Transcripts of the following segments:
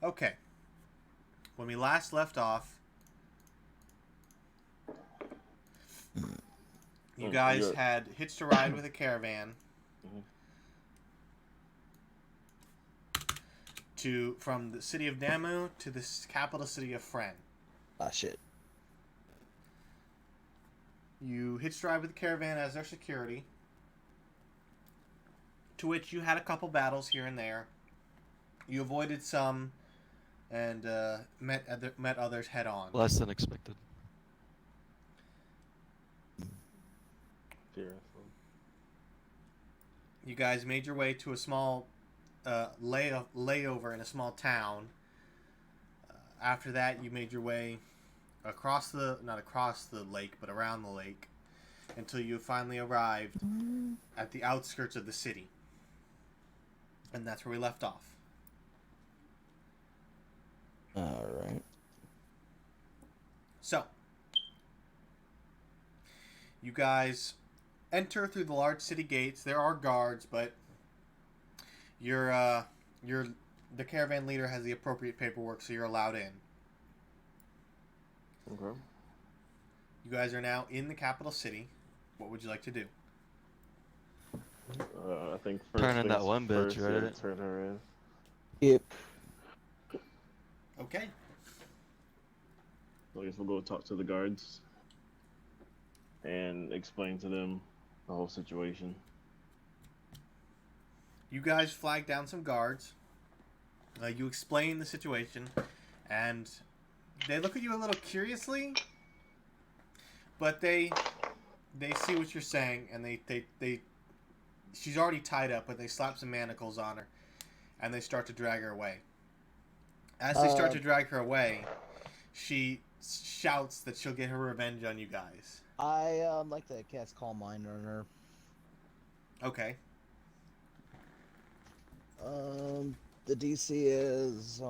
Okay. When we last left off, you guys You're. had hitched a ride with a caravan Mhm. to from the city of Namu to the capital city of Fren. Ah, shit. You hitched a ride with the caravan as their security, to which you had a couple battles here and there. You avoided some and met others head on. Less than expected. Seriously. You guys made your way to a small layover in a small town. After that, you made your way across the not across the lake, but around the lake, until you finally arrived at the outskirts of the city, and that's where we left off. All right. So, you guys enter through the large city gates. There are guards, but you're the caravan leader has the appropriate paperwork, so you're allowed in. Okay. You guys are now in the capital city. What would you like to do? I think first Turning that things one bitch, first, yeah, right? turn her in. Yep. Okay. So I guess we'll go talk to the guards and explain to them the whole situation. You guys flag down some guards. You explain the situation, and they look at you a little curiously, but they see what you're saying, and they she's already tied up, but they slap some manacles on her, and they start to drag her away. As they start to drag her away, she shouts that she'll get her revenge on you guys. I like to cast Calm Mind on her. Okay. The DC is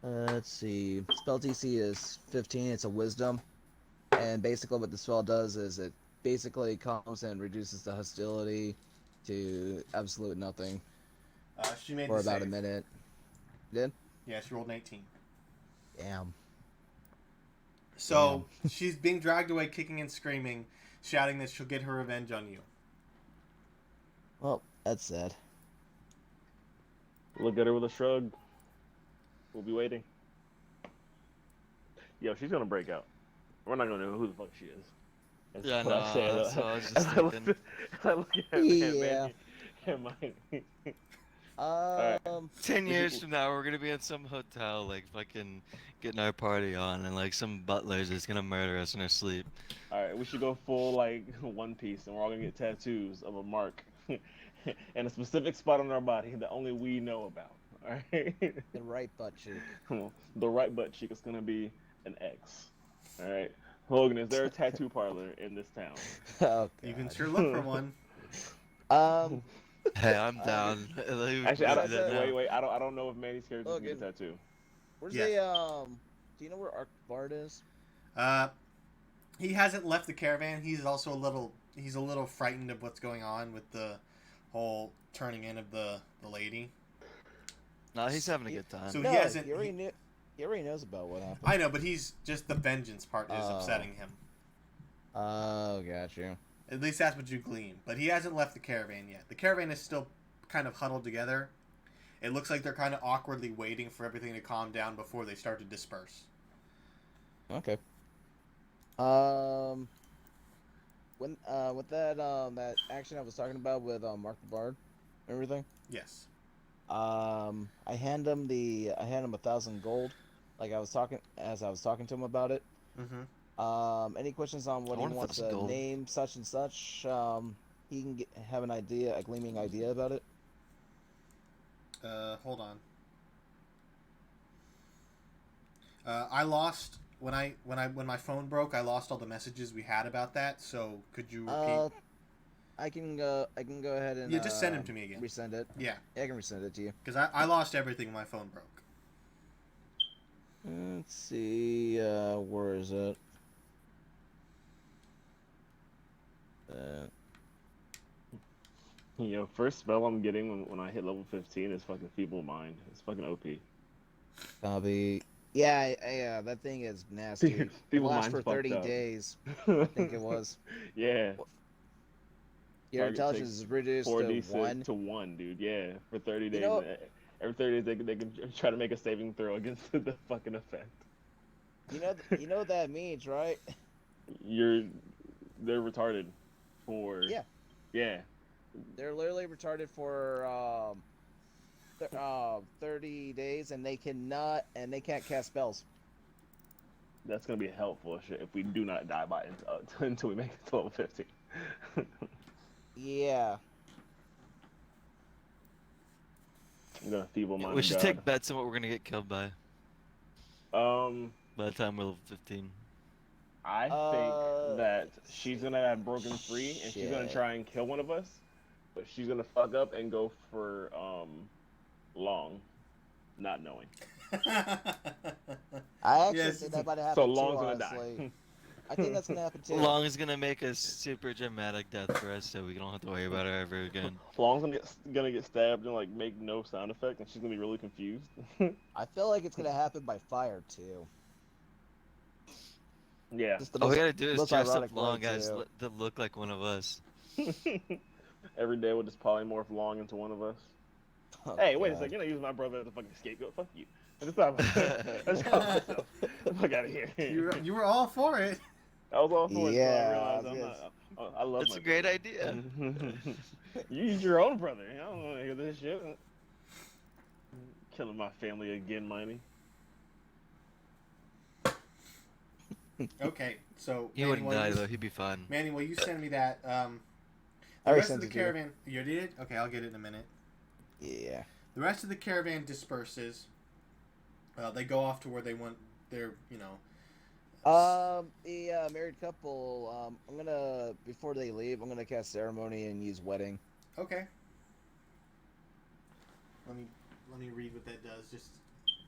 let's see. Spell DC is 15. It's a Wisdom, and basically what the spell does is it basically comes and reduces the hostility to absolute nothing She made for the about a save. minute. Did? Yeah, she rolled an 18. Damn. So she's being dragged away, kicking and screaming, shouting that she'll get her revenge on you. Well, that's sad. Look at her with a shrug. We'll be waiting. Yo, she's gonna break out. We're not gonna know who the fuck she is. That's Yeah, what I said. that's what I was just as I look, thinking. as I look at Yeah. man. Um, Alright. 10 We years should- from now, we're gonna be in some hotel, like fucking getting our party on, and like some butler's just gonna murder us in our sleep. Alright, we should go full like One Piece, and we're all gonna get tattoos of a mark and a specific spot on our body that only we know about. Alright, the right butt cheek. the right butt cheek is gonna be an X. Alright, Hogan, is there a tattoo parlor in this town? Oh, You can God. sure look for one. Um, Hey, I'm down. Actually, I don't. do that now. Wait. I don't know if Manny's character can get a Logan. tattoo. where's Yes. the Do you know where Arc Bard is? He hasn't left the caravan. He's also he's a little frightened of what's going on with the whole turning in of the lady. No, he's having a good time. So No, he hasn't. He already knows about what happened. I know, but he's just the vengeance part is upsetting him. Oh, got you. At least that's what you glean. But he hasn't left the caravan yet. The caravan is still kind of huddled together. It looks like they're kind of awkwardly waiting for everything to calm down before they start to disperse. Okay. When with that action I was talking about with Mark the Bard, and everything. Yes. I hand him 1,000 gold, like I was talking to him about it. Mm-hmm. Any questions on what I he want wants 1,000 to gold. name such and such? He can have an idea, a gleaming idea about it. Hold on. I lost when my phone broke. I lost all the messages we had about that. So could you repeat? I can go ahead and Yeah, just send him to me again. Resend it. Yeah, Yeah, I can resend it to you. because I lost everything when my phone broke. Let's see. Where is it? First spell I'm getting when I hit level 15 is fucking Feeble Mind. It's fucking OP. Copy. Yeah, yeah, that thing is nasty. It Feeble lasts Mind's for 30 fucked up. days. I think it was. Yeah. Your Target intelligence takes is reduced to 4d6 1. to 1, dude. Yeah, for 30 days. know- Every 30 days they can try to make a saving throw against the fucking effect. You know what that means, right? They're retarded for. Yeah. Yeah. They're literally retarded for 30 days, and they can't cast spells. That's gonna be helpful if we do not die by until we make it to level 15. Yeah. I'm gonna feeble mind. We should God. take bets on what we're gonna get killed by Um, by the time we're level 15. I think that she's gonna have broken free and she's gonna shit. try and kill one of us, but she's gonna fuck up and go for long, not knowing. I actually Yes. think that might happen So too, Long's gonna honestly. die. I think that's gonna happen too. Long is gonna make a super dramatic death for us, so we don't have to worry about her ever again. Long's gonna get stabbed and like make no sound effect, and she's gonna be really confused. I feel like it's gonna happen by fire too. Yeah. Just the All we most- gotta do is most dress up ironic way, long guys too. that look like one of us. Every day we'll just polymorph Long into one of us. Oh, Hey, wait a God. second! You're not using my brother as a fucking scapegoat. Fuck you. I just thought myself. Get the fuck out of here. You were all for it. I was all for it. Yeah, So I realized yes. I love That's my a great brother. idea. You use your own brother. I don't want to hear this shit. Killing my family again, Miney. Okay, so He Manny, wouldn't will die you- though. He'd be fine. Manny, will you send me that? The already rest of sent the it to you. caravan. You did it? Okay, I'll get it in a minute. Yeah. The rest of the caravan disperses. They go off to where they want their, The married couple. I'm gonna before they leave, I'm gonna cast ceremony and use wedding. Okay. Let me read what that does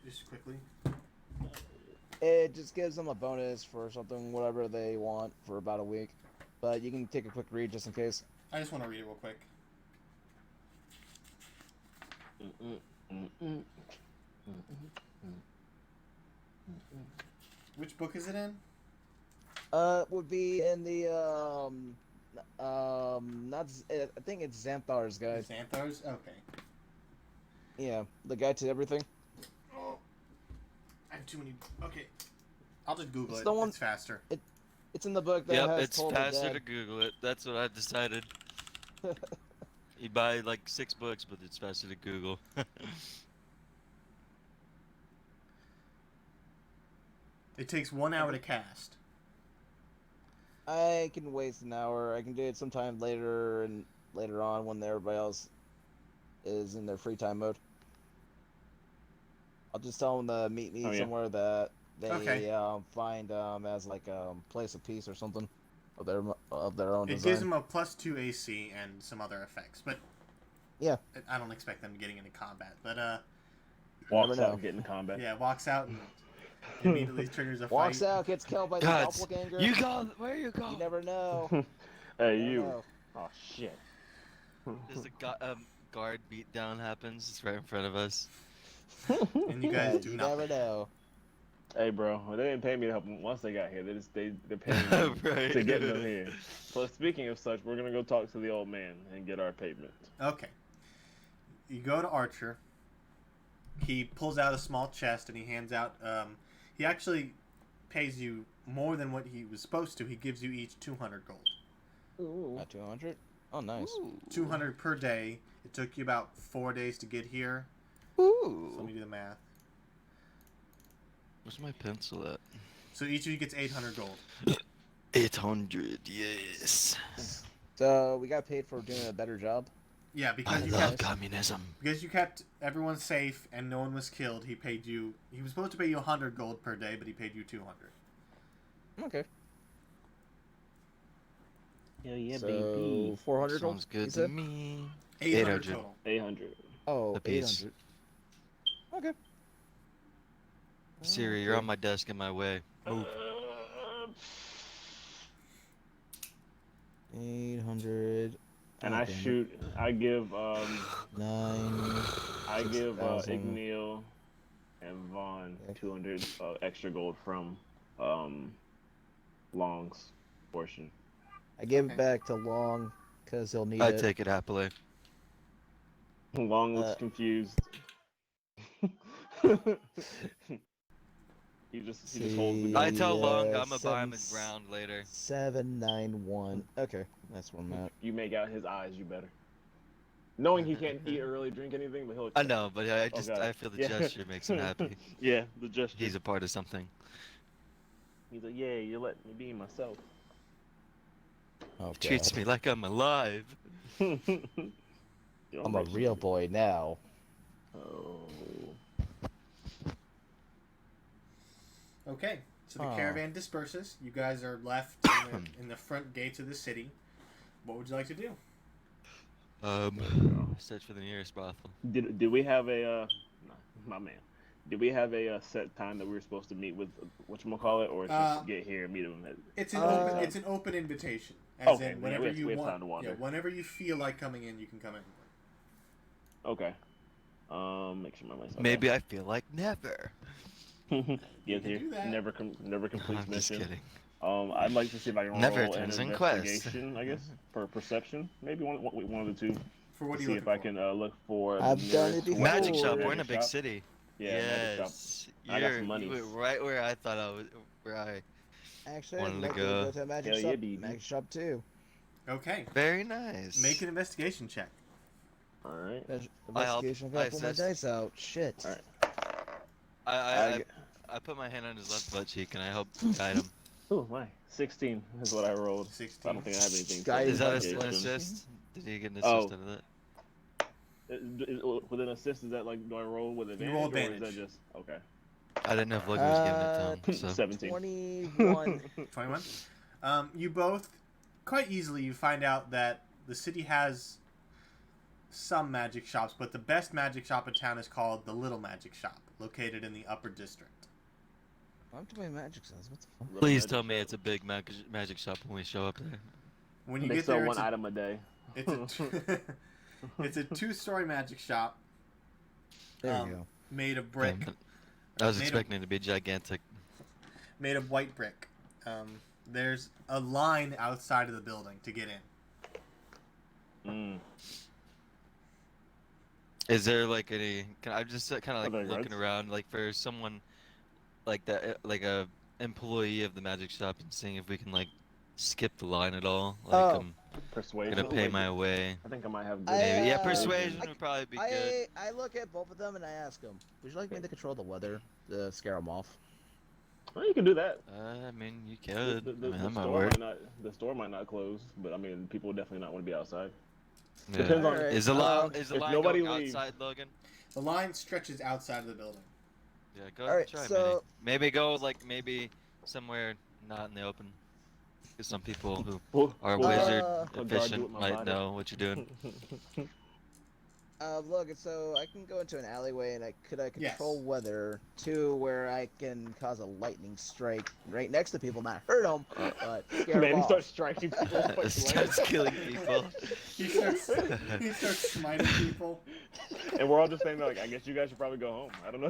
just quickly. It just gives them a bonus for something, whatever they want, for about a week. But you can take a quick read just in case. I just want to read it real quick. Which book is it in? Would be in the not I think it's Xanthar's guide. Xanthar's? Okay. Yeah, the guide to everything. Oh, I have too many. Okay. I'll just Google It's it. the one- It's faster. It's in the book that Yep, has it's Toll the faster Dead. to Google it. That's what I've decided. You buy like 6 books, but it's faster to Google. It takes 1 hour to cast. I can waste an hour. I can do it sometime later and later on when everybody else is in their free time mode. I'll just tell them to meet me Oh, yeah. somewhere that they Okay. find as like a place of peace or something of their own It design. gives them a +2 AC and some other effects, but Yeah. I don't expect them getting into combat. But Walks never out know. and get in combat. yeah, walks out and immediately triggers a Walks fight. out, gets killed by the Gods, doppelganger. you go. Where you go? You never know. Hey, Never you. know. Oh, shit. There's a guard beatdown happens. It's right in front of us. And you guys do you nothing. never know. Hey, bro. Well, they didn't pay me to help them once they got here. They're paying me Right. to get them here. So speaking of such, we're gonna go talk to the old man and get our payment. Okay. You go to Archer. He pulls out a small chest and he hands out. He actually pays you more than what he was supposed to. He gives you each 200 gold. Ooh. At 200? Oh, nice. Ooh. 200 per day. It took you about 4 days to get here. Ooh. So let me do the math. Where's my pencil at? So each of you gets 800 gold. 800. Yes. So we got paid for doing a better job. Yeah, I because you love kept communism. everyone safe and no one was killed. He paid you. He was supposed to pay you 100 gold per day, but he paid you 200. Okay. Hell yeah, So 400 gold. Sounds you good to said? me. 800 800. total. 800. Oh, A piece. 800. Okay. Siri, you're on my desk in my way. Move. 800. And Oh, I damn it. shoot. I give 9. I give 6,000. Igneel and Vaughn Okay. 200 extra gold from Long's portion. I give Okay. it back to Long because he'll need I it. take it happily. Long looks Uh, confused. he just holds the See, I gold. tell Long I'm gonna buy him 7, his round later. 791. Okay, that's where I'm at. You make out his eyes, you better. Knowing he can't eat or really drink anything, but he'll. I know, but I Oh, just God. I feel the Yeah. gesture makes him happy. Yeah, the gesture. He's a part of something. He's like, yeah, you let me be myself. Oh, Treats God. me like I'm alive. Yo, I'm a Rich. real boy now. Oh. Okay, so the Huh. caravan disperses. You guys are left in the front gates of the city. What would you like to do? Search for the nearest brothel. Did we have a nah, my man? Did we have a set time that we were supposed to meet with whatchamacallit, or it's just get here and meet him at? It's an Uh, open invitation. As Okay, in, yeah, whenever we have- you we have want, time to wander. whenever you feel like coming in, you can come in. Okay. Make sure my myself. Maybe I feel like never. You Get can here. do that. Never completes I'm just mission. kidding. I'd like to see if I can Never roll an turns in quest. investigation. I guess for perception, maybe one of the two. For what To are see you if looking I for? can look for. the I've done nearest it before. Magic Ooh. shop. We're in a magic big shop. city. Yeah, magic shop. Yes. I got some You monies. went right where I thought I was. Where I. Actually, Wanted I'd to like go. to go to a magic Hell shop. yeah, baby. Magic shop too. Okay, Very nice. make an investigation check. All right. Investigation. I gotta pull my assist. dice out. Shit. All right. I put my hand on his left butt cheek and I help guide him. Oh my, 16 is what I rolled. I 16. don't think I have anything. Guy Is that an investigation. assist? Did he get an assist Oh. out of that? With an assist, is that like, do I roll with advantage? roll Or is advantage. that just, okay. I didn't know if Logan was giving it to him. So 17. 21. 21. You both, quite easily, you find out that the city has some magic shops, but the best magic shop in town is called the Little Magic Shop, located in the Upper District. I'm doing magic sense. What the fuck? please tell me it's a big magic shop when we show up there. When you They get sell there, one item a day. it's a two-story magic shop There Um, you go. made of brick, I was made of- expecting it to be gigantic. made of white brick. There's a line outside of the building to get in. Is there like any? I'm just kind of Are there like looking guards? around, like for someone like that, like a employee of the magic shop, and seeing if we can like skip the line at all. Like Oh. I'm Persuasion. gonna pay Wait, my way. I think I might have. I, Maybe. Yeah, uh, persuasion I- would probably be good. I look at both of them and I ask them, would you like me to control the weather to scare them off? Well, you can do that. I mean, you could. The, I mean, that might store work. might not. The store might not close, but I mean, people definitely not want to be outside. Yeah. Depends on. Alright. Is the line if line nobody going leaves- outside, Logan? The line stretches outside of the building. Yeah, go Alright, try, so- maybe go like maybe somewhere not in the open. Because some people who We'll- are we'll guard- wizard I'll guard you with efficient my might body. know what you're doing. Look, so I can go into an alleyway and could I Yes. control weather to where I can cause a lightning strike right next to people, not hurt them, but scare Man, them he off. starts striking people. fucking Starts killing people. He starts smiting people. And we're all just saying like, I guess you guys should probably go home. I don't know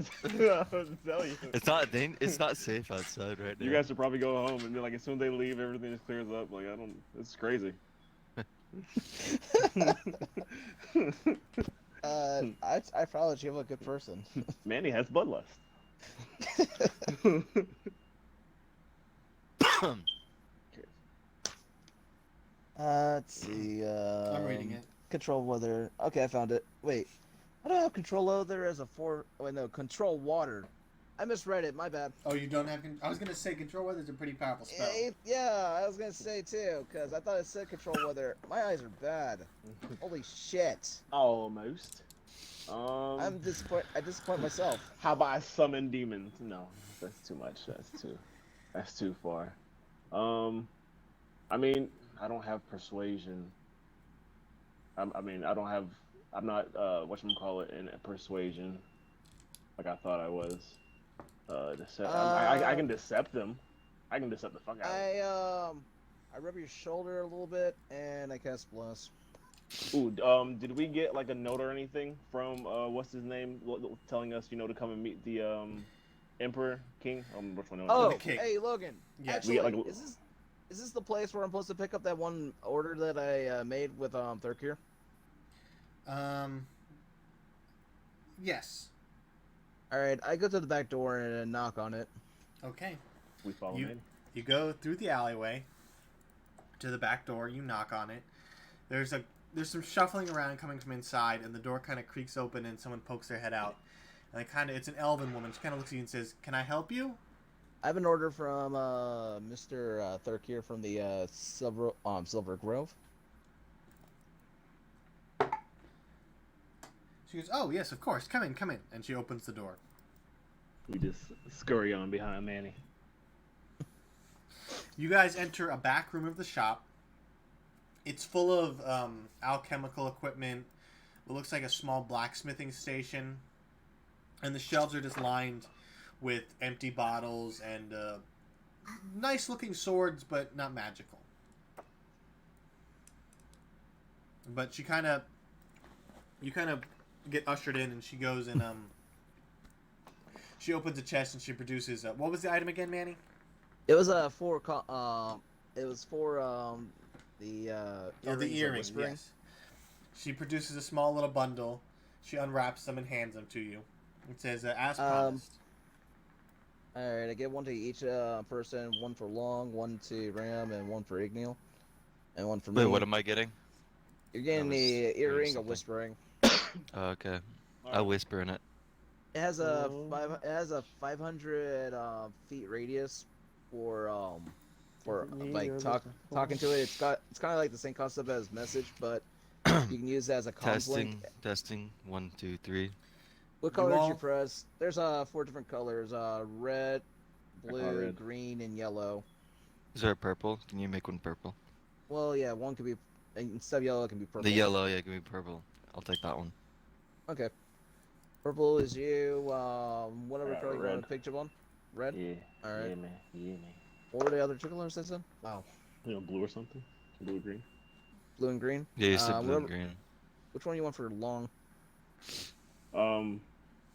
what to tell you. It's not safe outside right now. You guys should probably go home and be like, as soon as they leave, everything just clears up. Like, I don't. It's crazy. I followed you. I'm a good person. Manny has bloodlust. Let's see. I'm reading it. Control weather. Okay, I found it. Wait, I don't have control weather as a four. Oh, wait, no, control water. I misread it. My bad. Oh, you don't have. I was gonna say control weather is a pretty powerful spell. Yeah, I was gonna say too, cause I thought it said control weather. My eyes are bad. Holy shit! Almost. I disappoint myself. How about I summon demons? No, that's too much. That's too far. I mean, I don't have persuasion. I don't have. I'm not whatchamacallit in persuasion, like I thought I was. I can decept them. I can decept the fuck out of them. I rub your shoulder a little bit and I cast bless. Ooh, did we get like a note or anything from what's his name, telling us, to come and meet the Emperor King? Which one? the Oh, king. hey, Logan. Yes. Actually, We get like is this the place where I'm supposed to pick up that one order that I made with Thurkir? Um. Yes. All right, I go to the back door and knock on it. Okay. we follow You him. you go through the alleyway to the back door. You knock on it. There's some shuffling around coming from inside, and the door kind of creaks open, and someone pokes their head out. And it's an elven woman. She kind of looks at you and says, "Can I help you?" I have an order from Mr. Thurkir from the Silver Grove. She goes, "Oh yes, of course. Come in, come in." And she opens the door. We just scurry on behind Manny. You guys enter a back room of the shop. It's full of alchemical equipment. It looks like a small blacksmithing station. And the shelves are just lined with empty bottles and nice looking swords, but not magical. But you kind of get ushered in, and she goes and she opens a chest and she produces what was the item again, Manny? It was for the The earring. Whispering. Yes. She produces a small little bundle. She unwraps them and hands them to you. It says, "As promised." All right, I get one to each person. One for Long, one to Ram, and one for Igneal, and one for me. Wait, what am I getting? You're getting I was the hearing earring of something. Whispering. Oh, okay. I'll whisper in it. It has It has a 500 feet radius for talking to it. It's kind of like the same concept as message, but you can use it as a comms link. Testing. 1, 2, 3. What color did all- you press? There's 4 different colors: red, blue, red. green, and yellow. Is there a purple? Can you make one purple? Well, yeah, one could be instead of yellow, it can be purple. The yellow, yeah, give me purple. I'll take that one. Okay. Purple is you. Whatever color you want red. to pick on. Red. Yeah. All right. Yeah, man. Yeah, man. What were the other two colors I said? Wow. Blue or something? Blue or green? Blue and green. Yeah, you said blue and whatever- green. Which one you want for Long?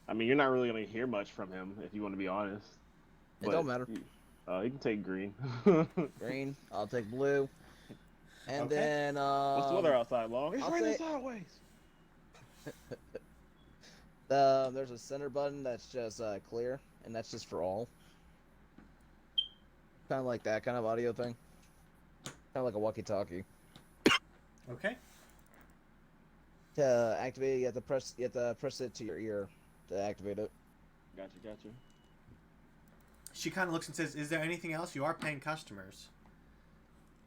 I mean, you're not really gonna hear much from him if you want to be honest. It don't matter. You can take green. Green. I'll take blue. And Okay. then What's the weather outside, Long? It's I'll raining say- sideways. there's a center button that's just clear, and that's just for all. Kind of like that kind of audio thing. Kind of like a walkie-talkie. Okay. To activate, you have to press it to your ear to activate it. Gotcha. She kind of looks and says, "Is there anything else? You are paying customers."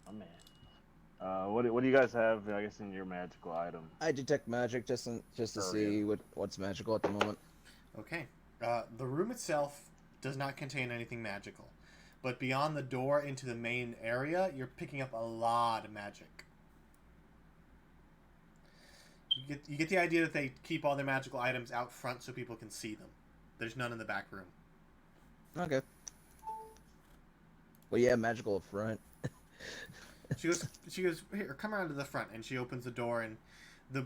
Oh man. What do you guys have? I guess in your magical item. I detect magic just to Oh, see what's magical at the moment. Okay. The room itself does not contain anything magical, but beyond the door into the main area, you're picking up a lot of magic. You get the idea that they keep all their magical items out front so people can see them. There's none in the back room. Okay. Well, yeah, magical up front. She goes, "Here, come around to the front," and she opens the door, and the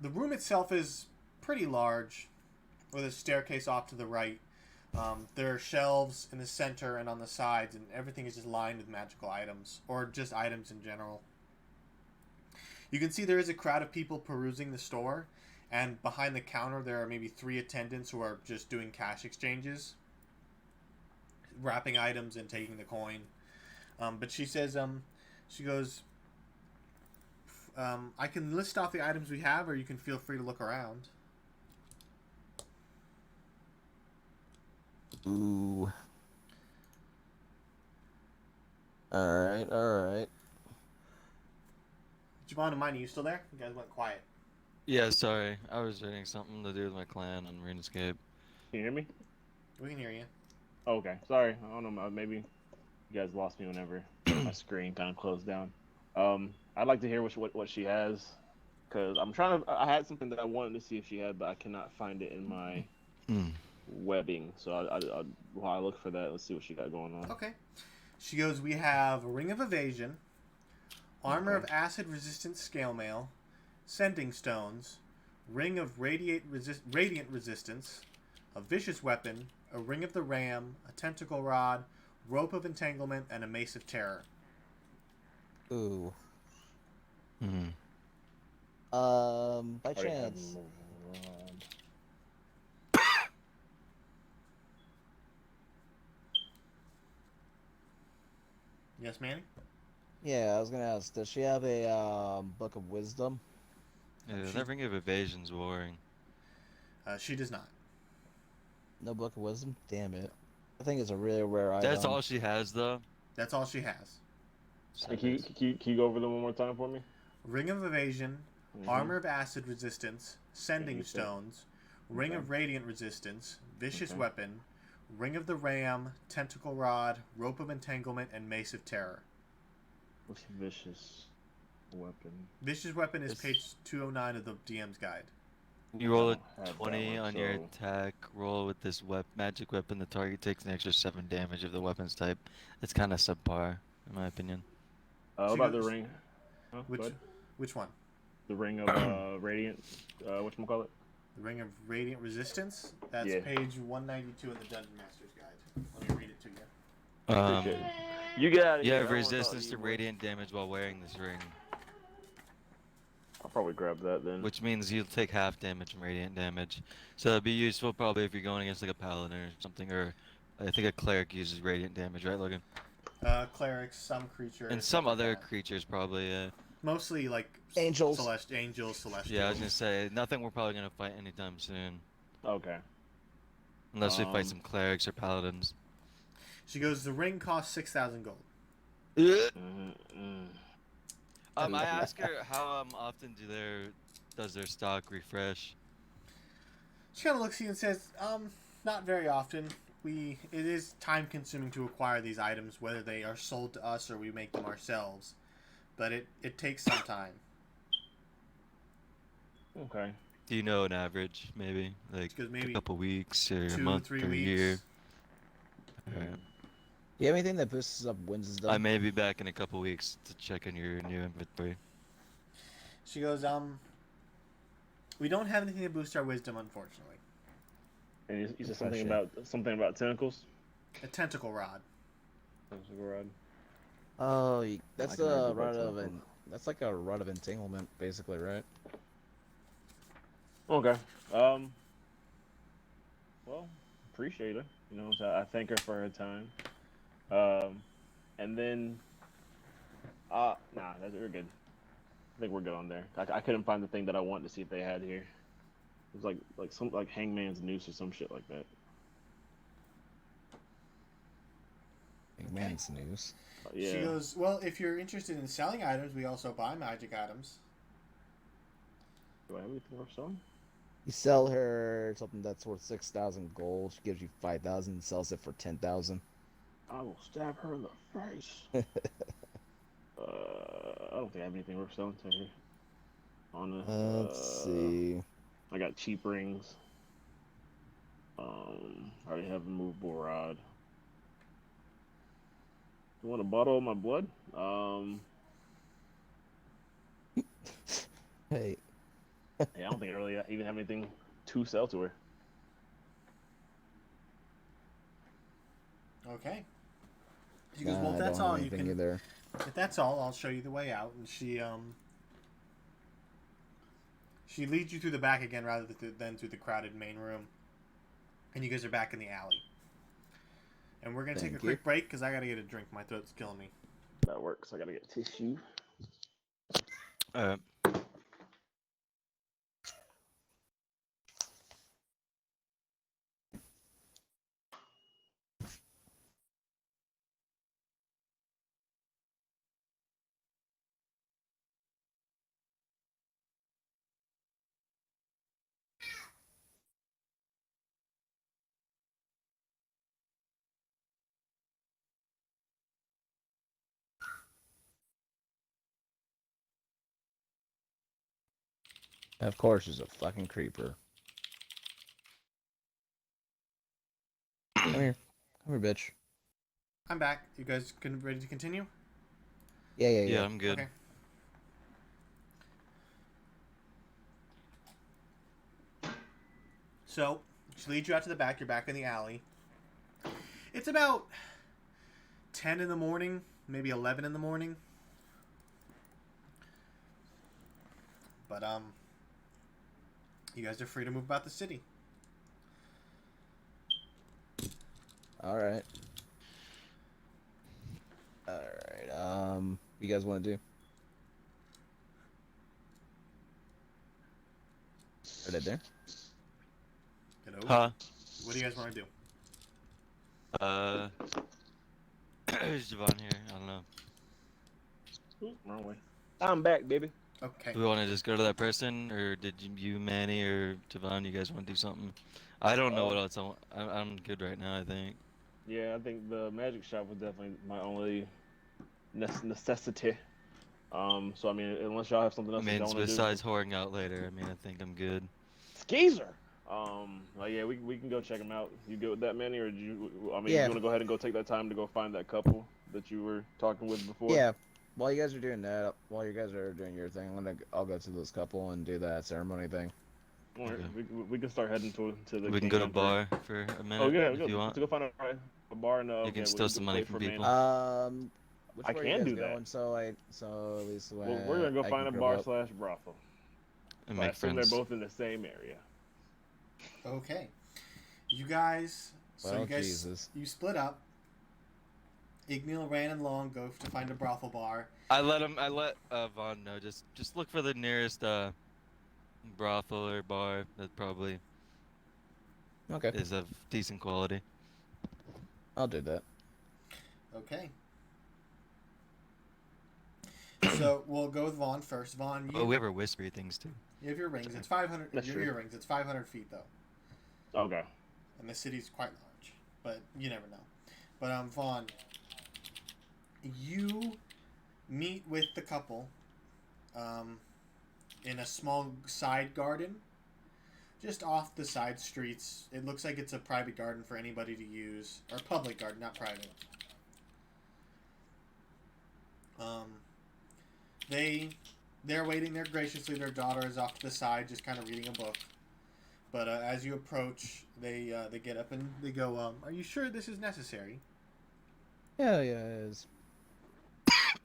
room itself is pretty large, with a staircase off to the right. There are shelves in the center and on the sides, and everything is just lined with magical items, or just items in general. You can see there is a crowd of people perusing the store, and behind the counter there are maybe 3 attendants who are just doing cash exchanges, wrapping items and taking the coin. But she says, she goes, "I can list off the items we have, or you can feel free to look around." Ooh. Alright. Javon and Mine, are you still there? You guys went quiet. Yeah, sorry. I was reading something to do with my clan on RuneScape. Can you hear me? We can hear you. Oh, okay. Sorry. I don't know. Maybe you guys lost me whenever my screen kind of closed down. I'd like to hear what she has, because I had something that I wanted to see if she had, but I cannot find it in my webbing. So while I look for that, let's see what she got going on. Okay. She goes, "We have a Ring of Evasion, Armor of Acid Resistant Scale Mail, Sending Stones, Ring of Radiant Resistance, a Vicious Weapon, a Ring of the Ram, a Tentacle Rod, Rope of Entanglement, and a Mace of Terror. Ooh. Hmm. By Already have chance, Rod. Yes, Manny? yeah, I was gonna ask, does she have a Book of Wisdom? Yeah, She- that Ring of Evasion's boring. She does not. No Book of Wisdom? Damn it. I think it's a really rare item. That's all she has, though. That's all she has. Hey, can you go over them one more time for me? Ring of Evasion, Mhm. Armor of Acid Resistance, Sending you said- Stones, Ring Okay. of Radiant Resistance, Vicious Okay. Weapon, Ring of the Ram, Tentacle Rod, Rope of Entanglement, and Mace of Terror. What's Vicious Weapon? Vicious Weapon is It's- page 209 of the DM's guide. You roll I a don't have that 20 one, on your so- attack roll with this magic weapon. The target takes an extra 7 damage of the weapon's type. It's kind of subpar, in my opinion. What She about goes- the ring? Huh? Go ahead. Which one? The ring of Radiant. Whatchamacallit? The Ring of Radiant Resistance? That's Yeah. page 192 in the Dungeon Master's Guide. Let me read it to you. Appreciate it. You get out of You here. have I don't wanna talk resistance you to more. radiant damage while wearing this ring, I'll probably grab that then. which means you'll take half damage from radiant damage. So it'd be useful probably if you're going against like a paladin or something, or I think a cleric uses radiant damage, right, Logan? Clerics, some creatures. And stuff some like other that. creatures probably, yeah. Mostly like Angels. Angels, Celestials. Yeah, I was gonna say, nothing we're probably gonna fight anytime soon. Okay. Unless we fight Um, some clerics or paladins. She goes, the ring costs 6,000 gold. I ask her how often does their stock refresh? She kind of looks at you and says, not very often. It is time consuming to acquire these items, whether they are sold to us or we make them ourselves. But it takes some time. Okay. Do you know an average, maybe? Like Because a maybe couple weeks or a 2, month 3 or a weeks. year? Alright. Do you have anything that boosts up Wisdom? I may be back in a couple weeks to check on your new inventory. She goes, we don't have anything to boost our wisdom, unfortunately. And you said Refresh something about tentacles. A tentacle rod. Tentacle rod. Oh, that's I can argue the about rod of tentacles. that's like a rod of entanglement, basically, right? Okay. Well, appreciate it. You know, so I thank her for her time. And then, nah, we're good. I think we're good on there. I couldn't find the thing that I wanted to see if they had here. It was like Hangman's Noose or some shit like that. Man's news. Yeah. She goes, well, if you're interested in selling items, we also buy magic items. Do I have anything worth selling? You sell her something that's worth 6,000 gold. She gives you 5,000 and sells it for 10,000. I will stab her in the face. I don't think I have anything worth selling to her. Let's see. I got cheap rings. I already have a movable rod. You want a bottle of my blood? Hey, Yeah, I don't think I really even have anything to sell to her. Okay. She goes, nah, well, I if that's don't have all you anything can. either. If that's all, I'll show you the way out. And she leads you through the back again rather than through the crowded main room. And you guys are back in the alley. And we're gonna take a Thank you. quick break because I gotta get a drink. My throat's killing me. That works. I gotta get tissue. Alright. Of course, she's a fucking creeper. Come here. Come here, bitch. I'm back. You guys ready to continue? Yeah. Yeah, I'm good. Okay. So she leads you out to the back. You're back in the alley. It's about 10 in the morning, maybe 11 in the morning. But you guys are free to move about the city. All right. All right. What you guys want to do? Are they there? Hello? Huh? What do you guys want to do? Who's Javon here? I don't know. Oop, wrong way. I'm back, baby. Okay. Do we want to just go to that person, or did you, Manny, or Javon, you guys want to do something? I don't know what else I want. I'm good right now, I think. Yeah, I think the magic shop was definitely my only necessity. So I mean, unless y'all have something I else that mean, y'all want to do. besides whoring out later, I mean, I think I'm good. Skeezer. Like, yeah, we can go check them out. You good with that, Manny, or do you? I mean, Yeah. you want to go ahead and go take that time to go find that couple that you were talking with before? Yeah. While you guys are doing that, while you guys are doing your thing, I'll go to this couple and do that ceremony thing. All right, Okay. we can start heading to the. We can King go to Emperor. bar for a minute Oh yeah, if you want. to go find a bar and You can steal some money from people. Which I way are can you guys do that. going? So at least Well, we're gonna go I find a can bar grab up. / brothel. And So I make assume friends. they're both in the same area. Okay. You guys. So Well, you guys. Jesus. You split up. Ignil, Ran, and Long go to find a brothel bar. I let Vaughn know. Just look for the nearest brothel or bar that probably Okay, is of decent quality. I'll do that. Okay. So we'll go with Vaughn first. Vaughn, you, Oh, we have our whispery things too. you have your rings. It's 500. That's Your true. earrings. It's 500 feet though, Okay. and the city's quite large. But you never know. But Vaughn, you meet with the couple in a small side garden, just off the side streets. It looks like it's a private garden for anybody to use, or public garden, not private. They're waiting there graciously. Their daughter is off to the side, just kind of reading a book. But as you approach, they get up and they go, "Are you sure this is necessary?" Yeah, it is.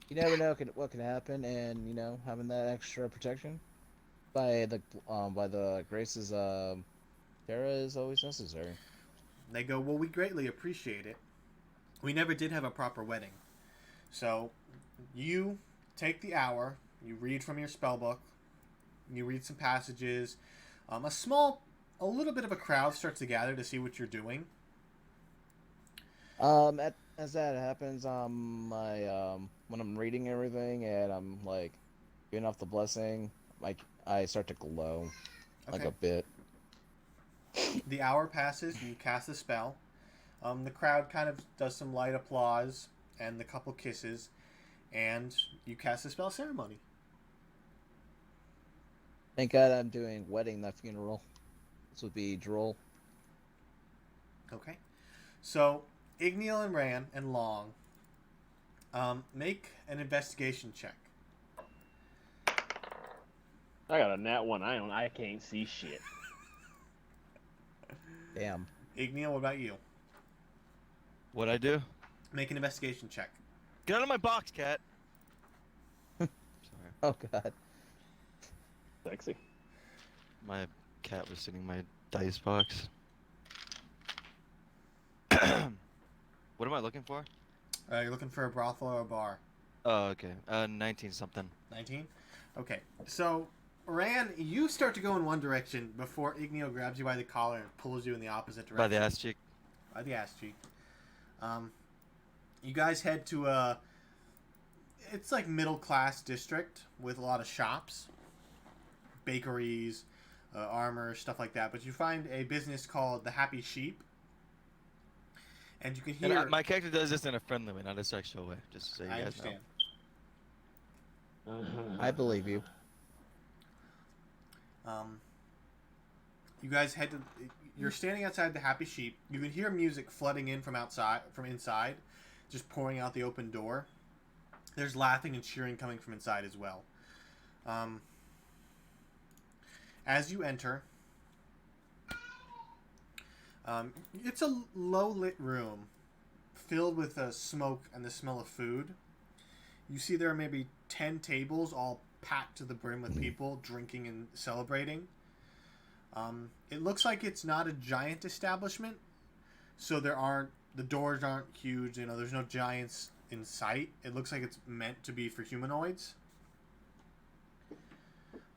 You never know what can happen, and having that extra protection by the graces of Terra is always necessary. They go, "Well, we greatly appreciate it. We never did have a proper wedding, so you take the hour. You read from your spell book. You read some passages. A little bit of a crowd starts to gather to see what you're doing. As that happens, when I'm reading everything and I'm like giving off the blessing, like I start to glow like Okay. a bit. The hour passes. You cast the spell. The crowd kind of does some light applause, and the couple kisses, and you cast the spell ceremony. Thank God I'm doing wedding, not funeral. This would be droll. Okay. So, Igneel and Ran and Long, make an investigation check. I got a nat 1. I can't see shit. Damn. Igneel, what about you? What'd I do? Make an investigation check. Get out of my box, cat. Sorry, Oh God. Sexy. my cat was sitting in my dice box. What am I looking for? You're looking for a brothel or a bar. Oh, okay. 19 something. 19? Okay. So, Ran, you start to go in one direction before Igneel grabs you by the collar and pulls you in the opposite direction. By the ass cheek. By the ass cheek. You guys head to it's like middle class district with a lot of shops, bakeries, armor, stuff like that. But you find a business called the Happy Sheep, and you can And hear. my character does this in a friendly way, not a sexual way. Just so you I guys know. understand. I believe you. You guys head to. You're standing outside the Happy Sheep. You can hear music flooding in from inside, just pouring out the open door. There's laughing and cheering coming from inside as well. As you enter, It's a low lit room filled with smoke and the smell of food. You see there are maybe 10 tables all packed to the brim with people drinking and celebrating. It looks like it's not a giant establishment, so the doors aren't huge. You know, there's no giants in sight. It looks like it's meant to be for humanoids.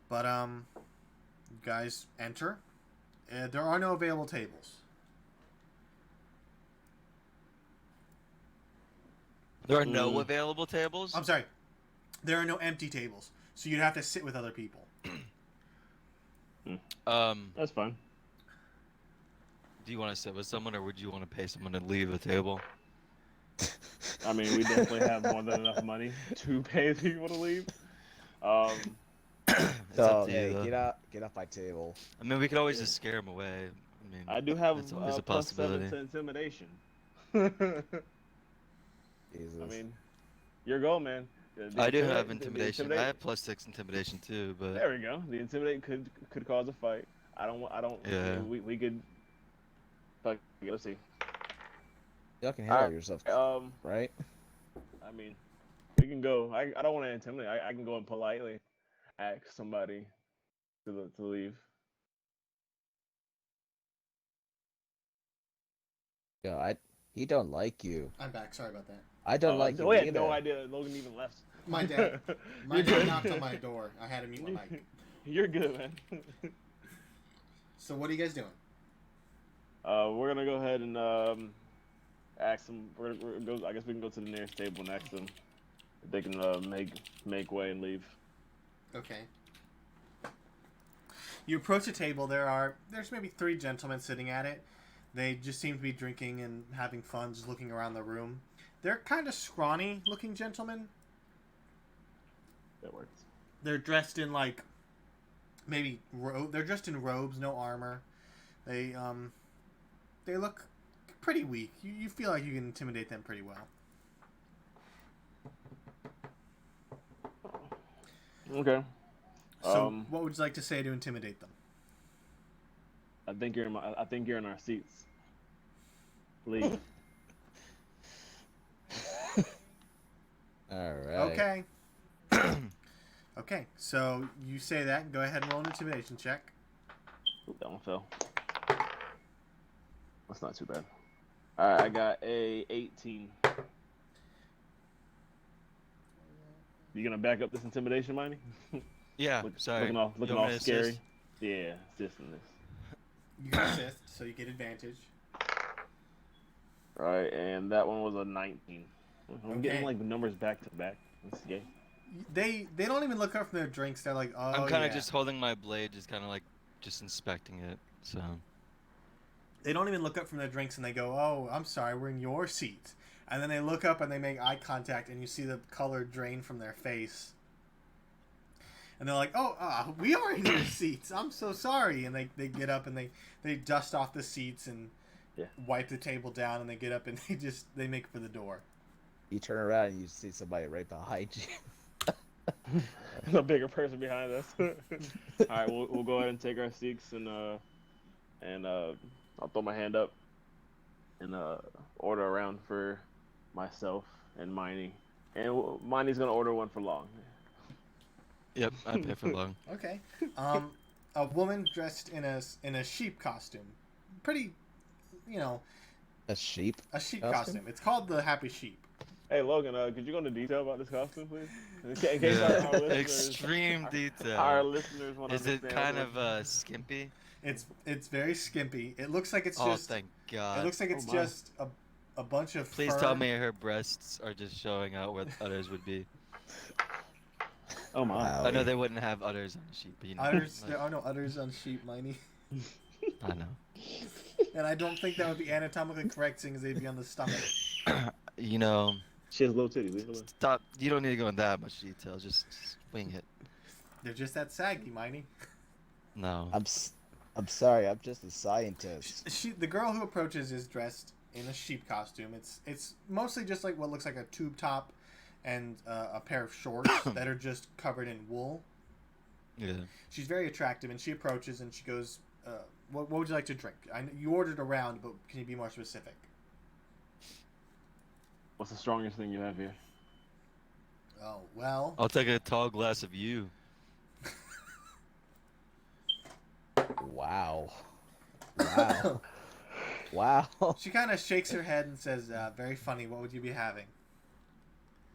But you guys enter. There are no available tables. There are no available tables. I'm sorry. There are no empty tables, so you'd have to sit with other people. That's fine. Do you want to sit with someone, or would you want to pay someone to leave the table? I mean, we definitely have more than enough money to pay people to leave. It's So up to hey, you, though. get off my table. I mean, we could always just scare them away. I mean, I do have That's always a +7 possibility. to intimidation. I Jesus. mean, your goal, man. I do have the intimidation. I have +6 intimidation too, but There we go. The intimidate could cause a fight. I don't. Yeah. We could. Fuck. Let's see. Y'all can handle Alright, yourself, right? I mean, we can go. I don't want to intimidate. I can go and politely ask somebody to leave. Yeah, he don't like you. I'm back. Sorry about that. I don't like you We had either. no idea that Logan even left. My dad knocked on my door. I had to mute my mic. You're good, man. So what are you guys doing? We're gonna go ahead and ask them. We're gonna go. I guess we can go to the nearest table and ask them if they can make way and leave. Okay. You approach the table. There's maybe 3 gentlemen sitting at it. They just seem to be drinking and having fun, just looking around the room. They're kind of scrawny looking gentlemen. That works. They're dressed in like they're dressed in robes, no armor. They look pretty weak. You feel like you can intimidate them pretty well. Okay. So, what would you like to say to intimidate them? I think you're in our seats. Leave. All right. Okay. Okay, so you say that. Go ahead and roll an intimidation check. Oop, that one fell. That's not too bad. All right, I got a 18. You gonna back up this intimidation, Miney? yeah. Sorry. Looking You all want me to scary. assist? Yeah, assisting this. You can assist, so you get advantage. All right, and that one was a 19. I'm Okay. getting like the numbers back to back. That's gay. They don't even look up from their drinks. They're like, oh, I'm kind of yeah. just holding my blade, just kind of like just inspecting it. So They don't even look up from their drinks and they go, oh, I'm sorry, we're in your seat. And then they look up and they make eye contact and you see the color drain from their face. And they're like, oh, we are in your seats. I'm so sorry. And they get up and they dust off the seats and wipe the table down and they get up and they make for the door. You turn around and you see somebody right behind you. The bigger person behind us. All right, we'll go ahead and take our seats and I'll throw my hand up and order around for myself and Miney. And Miney's gonna order one for Long. yep, I pay for long. Okay. A woman dressed in a sheep costume. Pretty, A sheep? a sheep Costume? costume. It's called the Happy Sheep. Hey Logan, could you go into detail about this costume, please? In case our listeners, Extreme detail. our listeners want to Is it understand kind what- of skimpy? It's very skimpy. It looks like it's Oh, just. thank God. It looks like it's my. just a bunch of. Please fur. tell me her breasts are just showing out where the udders would be. Oh my! Wow. I know they wouldn't have udders on the sheep, but you know. Udders. There are no udders on sheep, Miney. I know. And I don't think that would be anatomically correct, seeing as they'd be on the stomach. You know, She has low titties. Leave her alone. stop. You don't need to go in that much detail. Just wing it. They're just that saggy, Miney. No. I'm sorry. I'm just a scientist. The girl who approaches is dressed in a sheep costume. It's mostly just like what looks like a tube top and a pair of shorts that are just covered in wool. Yeah. She's very attractive, and she approaches and she goes, What would you like to drink? You ordered a round, but can you be more specific? What's the strongest thing you have here? Oh, well. I'll take a tall glass of you. Wow. Wow. Wow. She kind of shakes her head and says, very funny, what would you be having?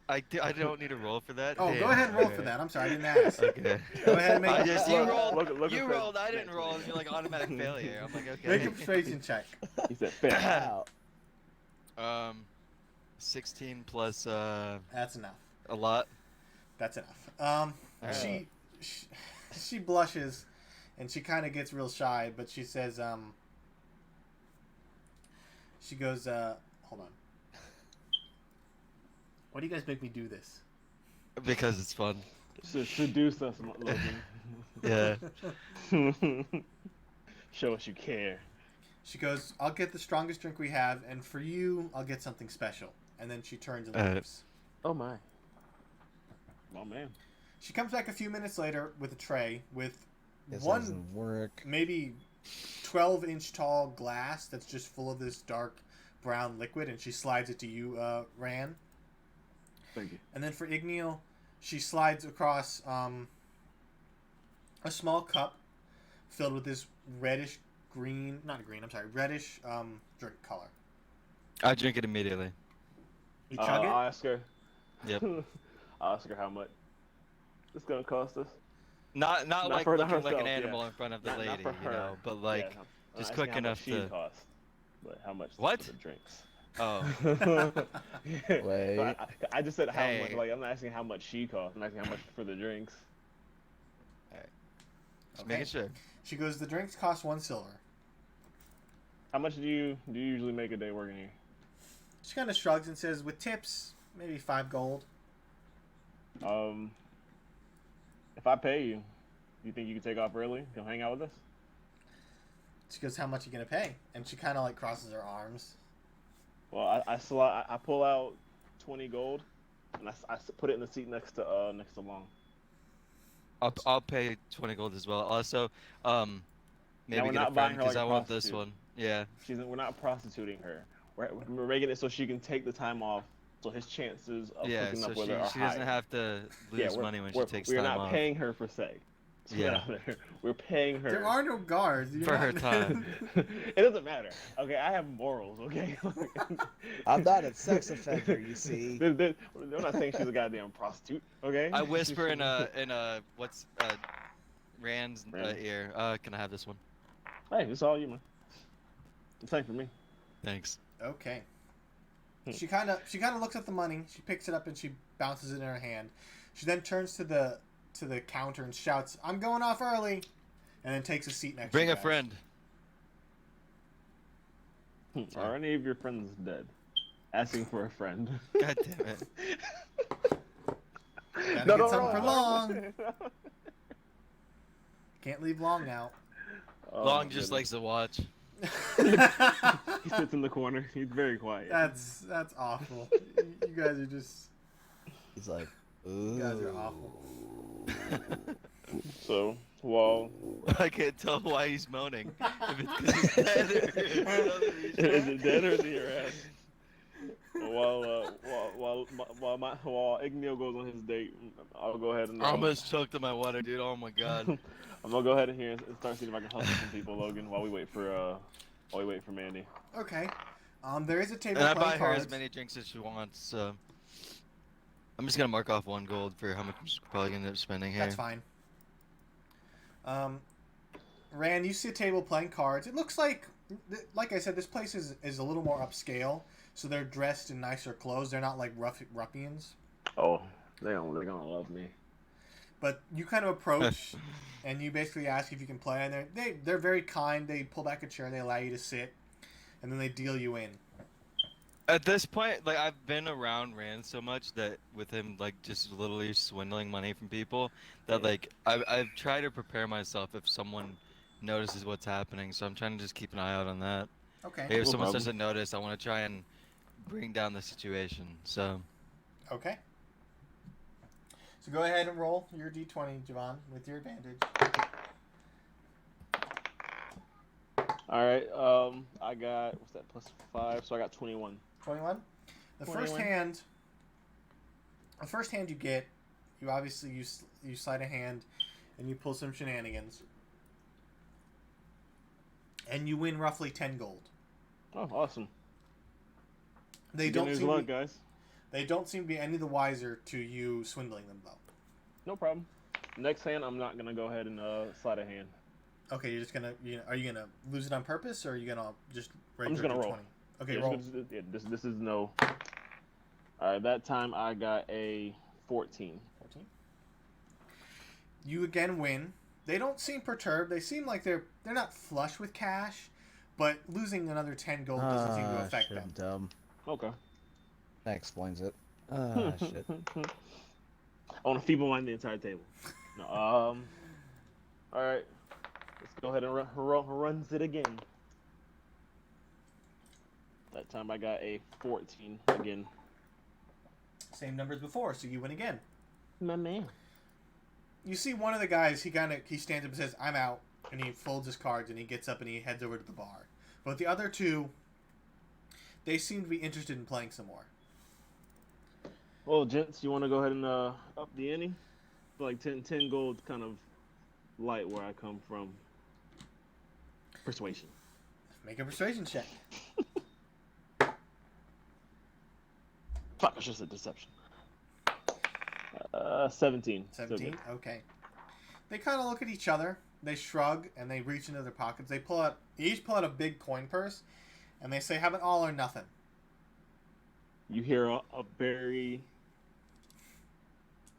I don't need a roll for that. Oh, Damn. go ahead and roll Okay. for that. I'm sorry, I didn't ask. Okay. Go ahead and make I just you look, rolled. look You at rolled. I Fred. didn't roll. And you're like automatic failure. I'm like, okay. make a persuasion check. He said fair. Wow. 16 plus That's enough. a lot. That's enough. Alright. She blushes, and she kind of gets real shy, but she says, she goes, hold on. Why do you guys make me do this? Because it's fun. Seduce us, Logan. Yeah. Show us you care. She goes, I'll get the strongest drink we have, and for you, I'll get something special. And then she turns and leaves. Oh my. Oh man. She comes back a few minutes later with a tray with This one, doesn't work. maybe 12-inch tall glass that's just full of this dark brown liquid, and she slides it to you, Ran. Thank you. And then for Igneel, she slides across a small cup filled with this reddish drink color. I drink it immediately. You chug it? I'll ask her. Yep. I'll ask her how much it's gonna cost us. Not like for looking like herself, an animal yeah. in front of the Not lady, for you her. know, but like Yeah, I'm just asking quick how much enough she to. cost, but how much What? for the drinks? Oh, Wait. I just said how much. Hey. Like I'm not asking how much she cost. I'm asking how much for the drinks. just making sure. She goes, the drinks cost 1 silver. How much do you usually make a day working here? She kind of shrugs and says, with tips, maybe 5 gold. If I pay you, you think you can take off early? Come hang out with us? She goes, how much are you going to pay? And she kind of like crosses her arms. Well, I pull out 20 gold, and I put it in the seat next to Long. I'll pay 20 gold as well. Also, maybe we're get not a buying friend her because like I a want this prostitute. one. Yeah. We're not prostituting her. We're making it so she can take the time off, so his chances of Yeah. hooking So up with her are she high. doesn't have to lose money when she takes we're time not off. paying her for sex. Yeah. We're paying her. There are no guards. You're For her not- time. It doesn't matter. Okay, I have morals. Okay. I'm not a sex offender, you see. They're not saying she's a goddamn prostitute. Okay. I whisper in a what's Rand's Rand. ear. Can I have this one? Hey, it's all you, man. It's time for me. Thanks. Okay. She kind of looks at the money. She picks it up and she bounces it in her hand. She then turns to the counter and shouts, "I'm going off early," and then takes a seat next. Bring to a you guys. friend. Are any of your friends dead? Asking for a friend. God damn it. Gotta get something for Long. Can't leave Long out. Oh, Long my just goodness. likes to watch. He sits in the corner. He's very quiet. That's awful. You guys are just. He's like, ooh. You guys are awful. So while I can't tell why he's moaning. If it's 'cause he's dead or for another reason. is it dead or is it your ass? While Igneel goes on his date, I'll go ahead and I almost choked on my water, dude. Oh my god. I'm gonna go ahead and here and start seeing if I can hustle some people, Logan, while we wait for Mandy. Okay. There is a table And I playing buy her cards. as many drinks as she wants, so I'm just gonna mark off 1 gold for how much I'm probably gonna end up spending here. That's fine. Rand, you see a table playing cards. It looks like I said, this place is a little more upscale, so they're dressed in nicer clothes. They're not like ruffians. Oh, they're gonna love me. But you kind of approach, and you basically ask if you can play, and they're very kind. They pull back a chair, they allow you to sit, and then they deal you in. At this point, like I've been around Rand so much that with him like just literally swindling money from people, that like I've tried to prepare myself if someone notices what's happening. So I'm trying to just keep an eye out on that. Okay. Hey, if No someone problem. doesn't notice, I want to try and bring down the situation. So Okay. So go ahead and roll your d20, Javon, with your advantage. All right. I got what's that plus 5? So I got 21. 21. The first 21. hand. The first hand you get, you obviously you slide a hand, and you pull some shenanigans, and you win roughly 10 gold. Oh, awesome. They Good don't news seem luck, guys. they don't seem to be any the wiser to you swindling them though. No problem. Next hand, I'm not gonna go ahead and slide a hand. Okay, you're just gonna are you gonna lose it on purpose or are you gonna just I'm just gonna roll. 20? Okay, Yeah, roll. this is no. All right, that time I got a 14. 14. You again win. They don't seem perturbed. They seem like they're not flush with cash, but losing another 10 gold doesn't seem to affect shit, them. I'm dumb. Okay. That explains it. Ah, shit. I want to feeble mind the entire table. No, all right. Let's go ahead and runs it again. That time I got a 14 again. Same numbers before, so you win again. My man. You see one of the guys, he stands up and says, "I'm out," and he folds his cards and he gets up and he heads over to the bar. But the other two, they seem to be interested in playing some more. Well, gents, you want to go ahead and up the ante? I feel like 10 gold kind of light where I come from. Persuasion. Make a persuasion check. Fuck, I should have said deception. 17. 17. Okay. They kind of look at each other. They shrug and they reach into their pockets. They each pull out a big coin purse, and they say, "Have it all or nothing." You hear a very.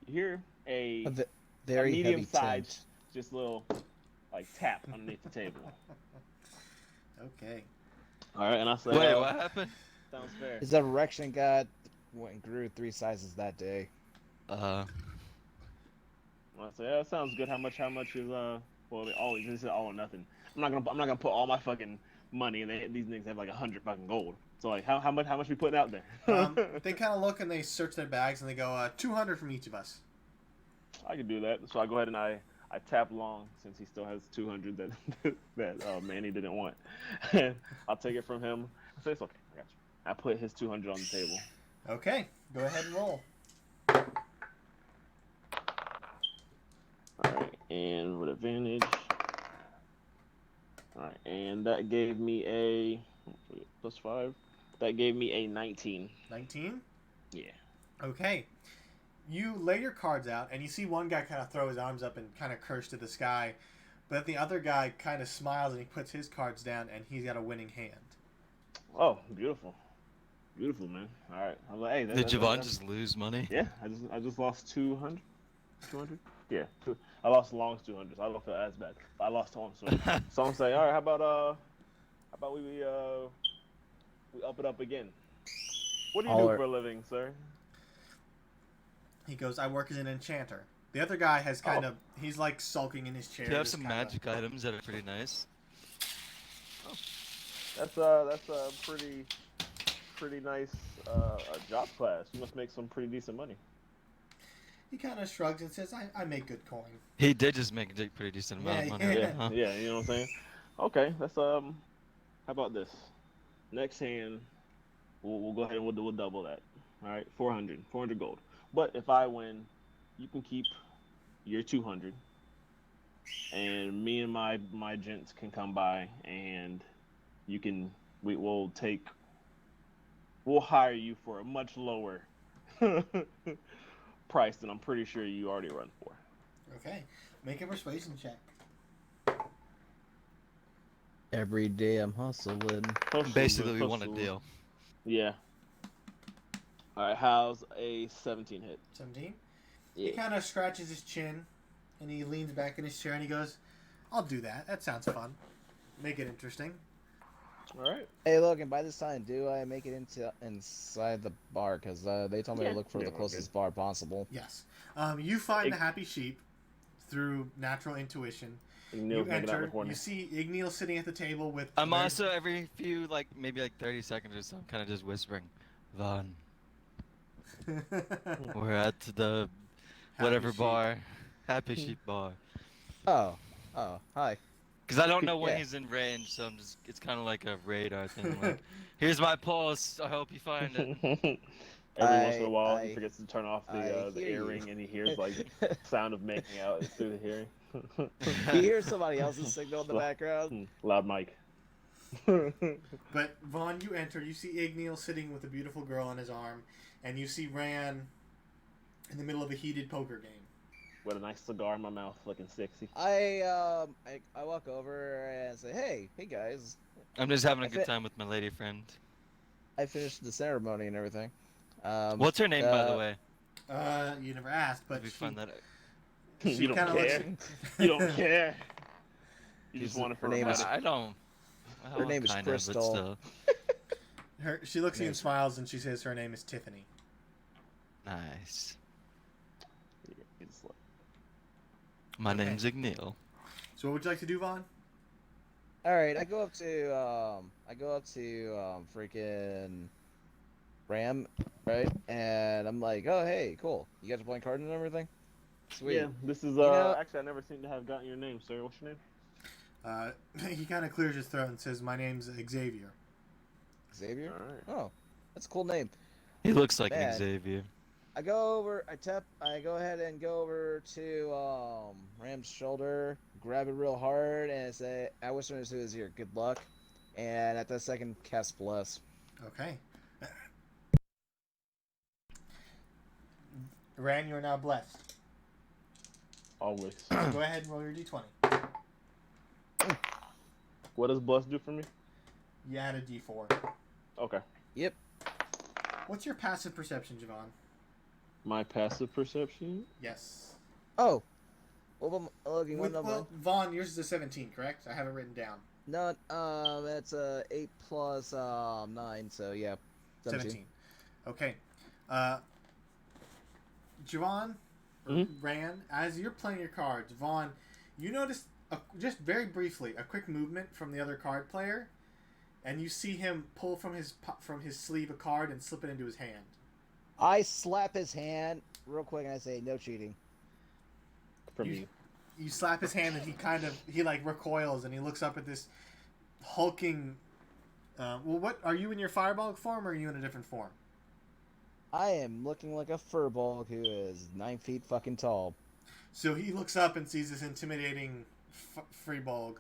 You hear A a very medium heavy sized, tint. just little, like tap underneath the table. Okay. All right, and I say, Wait, what happened? sounds fair. His erection got went and grew 3 sizes that day. I say, yeah, that sounds good. How much is well, always this is all or nothing. I'm not gonna put all my fucking money, and these niggas have like 100 fucking gold. So like, how much we putting out there? They kind of look and they search their bags and they go, 200 from each of us. I can do that. So I go ahead and I tap Long since he still has 200 that Manny didn't want. And I'll take it from him. I say it's okay. I got you. I put his 200 on the table. Okay. Go ahead and roll. All right, and with advantage. All right, and that gave me a plus 5. That gave me a 19. 19? Yeah. Okay. You lay your cards out, and you see one guy kind of throw his arms up and kind of curse to the sky, but the other guy kind of smiles and he puts his cards down, and he's got a winning hand. Oh, beautiful, beautiful, man. All right, I'm like, hey, Did Javon just lose money? Yeah, I just lost 200. 200? Yeah, I lost Long's 200. So I don't feel as bad. I lost to him, so I'm saying, all right, how about we up it up again? What do you do for a living, sir? He goes, "I work as an enchanter." The other guy has he's like sulking in his chair. Do you have just some kinda- magic items that are pretty nice? That's a pretty nice job class. You must make some pretty decent money. He kind of shrugs and says, I make good coin. He did just make a pretty decent amount of money. Yeah. Yeah, Huh? yeah, you know what I'm saying? Okay, that's how about this? Next hand, we'll go ahead and we'll double that. All right, 400 gold. But if I win, you can keep your 200, and me and my gents can come by, and we'll hire you for a much lower price than I'm pretty sure you already run for. Okay. Make a persuasion check. Every day I'm hustling. Basically, we want a deal. Yeah. All right, how's a 17 hit? 17? Yeah. He kind of scratches his chin, and he leans back in his chair, and he goes, "I'll do that. That sounds fun. Make it interesting." All right. Hey, look, and by this time, do I make it inside the bar? Because they told me Yeah. to look for Yeah, the we're closest bar possible. Yes. You find the happy sheep through natural intuition. Neil's You making out in the enter. corner. You see Igneal sitting at the table with. I'm also every few maybe 30 seconds or so, I'm kind of just whispering, "Vaughn, we're at the whatever Sheep. bar, Happy Sheep Bar." Oh, hi. Because I don't know when Yeah. he's in range, so I'm just it's kind of like a radar thing. Like, here's my pulse. I hope you find it. Every once in a I- while, he I- forgets to turn off I the hear you. earring, and he hears like sound of making out through the hearing. He hears somebody else's signal in the background. Loud mic. But Vaughn, you enter. You see Igneal sitting with a beautiful girl on his arm, and you see Ran in the middle of a heated poker game. With a nice cigar in my mouth, looking sexy. I walk over and say, hey guys, I'm just having a I good fit- time with my lady friend. I finished the ceremony and everything. What's her name, by the way? You never asked, but Let me find that out. she You don't kinda looks care. at- You don't care. You just She's- want it for her name is- romantic. I don't. Her name is kind of, but Crystal. still. She looks at you and Nice. smiles, and she says her name is Tiffany. Nice. It's like- My Okay. name's Igneal. So what would you like to do, Vaughn? All right, I go up to freaking Ram, right? And I'm like, oh hey, cool. You guys are playing cards and everything. Sweet. Yeah, this is know- actually I never seem to have gotten your name, sir. What's your name? He kind of clears his throat and says, "My name's Xavier." Xavier. All right. Oh, that's a cool name. He looks like Man. an Xavier. I go ahead and go over to Ram's shoulder, grab it real hard, and say, I whisper into his ear, good luck. And at that second, cast bless. Okay. Ran, you are now blessed. Always. Go ahead and roll your d20. What does bless do for me? You add a d4. Okay. Yep. What's your passive perception, Javon? My passive perception. Yes. Oh. Well, I'm looking one Well, Vaughn, yours is a 17, correct? I have it written down. No, that's 8 plus 9, so yeah. 17. Okay. Javon, Mhm. Ran, as you're playing your cards, Vaughn, you notice, just very briefly, a quick movement from the other card player, and you see him pull from his sleeve a card and slip it into his hand. I slap his hand real quick and I say, no cheating. From You- you. You slap his hand and he recoils and he looks up at this hulking. What are you in your fireball form or are you in a different form? I am looking like a furball who is 9 feet fucking tall. So he looks up and sees this intimidating Freebolg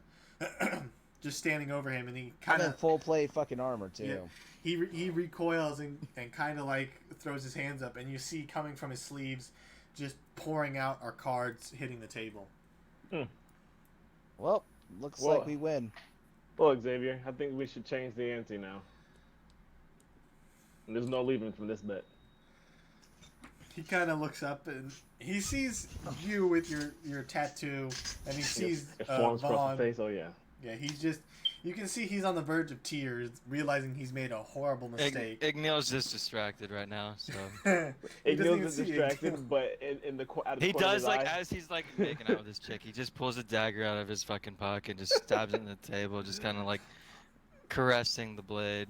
just standing over him, and he I'm kind in of full play fucking armor too. he recoils and kind of like throws his hands up, and you see coming from his sleeves, just pouring out our cards hitting the table. Well, looks Whoa. like we win. Well, Xavier, I think we should change the ante now. And there's no leaving from this bet. He kind of looks up and he sees you with your tattoo, and he sees It forms across Vaughn. the face. Oh yeah. Yeah, he's just. You can see he's on the verge of tears, realizing he's made a horrible mistake. Igneal's just distracted right now, so He doesn't Igneal's even see distracted, Igneal. but in the out of the he corner of does his like eye, as he's like making out with this chick, he just pulls a dagger out of his fucking pocket and just stabs it in the table, just kind of like caressing the blade.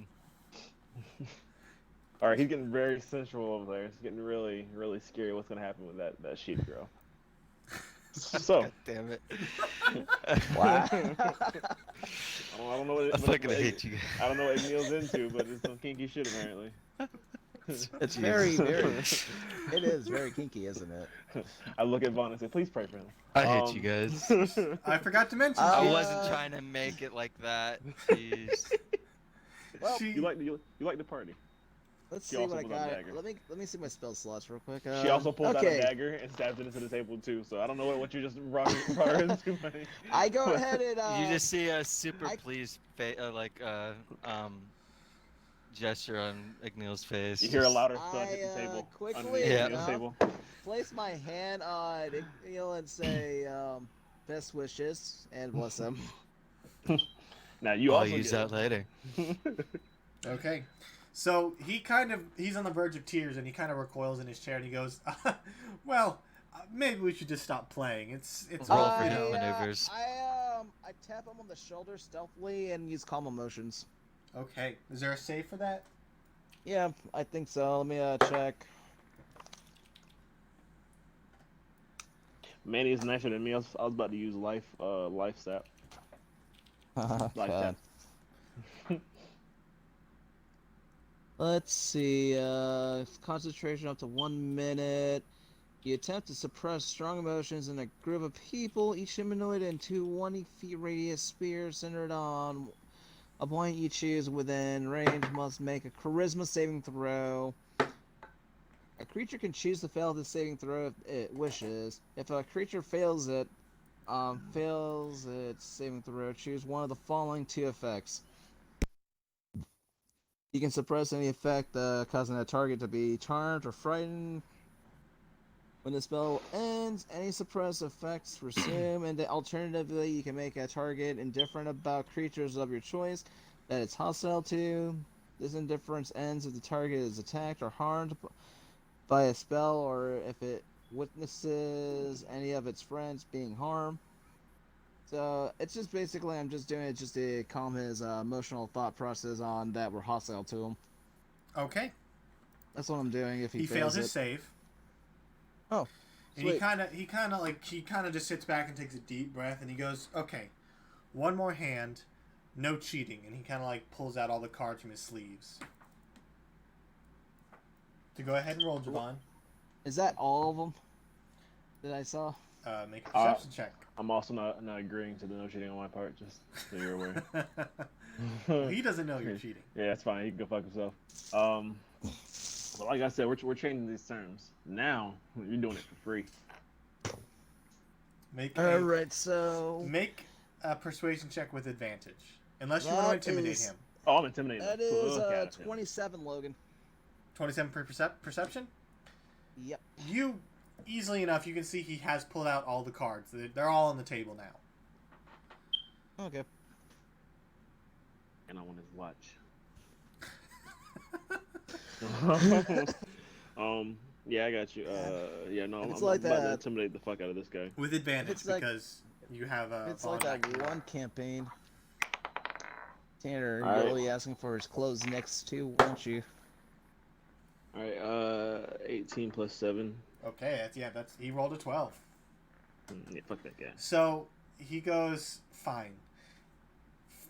All right, he's getting very sensual over there. It's getting really, really scary. What's gonna happen with that sheep girl? So, God damn it! Wow. I don't know what I fucking hate you. I don't know what Igneal's into, but it's some kinky shit apparently. It's very, very. It is very kinky, isn't it? I look at Vaughn and say, "Please pray for him." I hate you guys. I forgot to mention. I Uh, wasn't trying to make it like that. Jeez. Well, she, You like the party. Let's She see also what I pulls out a got. dagger. Let me see my spell slots real quick. She also pulls out a okay. dagger and stabs it into the table too. So I don't know what you just brought her into. Buddy. I go ahead and You just see a super I- pleased gesture on Igneal's face. You hear a louder I, thud hit the table. quickly underneath Yeah. Igneal's table. place my hand on Igneal and say, best wishes and bless him. Now you I'll also use get that later. Okay. So he's on the verge of tears and he kind of recoils in his chair and he goes, well, maybe we should just stop playing. It's Roll all, for you him. know. Maneuvers. I tap him on the shoulder stealthily and use calm emotions. Okay. Is there a save for that? Yeah, I think so. Let me check. Manny is nicer than me. I was about to use life sap. Oh, Like God. that. Let's see. Concentration up to 1 minute. You attempt to suppress strong emotions in a group of people. Each humanoid in 2 20 feet radius sphere centered on a point you choose within range must make a charisma saving throw. A creature can choose to fail this saving throw if it wishes. If a creature fails its saving throw, choose one of the following two effects. You can suppress any effect causing a target to be charmed or frightened. When the spell ends, any suppressed effects resume, and alternatively, you can make a target indifferent about creatures of your choice that it's hostile to. This indifference ends if the target is attacked or harmed by a spell, or if it witnesses any of its friends being harmed. So it's just basically I'm just doing it just to calm his emotional thought process on that we're hostile to him. Okay. That's what I'm doing if He fails his save. Oh, And sweet. he kind of just sits back and takes a deep breath, and he goes, "Okay, one more hand, no cheating." And he kind of like pulls out all the cards from his sleeves. To go ahead and roll, Javon. Is that all of them that I saw? Make a perception check. I'm also not agreeing to the no cheating on my part, just so you're aware. Well, he doesn't know you're cheating. Yeah, that's fine. He can go fuck himself. But like I said, we're changing these terms. Now you're doing it for free. All right, so Make a persuasion check with advantage, unless you want to intimidate him. Oh, I'm intimidated. that is 27, Logan. 27 perception. Yep. You easily enough. You can see he has pulled out all the cards. They're all on the table now. Okay. And I want his watch. Yeah, I got you. Yeah, no, I'm like about to that. intimidate the fuck out of this guy. With advantage It's like- because you have a. It's like bond that action. one campaign. Tanner, All you're right. really asking for his clothes next to, won't you? All right, 18 plus 7. Okay, that's he rolled a 12. Yeah, fuck that guy. So he goes, fine.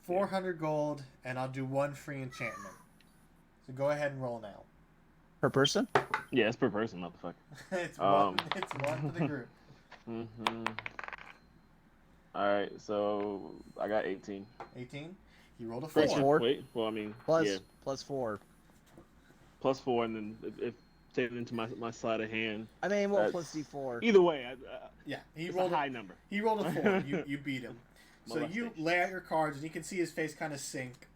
400 gold, and I'll do one free enchantment. So go ahead and roll now. Per person? Yeah, it's per person, motherfucker. It's one for the group. All right, so I got 18. 18. He rolled a 4. Plus 4. Wait, well, I mean, Plus, yeah, plus 4. plus 4, and then if taken into my sleight of hand. I mean, well, That's- plus D4. Either way, Yeah, he it's rolled a high number. He rolled a 4. You beat him. So you Molestation. lay out your cards, and you can see his face kind of sink.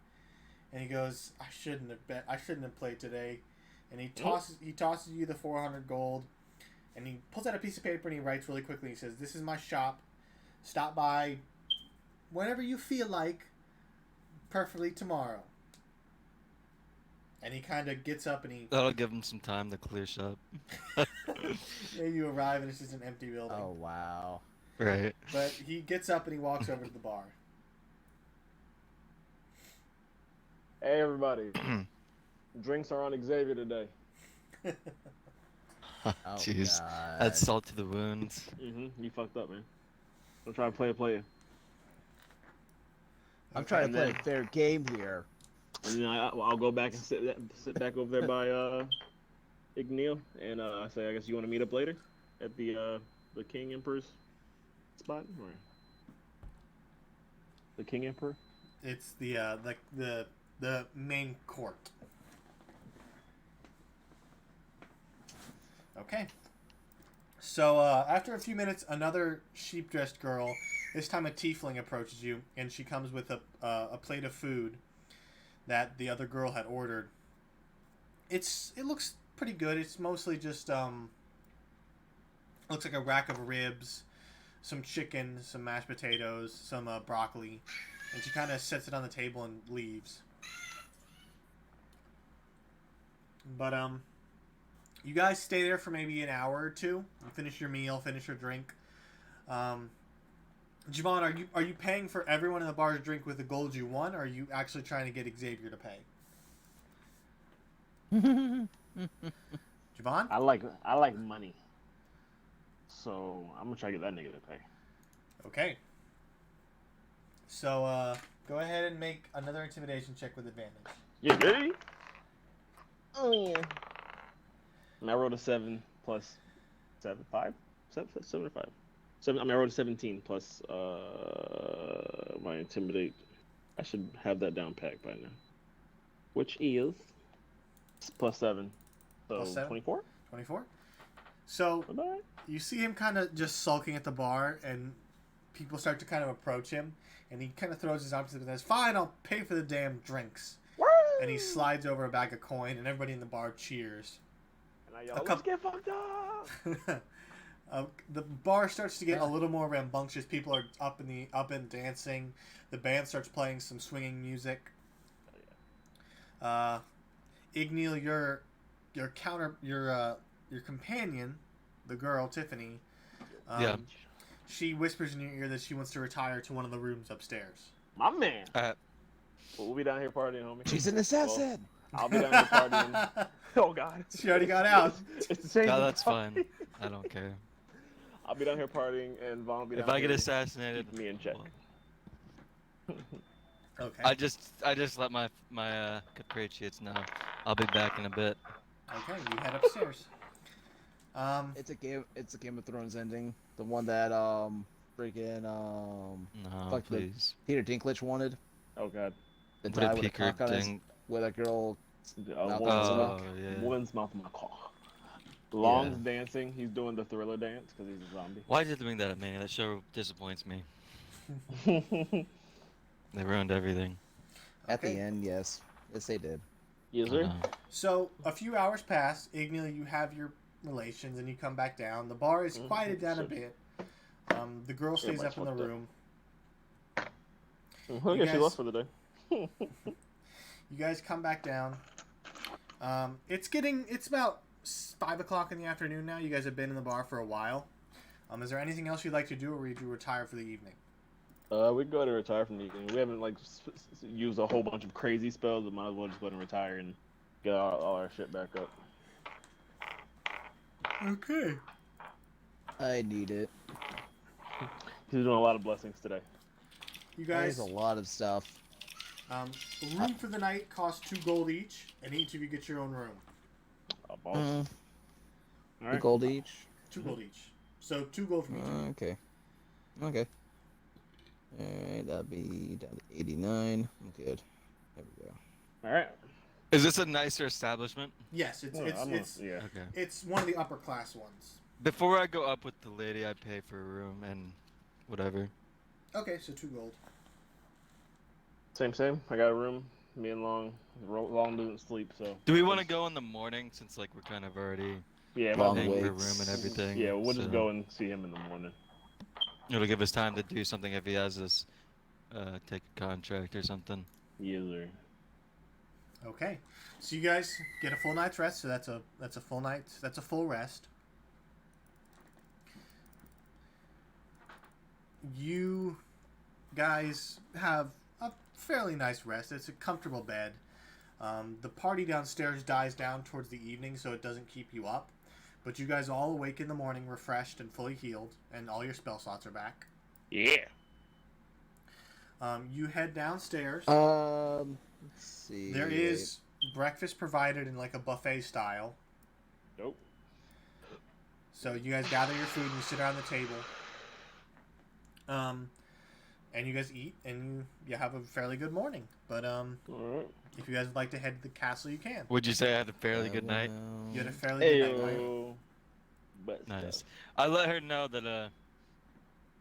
And he goes, "I shouldn't have played today." And he tosses you the 400 gold, and he pulls out a piece of paper and he writes really quickly. He says, "This is my shop. Stop by whenever you feel like, preferably tomorrow." And he kind of gets up and he That'll give him some time to clear shop. maybe you arrive and it's just an empty building. Oh, wow. Right. But he gets up and he walks over to the bar. Hey, everybody. Drinks are on Xavier today. Oh, Jeez. God. That's salt to the wounds. You fucked up, man. I'm trying to play a player. I'm trying and to play then- a fair game here. And then I'll go back and sit back over there by Igneel, and I say, I guess you want to meet up later at the King Emperor's spot, or the King Emperor. It's the main court. Okay. So after a few minutes, another sheep-dressed girl, this time a tiefling, approaches you, and she comes with a plate of food that the other girl had ordered. It looks pretty good. It's mostly just looks like a rack of ribs, some chicken, some mashed potatoes, some broccoli, and she kind of sets it on the table and leaves. But you guys stay there for maybe an hour or two. You finish your meal, finish your drink. Javon, are you paying for everyone in the bar's drink with the gold you won, or are you actually trying to get Xavier to pay? Javon? I like money, so I'm gonna try to get that nigga to pay. Okay. So Go ahead and make another intimidation check with advantage. You ready? Oh yeah. And I rolled a 7 plus 7, 5? 7 or 5? 7. I mean, I rolled a 17 plus my intimidate. I should have that down packed by now. Which is plus 7. So Plus 7? 24? 24. So Bye-bye. you see him kind of just sulking at the bar, and people start to kind of approach him, and he kind of throws his arms up and says, "Fine, I'll pay for the damn drinks." And he slides over a bag of coin, and everybody in the bar cheers. And I yell, let's get fucked up! The bar starts to get a little more rambunctious. People are up and dancing. The band starts playing some swinging music. Igneel, your companion, the girl Tiffany, Yeah. she whispers in your ear that she wants to retire to one of the rooms upstairs. My man! Uh, Well, we'll be down here partying, homie. She's an assassin. I'll be down here partying. Oh, God. She already got out. It's the same. no, that's fine. I don't care. I'll be down here partying, and Vaughn will be down If I here get assassinated, keeping me in check. Okay. I just let my compatriots know. I'll be back in a bit. Okay, you head upstairs. It's a Game of Thrones ending. The one that freaking No, Fuck the- please. Peter Dinklage wanted. Oh, God. The What guy a with a peeker cock on his, thing. with a girl. A Mouth woman's on mouth. Oh, yeah. Woman's mouth on my cock. Long's dancing. He's doing the Thriller dance because he's a zombie. Why did they bring that up, man? That show disappoints me. They ruined everything. At Okay. the end, yes, they did. Yes, I sir. know. So a few hours pass. Igneel, you have your relations, and you come back down. The bar is quieted down a bit. The girl stays up Everybody's in the fucked up. I You guess she guys- left for the day. You guys come back down. It's about 5 o'clock in the afternoon now. You guys have been in the bar for a while. Is there anything else you'd like to do, or would you retire for the evening? We can go ahead and retire from the evening. We haven't used a whole bunch of crazy spells. We might as well just go ahead and retire and get all our shit back up. Okay. I need it. He's doing a lot of blessings today. You guys, There's a lot of stuff. the room for the night costs 2 gold each, and each of you get your own room. Boss. Mm, All the right. gold each. 2 gold each. So 2 gold from each. Okay. Okay. Alright, that'd be down to 89. I'm good. There we go. All right. Is this a nicer establishment? Yes, it's Well, it's I'm it's yeah. Okay. it's one of the upper class ones. Before I go up with the lady, I pay for a room and whatever. Okay, so 2 gold. Same. I got a room. Me and Long. Long doesn't sleep, so. Do we want to go in the morning since like we're kind of already Yeah, Long paying for a waits. room and everything? yeah. We'll just so go and see him in the morning. It'll give us time to do something if he has us take a contract or something. Yes, sir. Okay, so you guys get a full night's rest. So that's a full night. That's a full rest. You guys have a fairly nice rest. It's a comfortable bed. The party downstairs dies down towards the evening, so it doesn't keep you up. But you guys all awake in the morning, refreshed and fully healed, and all your spell slots are back. Yeah. You head downstairs. Let's see. There is breakfast provided in like a buffet style. Nope. So you guys gather your food and you sit around the table. And you guys eat and you have a fairly good morning. But All right. if you guys would like to head to the castle, you can. Would you say I had a fairly good night? You had a fairly good night. Mike. Ayo. But Nice. I let her know that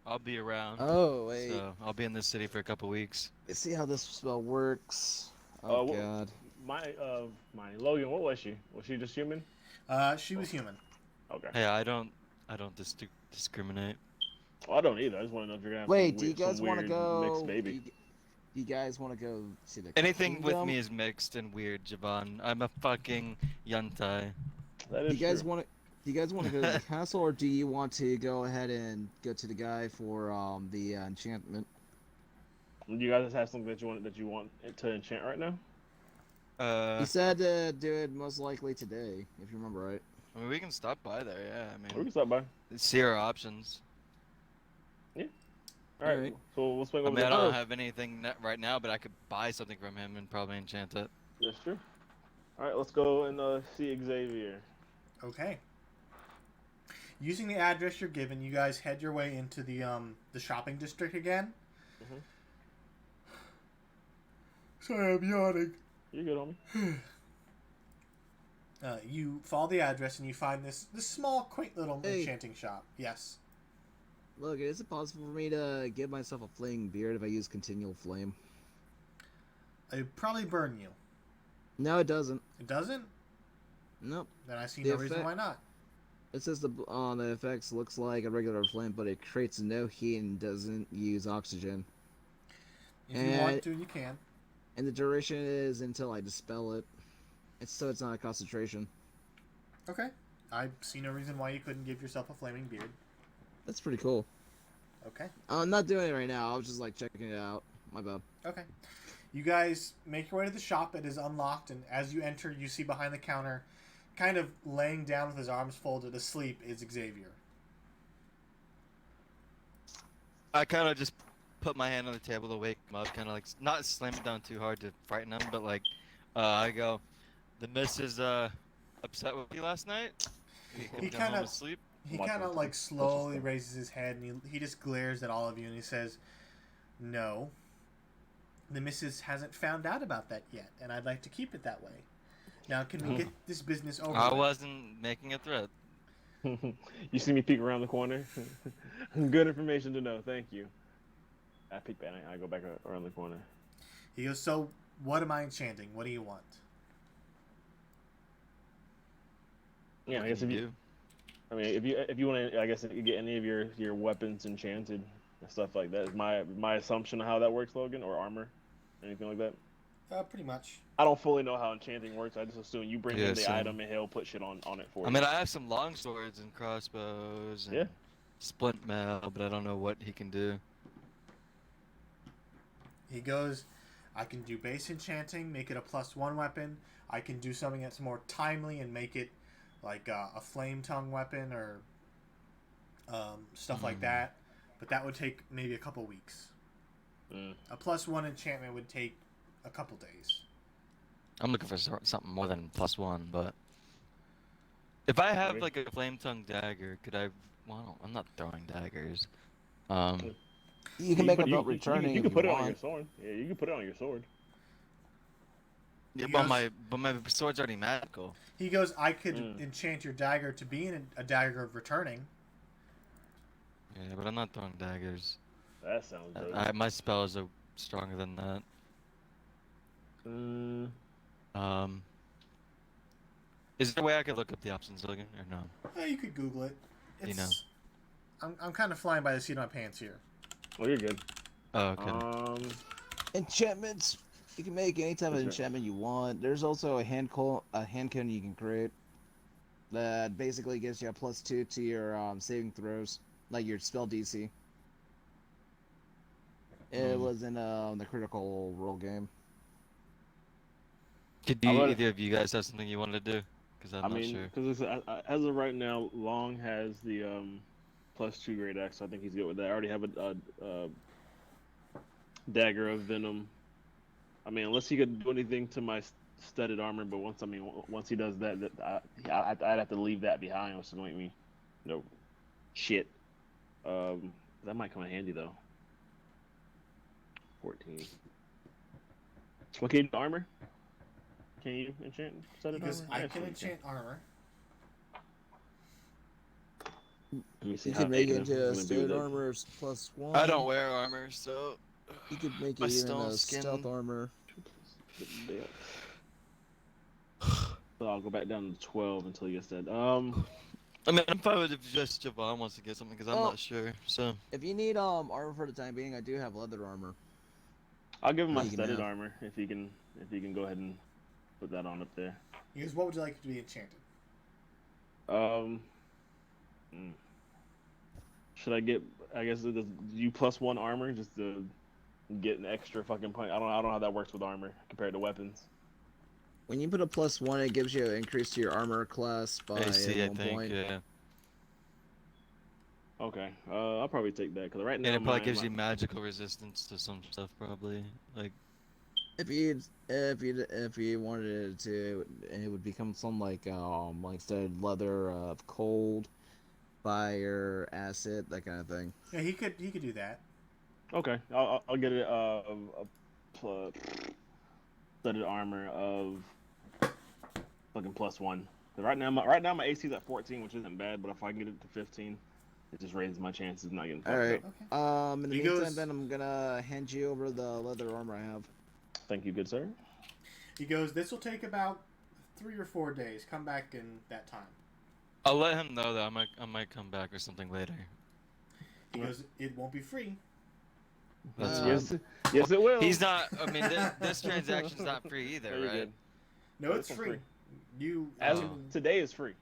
I'll be around. Oh wait. So I'll be in this city for a couple weeks. Let's see how this spell works. Oh well- god. my Logan, what was she? Was she just human? She was human. Okay. Hey, I don't discriminate. Well, I don't either. I just want to know if you're gonna have Wait, some do you weird, guys some want to weird go? mixed baby. Do you guys want to go see the Anything with kingdom? me is mixed and weird, Javon. I'm a fucking yuntai. That Do is you guys true. want to? Do you guys want to go to the castle, or do you want to go ahead and go to the guy for the enchantment? Do you guys have something that you want to enchant right now? He said to do it most likely today, if you remember right. I mean, we can stop by there. Yeah, I We mean, can stop by. see our options. All right. Alright. So we'll swing I over mean, I there. don't have anything right now, but I could buy something from him and probably enchant it. That's true. All right, let's go and see Xavier. Okay. Using the address you're given, you guys head your way into the shopping district again. Mhm. Sorry, I'm yawning. You're good, homie. You follow the address and you find this small, quaint little Hey. enchanting shop. Yes. Look, is it possible for me to give myself a flaming beard if I use continual flame? It'd probably burn you. No, it doesn't. It doesn't? Nope. Then I see The no reason effect- why not. It says the effects looks like a regular flame, but it creates no heat and doesn't use oxygen. If you want And- to, you can. And the duration is until I dispel it. It's not a concentration. Okay. I see no reason why you couldn't give yourself a flaming beard. That's pretty cool. Okay. I'm not doing it right now. I was just like checking it out. My bad. Okay. You guys make your way to the shop. It is unlocked, and as you enter, you see behind the counter, kind of laying down with his arms folded asleep, is Xavier. I kind of just put my hand on the table to wake him up, kind of like not slam it down too hard to frighten him, but like I go, the missus upset with you last night. You He come home kinda- asleep. He Watch kind of this. like slowly stuff. raises his head, and he just glares at all of you, and he says, "No, the missus hasn't found out about that yet, and I'd like to keep it that way. Now, can we get this business over I with?" wasn't making a threat. You see me peek around the corner. Good information to know. Thank you. I peek back. I go back around the corner. He goes, "So, what am I enchanting? What do you want?" Yeah, I guess Can if you you, do? I mean, if you want to, I guess if you get any of your weapons enchanted and stuff like that. Is my assumption of how that works, Logan, or armor, anything like that. Pretty much. I don't fully know how enchanting works. I just assume you bring Yeah, in the same. item and he'll put shit on it for I you. mean, I have some long swords and crossbows and Yeah. splint mail, but I don't know what he can do. He goes, "I can do base enchanting, make it a +1 weapon. I can do something that's more timely and make it like a flame tongue weapon or stuff like that. But that would take maybe a couple weeks. Mm. A +1 enchantment would take a couple days." I'm looking for something more than +1, but if I have Okay. like a flame tongue dagger, could I? Well, I'm not throwing daggers. You can make put- a belt returning You if can put you it on your want. sword. Yeah, you can put it on your sword. Yeah, He but goes- my sword's already magical. He goes, "I could Mm. enchant your dagger to be a dagger of returning." Yeah, but I'm not throwing daggers. That sounds good. My spells are stronger than that. Mm, Is there a way I could look up the options, Logan, or no? You could Google it. You know. I'm kind of flying by the seat of my pants here. well, you're good. Oh, okay. Enchantments. You can make any type of That's right. enchantment you want. There's also a hand cone you can create that basically gives you a +2 to your saving throws, like your spell DC. It was in the Critical Role game. Could I would- either of you guys have something you want to do? Because I'm I not mean, sure. because as of right now, Long has the +2 great axe. So I think he's good with that. I already have a dagger of venom. I mean, unless he could do anything to my studded armor, but once he does that, I'd have to leave that behind, which would make me, shit. That might come in handy though. 14. What can you do, armor? Can you enchant studded Because armor? I Yeah, can sure you enchant armor. Let me see You how can make it negative into a is gonna be stealth with it. armor +1. I don't wear armor, so You could make my it even stone a skin- stealth armor. So I'll go back down to 12 until he gets that. I mean, I'm fine with if just Javon wants to get something because I'm Oh. not sure. So If you need armor for the time being, I do have leather armor. I'll give him my You can studded have- armor if he can go ahead and put that on up there. He goes, "What would you like to be enchanted?" Hmm. Should I get? I guess the you +1 armor just to get an extra fucking point. I don't know how that works with armor compared to weapons. When you put a +1, it gives you an increase to your armor class by AC, I 1 think. point. Yeah. Okay. I'll probably take that because right And now it probably my, gives my you magical resistance to some stuff, probably. Like, If you wanted it to, it would become some like said leather of cold, fire, acid, that kind of thing. Yeah, he could do that. okay. I'll get it. A pl- studded armor of fucking +1. 'Cause right now my AC is at 14, which isn't bad. But if I get it to 15, it just raises my chances of not getting All fucked right. up. Okay. In the He meantime, goes. Ben, I'm gonna hand you over the leather armor I have. Thank you, good sir. He goes. This will take about 3 or 4 days. Come back in that time. I'll let him know that I might come back or something later. He Yeah. goes. It won't be free. That's Uh, fine. Yes, yes, it will. He's not. I mean, this transaction's not free No, either, you're right? good. No, This it's one's free. free. You As Oh. of today is free.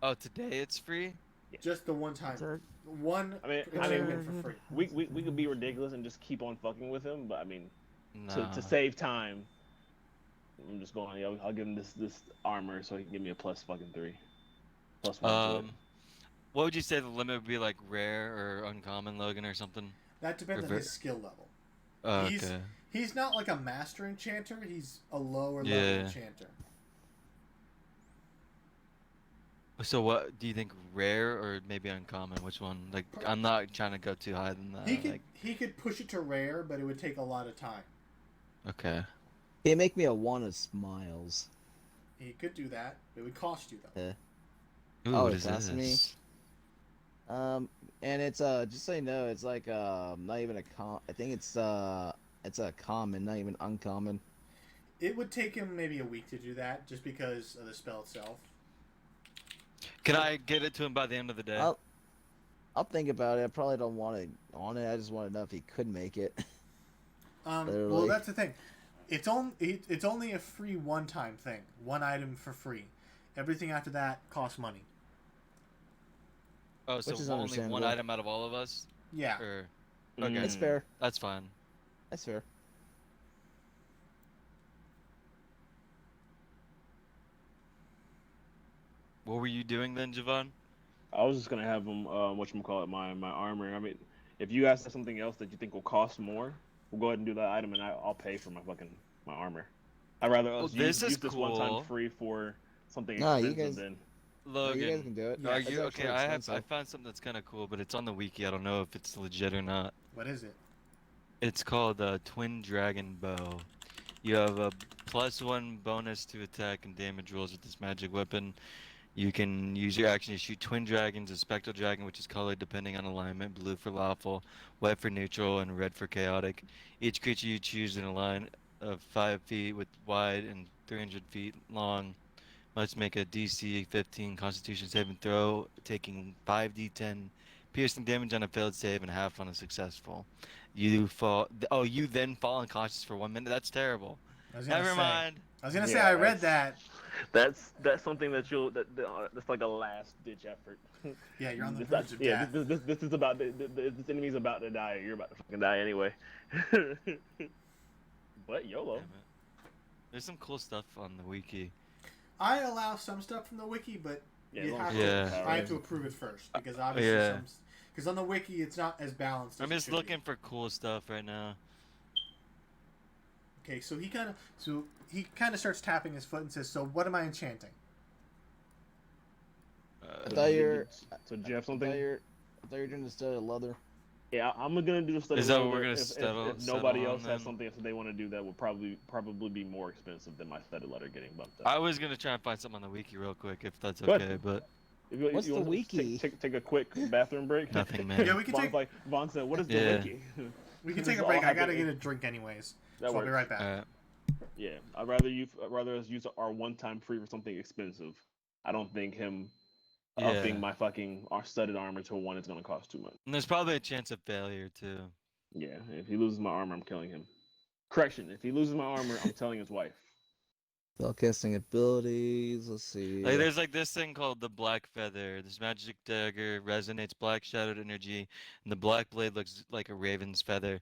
Oh, today it's free. just the one time. Sir. One I mean, enchantment for free. We could be ridiculous and just keep on fucking with him, but I mean, No. to save time, I'm just going. I'll give him this armor so he can give me a +3, +1 to it. What would you say the limit would be, like rare or uncommon, Logan, or something? That depends on Rever- his skill level. Oh, He's- okay. He's not like a master enchanter. He's a lower Yeah. level enchanter. So what do you think, rare or maybe uncommon? Which one? Like, I'm not trying to go too high than that. He could push it to rare, but it would take a lot of time. Okay. He make me a one of smiles. He could do that. It would cost you though. Ooh, Oh, what it is costs me? this? And it's just so you know, it's like not even I think it's a common, not even uncommon. It would take him maybe a week to do that, just because of the spell itself. Can I get it to him by the end of the day? I'll think about it. I probably don't want it on it. I just want to know if he could make it. Well, Literally. that's the thing. It's only a free one-time thing. One item for free. Everything after that costs money. Oh, so which is only one understandable. item out of all of us? Yeah. Or okay. That's fair. That's fine. That's fair. What were you doing then, Javon? I was just gonna have him, whatchamacallit, my armor. I mean, if you guys have something else that you think will cost more, we'll go ahead and do that item, and I'll pay for my armor. I'd rather us this use is this one cool. time free for something No, you expensive guys- than. No, you guys Logan, can do it. Yeah, are That's you actually okay? I expensive. found something that's kind of cool, but it's on the wiki. I don't know if it's legit or not. What is it? It's called Twin Dragon Bow. You have a +1 bonus to attack and damage rolls with this magic weapon. You can use your action to shoot twin dragons, a spectral dragon, which is colored depending on alignment, blue for lawful, white for neutral, and red for chaotic. Each creature you choose in a line of 5 feet with wide and 300 feet long must make a DC 15 Constitution saving throw, taking 5d10 piercing damage on a failed save and half on a successful. You fall. Oh, you then fall unconscious for 1 minute. That's terrible. I was gonna Never say. mind. I was gonna say Yeah, I read that. That's something that's like a last ditch effort. Yeah, you're on the This- verge of yeah, death. this is about this enemy's about to die. You're about to fucking die anyway. But YOLO. Damn it. There's some cool stuff on the wiki. I allow some stuff from the wiki, but Yeah, you as long have as to, it's Yeah. I have to approve it first because obviously Yeah. because on the wiki it's not as balanced. As I'm it just should be. looking for cool stuff right now. Okay, so he kind of starts tapping his foot and says, "So what am I enchanting?" I thought you're. So do you have I thought something? you're doing the studded leather. Yeah, I'm gonna do the study. Is that what leather we're gonna if, settle- if nobody settle else on has then? something else that they want to do that will probably be more expensive than my studded leather getting bumped up. I was gonna try and find something on the wiki real quick if that's Go ahead. okay, but If you, What's you the want to wiki? Take a quick bathroom break. nothing, man. Yeah, we can Von's take like Vaughn said, "What is the Yeah. wiki?" we can This take a is break. all I gotta happening- get a drink anyways, That so I'll be works. right back. Alright. Yeah, I'd rather us use our one-time free for something expensive. I don't think him upping Yeah. my our studded armor to 1 is gonna cost too much. And there's probably a chance of failure too. Yeah, if he loses my armor, I'm killing him. Correction, if he loses my armor, I'm telling his wife. Spellcasting abilities. Let's see. Like there's like this thing called the Black Feather. This magic dagger resonates black shadowed energy, and the black blade looks like a raven's feather.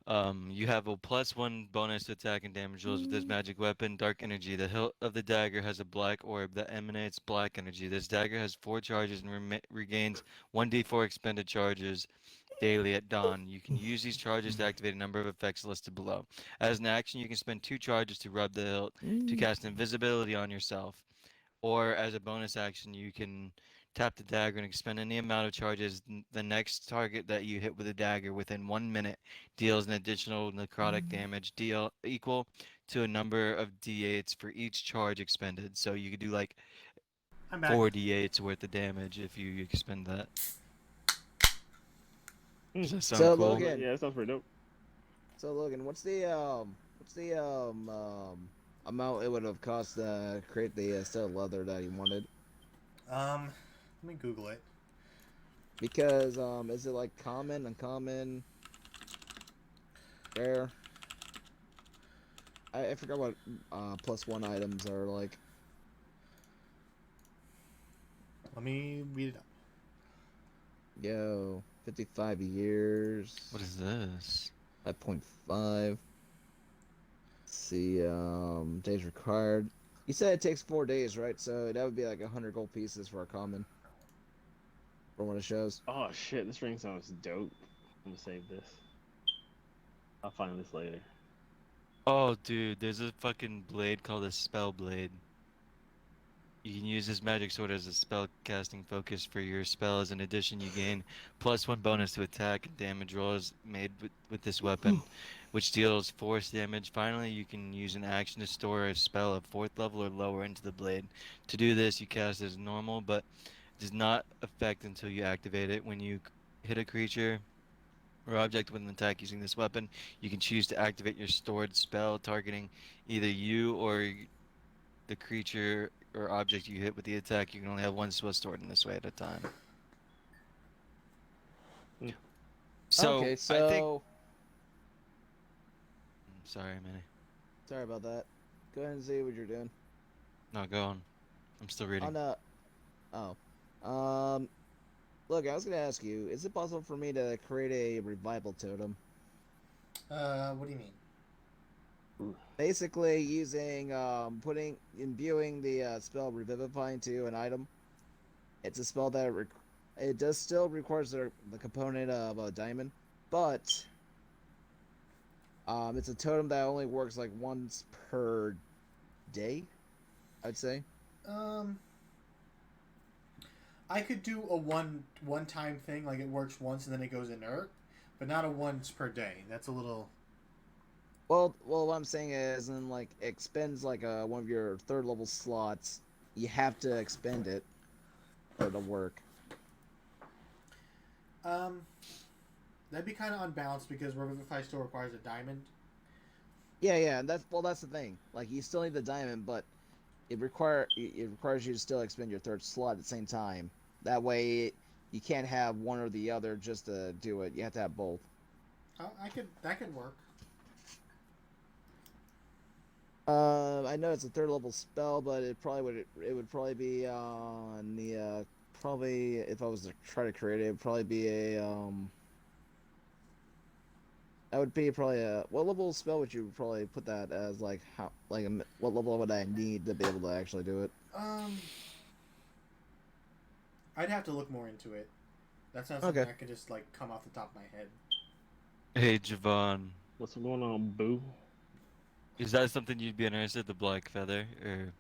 You have a +1 bonus to attack and damage rolls with this magic weapon, Dark Energy. The hilt of the dagger has a black orb that emanates black energy. This dagger has 4 charges and regains 1d4 expended charges daily at dawn. You can use these charges to activate a number of effects listed below. As an action, you can spend 2 charges to rub the hilt to cast invisibility on yourself. Or as a bonus action, you can tap the dagger and expend any amount of charges. The next target that you hit with a dagger within 1 minute deals an additional necrotic damage deal equal to a number of d8s for each charge expended. So you could do like I'm back. 4 d8s worth of damage if you expend that. Does that sound So, cool? Logan. Yeah, that sounds pretty dope. So Logan, what's the amount it would have cost to create the set of leather that you wanted? Let me Google it. Because is it like common, uncommon, rare? I forgot what +1 items are like. Let me read it up. Yo, 55 years. What is this? 5.5. See, days required. You said it takes 4 days, right? So that would be like 100 gold pieces for a common. From what it shows. Oh shit, this ring sounds dope. I'm gonna save this. I'll find this later. Oh, dude, there's a fucking blade called a spell blade. You can use this magic sword as a spell casting focus for your spells. In addition, you gain +1 bonus to attack and damage rolls made with this weapon, which deals force damage. Finally, you can use an action to store a spell of 4th level or lower into the blade. To do this, you cast as normal, but does not affect until you activate it. When you hit a creature or object with an attack using this weapon, you can choose to activate your stored spell targeting either you or the creature or object you hit with the attack. You can only have one spell stored in this way at a time. So, okay, I think. so Sorry, Manny. sorry about that. Go ahead and see what you're doing. No, go on. I'm still reading. Look, I was gonna ask you, is it possible for me to create a revival totem? What do you mean? Basically, using imbuing the spell Revivify into an item. It's a spell that it does still requires the component of a diamond, but it's a totem that only works like once per day, I'd say. I could do a one time thing, like it works once and then it goes inert, but not a once per day. That's a little. Well, what I'm saying is, and like expends like one of your 3rd level slots, you have to expend it for it to work. That'd be kind of unbalanced because Revivify still requires a diamond. Yeah, and that's the thing. Like you still need the diamond, but it requires you to still expend your 3rd slot at the same time. That way, you can't have one or the other just to do it. You have to have both. That could work. I know it's a 3rd level spell, but it would probably be on the probably if I was to try to create it, it'd probably be a that would be probably a what level spell would you probably put that as, like how what level would I need to be able to actually do it? I'd have to look more into it. That's not something I could just like come off the top of my head. Hey, Javon. What's going on, boo? Is that something you'd be interested in, the Black Feather? Or...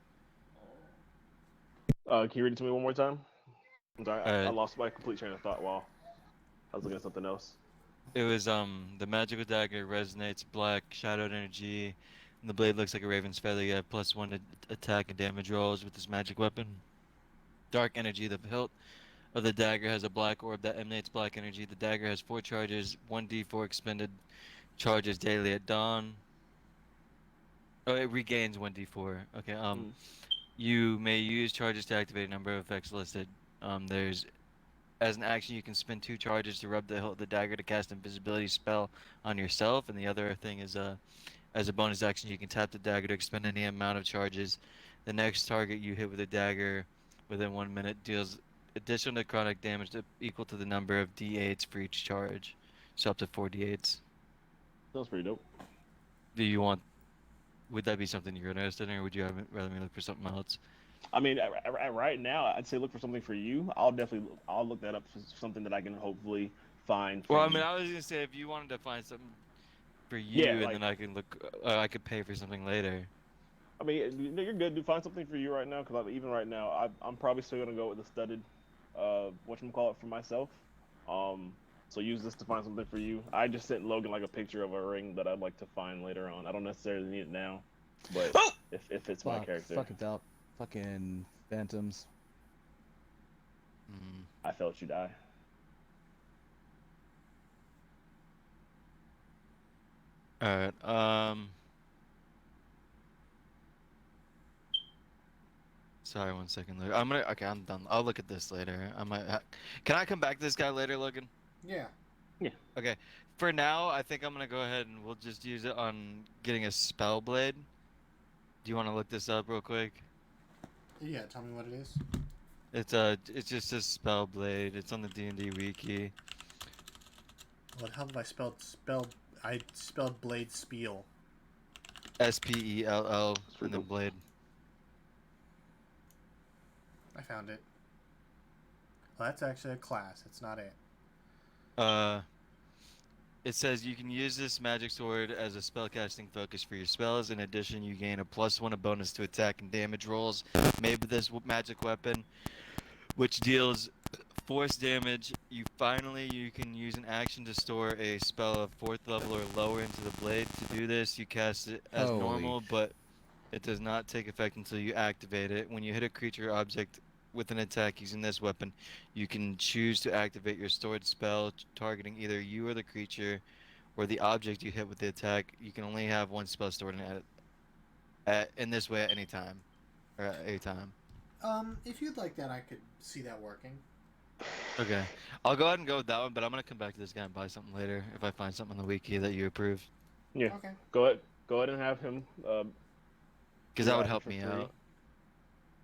Can you read it to me one more time? I'm sorry, I lost my complete train of thought while I was looking at something else. It was, the magical dagger resonates black, shadowed energy, and the blade looks like a raven's feather. You have +1 to attack and damage rolls with this magic weapon. Dark energy, the hilt of the dagger has a black orb that emanates black energy. The dagger has 4 charges, 1d4 expended charges daily at dawn. Oh, it regains 1d4. Okay, you may use charges to activate a number of effects listed. There's, as an action, you can spend 2 charges to rub the hilt of the dagger to cast invisibility spell on yourself, and the other thing is, as a bonus action, you can tap the dagger to expend any amount of charges. The next target you hit with a dagger within 1 minute deals additional necrotic damage equal to the number of d8s for each charge, so up to 4 d8s. Sounds pretty dope. Do you want? Would that be something you're interested in, or would you rather me look for something else? I mean, right now, I'd say look for something for you. I'll look that up for something that I can hopefully find for Well, I you. mean, I was gonna say if you wanted to find something for you, Yeah, and like then I can look, I could pay for something later. I mean, you're good to find something for you right now because even right now, I'm probably still gonna go with the studded, whatchamacallit for myself. Um, so use this to find something for you. I just sent Logan like a picture of a ring that I'd like to find later on. I don't necessarily need it now, but if it's my Fuck, character, fucking felt. Fucking phantoms. Mm. I felt you die. All right. Sorry, 1 second. I'm gonna. Okay, I'm done. I'll look at this later. I might. Can I come back to this guy later, Logan? Yeah. Okay. For now, I think I'm gonna go ahead and we'll just use it on getting a spell blade. Do you want to look this up real quick? Yeah. Tell me what it is. It's just a spell blade. It's on the D&D wiki. What? How have I spelled? I spelled blade spiel. SPELL It's pretty and then dope. blade. I found it. Well, that's actually a class. It's not it. It says you can use this magic sword as a spellcasting focus for your spells. In addition, you gain a +1 a bonus to attack and damage rolls made with this magic weapon, which deals force damage. You can use an action to store a spell of 4th level or lower into the blade. To do this, you cast it as Holy normal, but it does not take effect until you activate it. When you hit a creature or object with an attack using this weapon, you can choose to activate your stored spell targeting either you or the creature or the object you hit with the attack. You can only have one spell stored in this way at any time. Or at any time. If you'd like that, I could see that working. Okay. I'll go ahead and go with that one, but I'm going to come back to this guy and buy something later if I find something on the wiki that you approve. Yeah, Okay. go ahead and have him. Because that would grab it help for me free, out.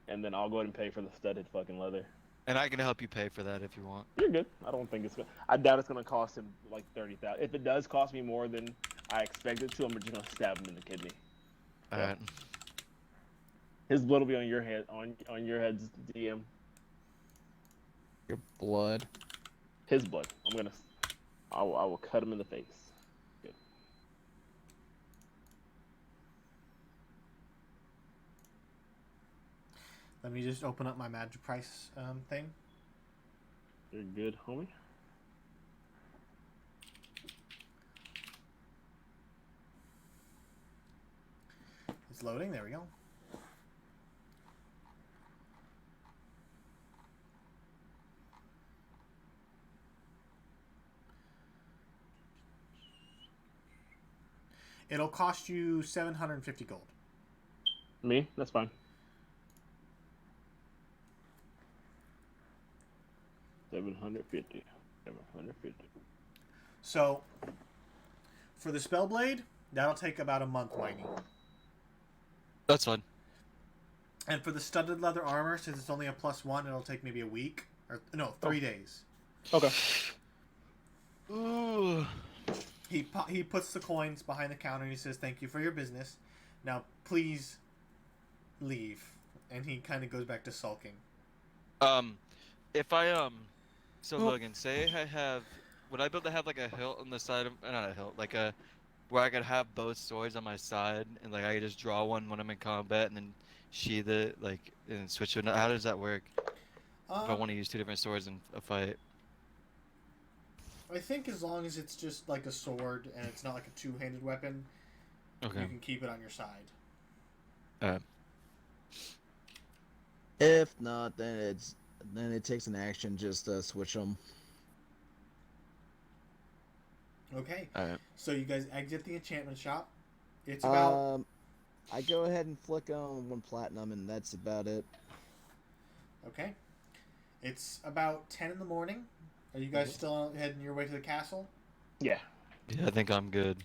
and then I'll go ahead and pay for the studded fucking leather. And I can help you pay for that if you want. You're good. I don't think it's gonna. I doubt it's gonna cost him like 30,000. If it does cost me more than I expected to, I'm just gonna stab him in the kidney. Yeah. Alright. His blood will be on your head, on your head's DM. your blood. His blood. I will cut him in the face. Good. Let me just open up my magic price thing. You're good, homie. It's loading. There we go. It'll cost you 750 gold. Me? That's fine. 750. 750. So, for the spell blade, that'll take about a month mining. That's fine. And for the studded leather armor, since it's only a +1, it'll take maybe a week or no, 3 days. Okay. Ooh. He puts the coins behind the counter and he says, "Thank you for your business. Now, please leave." And he kind of goes back to sulking. If I so Logan, say I have, would I be able to have like a hilt on the side of, not a hilt, like a, where I could have both swords on my side and like I could just draw one when I'm in combat and then sheath it like and switch it. How does that work? If I want to use two different swords in a fight. I think as long as it's just like a sword and it's not like a two-handed weapon, Okay. you can keep it on your side. If not, then it takes an action just to switch them. Okay. Alright. So you guys exit the enchantment shop. It's about I go ahead and flick on 1 platinum, and that's about it. okay. It's about 10 in the morning. Are you guys still heading your way to the castle? Yeah. Yeah, I think I'm good.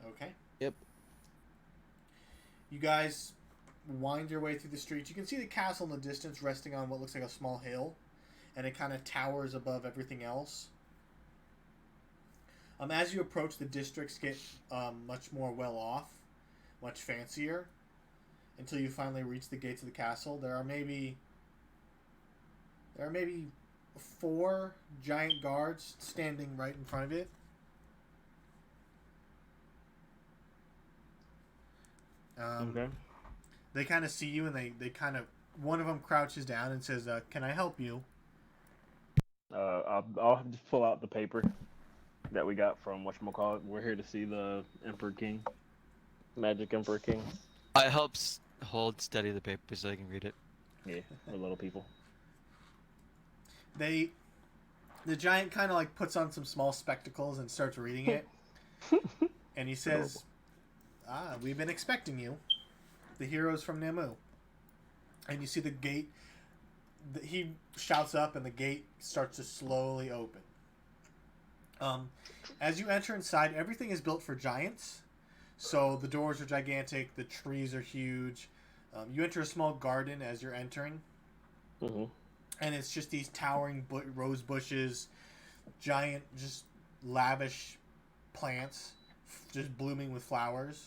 Okay. Yep. You guys wind your way through the streets. You can see the castle in the distance resting on what looks like a small hill, and it kind of towers above everything else. As you approach, the districts get much more well off, much fancier, until you finally reach the gates of the castle. There are maybe 4 giant guards standing right in front of it. Okay. They kind of see you, and they kind of, one of them crouches down and says, "Can I help you?" I'll have to pull out the paper that we got from whatchamacallit. We're here to see the Emperor King, Magic Emperor King. I help hold steady the paper so I can read it. Yeah, we're little people. The giant kind of like puts on some small spectacles and starts reading it, and he says, "We've been expecting you, the heroes from Namu." And you see the gate. He shouts up, and the gate starts to slowly open. As you enter inside, everything is built for giants. So the doors are gigantic, the trees are huge. You enter a small garden as you're entering. Mm-hmm. And it's just these towering rose bushes, giant, just lavish plants, just blooming with flowers.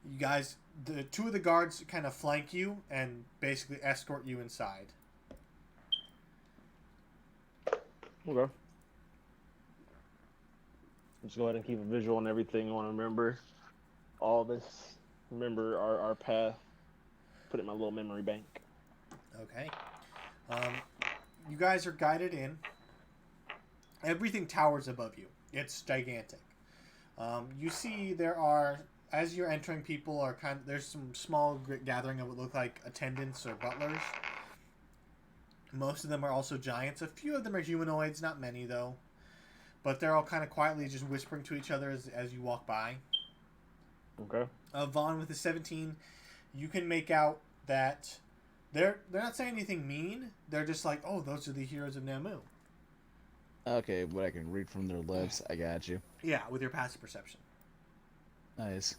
You guys, the 2 of the guards kind of flank you and basically escort you inside. Okay. Let's go ahead and keep a visual on everything. I want to remember all this. Remember our path. Put it in my little memory bank. Okay. You guys are guided in. Everything towers above you. It's gigantic. You see there are, as you're entering, people are there's some small gathering of what look like attendants or butlers. Most of them are also giants. A few of them are humanoids, not many though. But they're all kind of quietly just whispering to each other as you walk by. Okay. Vaughn with the 17, you can make out that they're not saying anything mean. They're just like, "Oh, those are the heroes of Namu." Okay, what I can read from their lips, I got you. Yeah, with your passive perception. Nice.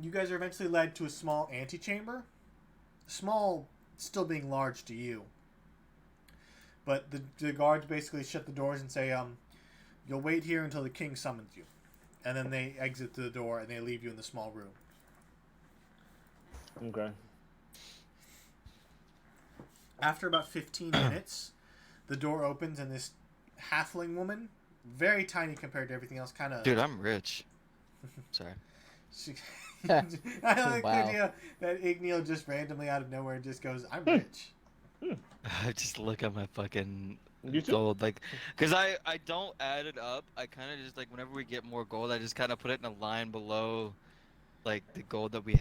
You guys are eventually led to a small antechamber. Small, still being large to you. But the guards basically shut the doors and say, "You'll wait here until the king summons you." And then they exit the door and they leave you in the small room. Okay. After about 15 minutes, the door opens and this halfling woman, very tiny compared to everything else, kind of... Dude, I'm rich. Sorry. I like Wow. the idea that Igneal just randomly out of nowhere just goes, "I'm rich." I just look at my fucking You too? gold, like, cause I don't add it up. I kind of just like whenever we get more gold, I just kind of put it in a line below, like the gold that we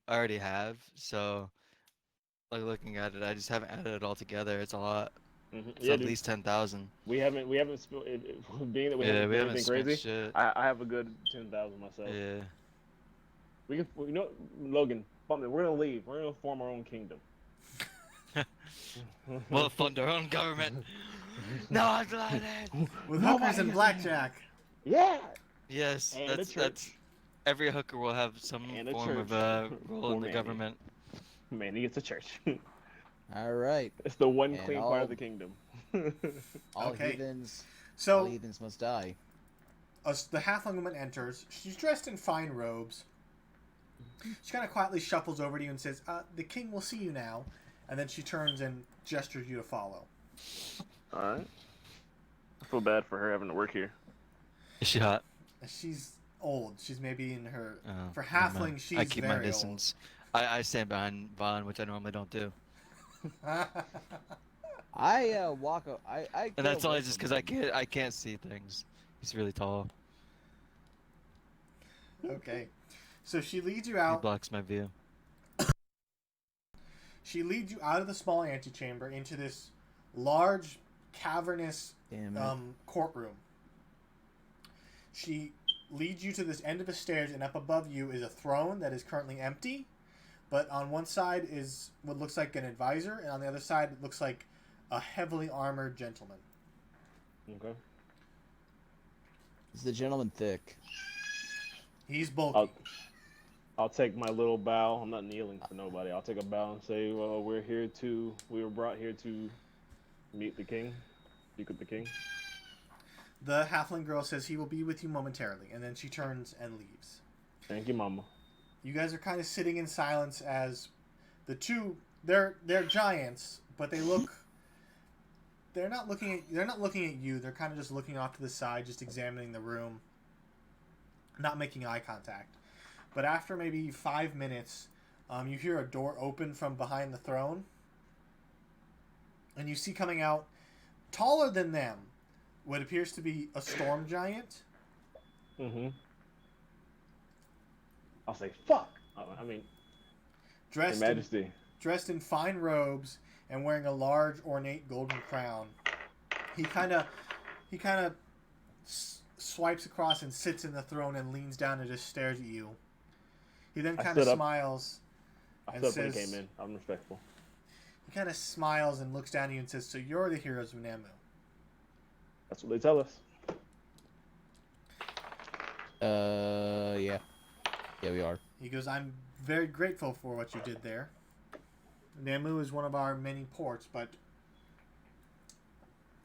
already have. So, like looking at it, I just haven't added it all together. It's a lot. Mm-hmm. It's Yeah, at dude. least 10,000. We haven't spent being that we haven't We done haven't anything spent crazy. shit. I have a good 10,000 myself. Yeah. We can, you know, Logan, bump it. We're gonna leave. We're gonna form our own kingdom. We'll fund our own government. No, I'm glad. With Nobody hookers and has- blackjack. Yeah. Yes, And a that's church. every hooker will have some And a form of church. role For in the Manny. government. Man, he gets a church. All right. It's the one And clean part all- of the kingdom. All Okay. heathens, all So, heathens must die. the halfling woman enters. She's dressed in fine robes. She kind of quietly shuffles over to you and says, "The king will see you now." And then she turns and gestures you to follow. All right. I feel bad for her having to work here. Is she hot? She's old. She's maybe in her... Oh, For never mind. halfling, she's I keep my very distance. I stand behind Vaughn, which I normally don't do. old. I walk. I And go that's away only just from because them. I can't see things. He's really tall. Okay. So she leads you He out. blocks my view. She leads you out of the small antechamber into this large, cavernous Damn it. courtroom. She leads you to this end of the stairs, and up above you is a throne that is currently empty. But on one side is what looks like an advisor, and on the other side it looks like a heavily armored gentleman. Okay. Is the gentleman thick? He's bulky. I'll take my little bow. I'm not kneeling for nobody. I'll take a bow and say, "Well, we were brought here to meet the king, speak with the king." The halfling girl says he will be with you momentarily, and then she turns and leaves. Thank you, Mama. You guys are kind of sitting in silence as the two they're giants, but they're not looking at you. They're kind of just looking off to the side, just examining the room, not making eye contact. But after maybe 5 minutes, you hear a door open from behind the throne, and you see coming out, taller than them, what appears to be a storm giant. Mm-hmm. I'll say, fuck! I mean, Your Majesty. Dressed in fine robes and wearing a large, ornate golden crown. He kind of swipes across and sits in the throne and leans down and just stares at you. He then kind of smiles. I stood up when he came in. I'm respectful. He kind of smiles and looks down at you and says, "So you're the heroes of Namu." That's what they tell us. Yeah. Yeah, we are. He goes, "I'm very grateful for what you did there. Namu is one of our many ports, but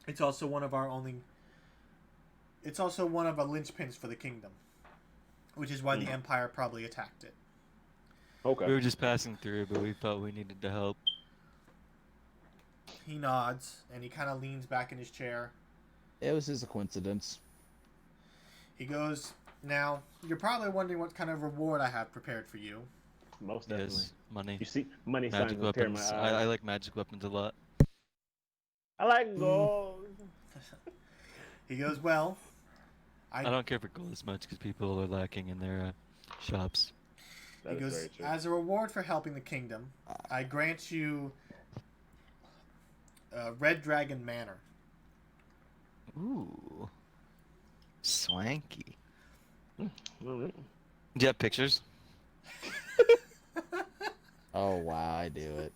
it's also one of our only... It's also one of the linchpins for the kingdom, which is why the Empire probably attacked it." Okay. We were just passing through, but we felt we needed to help. He nods, and he kind of leans back in his chair. It was just a coincidence. He goes, "Now, you're probably wondering what kind of reward I have prepared for you." Most definitely. Yes, money. You see, money signs Magic will tear my weapons. eyes. I like magic weapons a lot. I like gold. He goes, "Well, I don't care for gold as much because people are lacking in their shops. That He is goes, very true. as a reward for helping the kingdom, I grant you Red Dragon Manor." Ooh. Swanky. All right. Do you have pictures? Oh wow, I do it.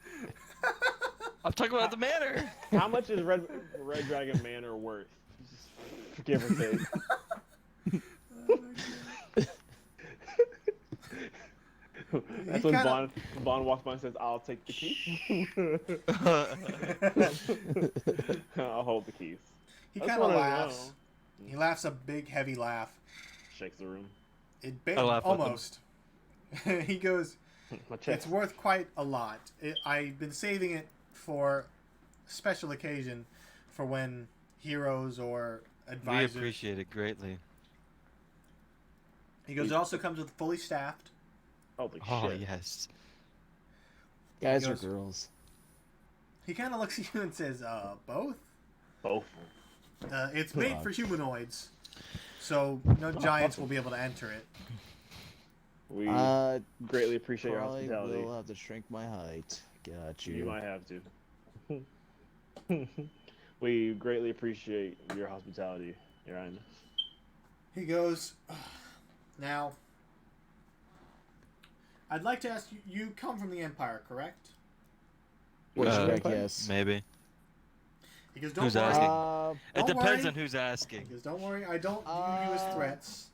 I'm talking about the manor. How much is Red Dragon Manor worth? Just give or take. That's when Vaughn walks by and says, "I'll take the key." I'll hold the keys. He That's kind of what I laughs. He laughs a big, heavy laugh. Shakes the room. I laugh with him. Almost. He goes, My "It's chest. worth quite a lot. I've been saving it for special occasion, for when heroes or We advisors." appreciate it greatly. He goes, "It also comes with fully staffed." Holy Oh, shit. yes. Guys He or goes- girls? He kind of looks at you and says, "Both. Both. It's made for humanoids, so no giants will be able to enter it." We Uh, greatly appreciate your Probably hospitality. will have to shrink my height. Got you. You might have to. We greatly appreciate your hospitality, Your Highness. He goes, "Now, I'd like to ask you, you come from the Empire, correct?" Which Uh, yes. Maybe. He goes, "Don't Who's worry." asking? It Don't depends worry. on who's He asking. goes, "Don't worry, I don't view you as threats.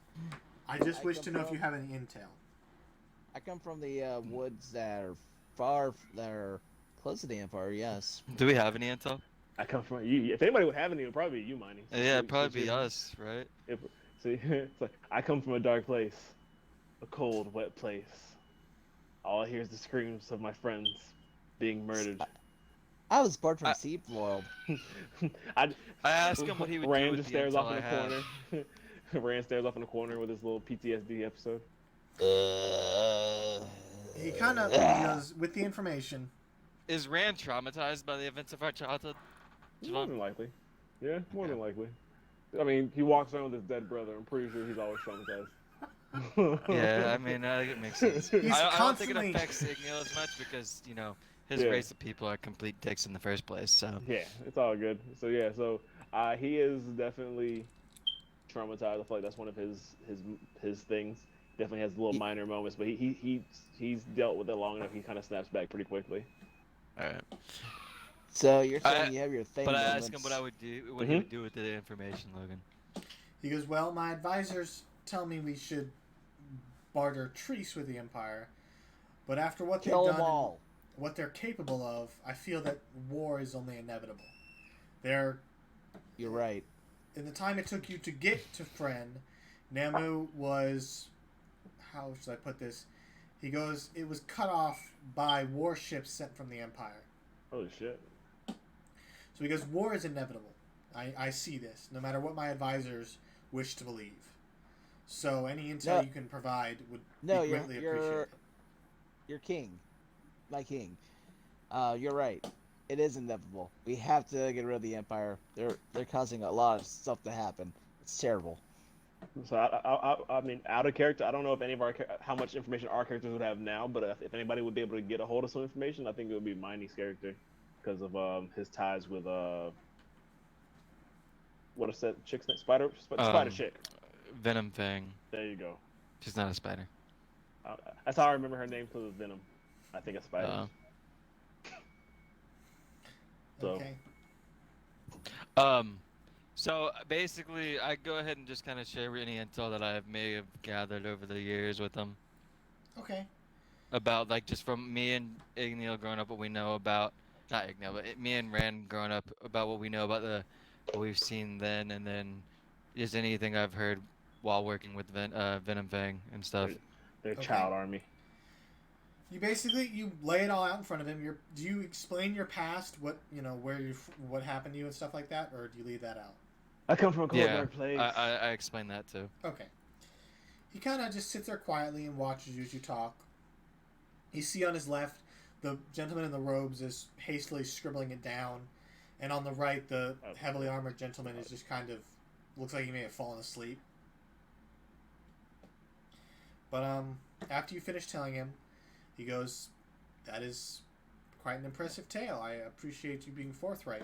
I just I wish come to know if from- you have any intel." I come from the woods that are close to the Empire. Yes. Do we have any intel? I come from you. If anybody would have any, it would probably be you, Miney. Yeah, it'd probably be us, right? See, it's like I come from a dark place, a cold, wet place. All I hear is the screams of my friends being murdered. I was born from I- Seed World. I asked him what he would do Rand with just the stares intel off in I the have. corner. Rand stares off in the corner with his little PTSD episode. He kind of goes, "With the information." Is Rand traumatized by the events of our childhood? More Javon? than likely. Yeah, more Okay. than likely. I mean, he walks around with his dead brother. I'm pretty sure he's always traumatized. Yeah, I mean, I think it makes sense. He's I don't think it constantly- affects Ignil as much because, you know, his Yeah. race of people are complete dicks in the first place, so. Yeah, it's all good. So yeah, he is definitely traumatized. I feel like that's one of his things. Definitely has little minor moments, but he's dealt with it long enough. He kind of snaps back pretty quickly. Alright. So you're I- saying you have your thing. But I moments. asked him what I would do, what he would do with the information, Logan. He goes, "Well, my advisors tell me we should barter Treese with the Empire, but after what Kill they've them done and all. what they're capable of, I feel that war is only inevitable. They're You're right. in the time it took you to get to Friend, Namu was, how should I put this? He goes, it was cut off by warships sent from the Empire. Holy shit. So he goes, war is inevitable. I see this, no matter what my advisors wish to believe. So any intel No. you can provide would No, be greatly appreciated. you're king, my king. You're right. It is inevitable. We have to get rid of the Empire. They're causing a lot of stuff to happen. It's terrible. So I mean, out of character, I don't know if any of how much information our characters would have now, but if anybody would be able to get a hold of some information, I think it would be Miney's character because of his ties with what is that chick's name? Spider chick. Venom Fang. There you go. She's not a spider. That's how I remember her name because of Venom. I think it's Spider. So. Okay. So basically, I go ahead and just kind of share any intel that I may have gathered over the years with them Okay. about, like, just from me and Igneel growing up, what we know about, not Igneel, but me and Rand growing up about what we know about what we've seen then, and then just anything I've heard while working with Venom Fang and stuff. Their Okay. child army. You lay it all out in front of him. Do you explain your past, what what happened to you and stuff like that, or do you leave that out? I come from a Yeah, cold place. I explained that too. Okay. He kind of just sits there quietly and watches you as you talk. You see on his left, the gentleman in the robes is hastily scribbling it down, and on the right, the heavily armored gentleman is just kind of looks like he may have fallen asleep. But after you finish telling him, he goes, "That is quite an impressive tale. I appreciate you being forthright.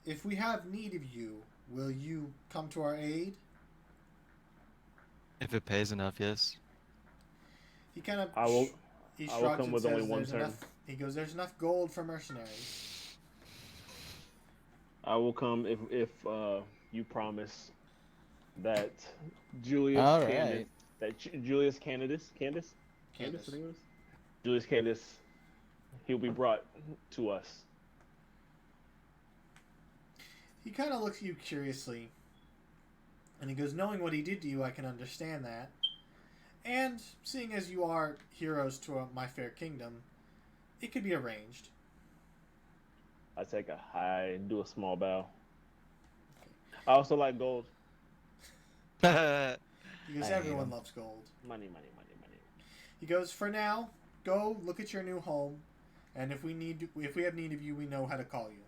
If we have need of you, will you come to our aid?" If it pays enough, yes. He kind of I will shrugs come and with says, only one "There's turn." enough." He goes, "There's enough gold for mercenaries." I will come if you promise that Julius All Candace, right. Julius Candace, I think it was. Julius Candace, he'll be brought to us. He kind of looks at you curiously, and he goes, "Knowing what he did to you, I can understand that. And seeing as you are heroes to my fair kingdom, it could be arranged." I take a high, do a small bow. I also like gold. Because I hate everyone him. loves gold. Money. He goes, "For now, go look at your new home, and if we have need of you, we know how to call you."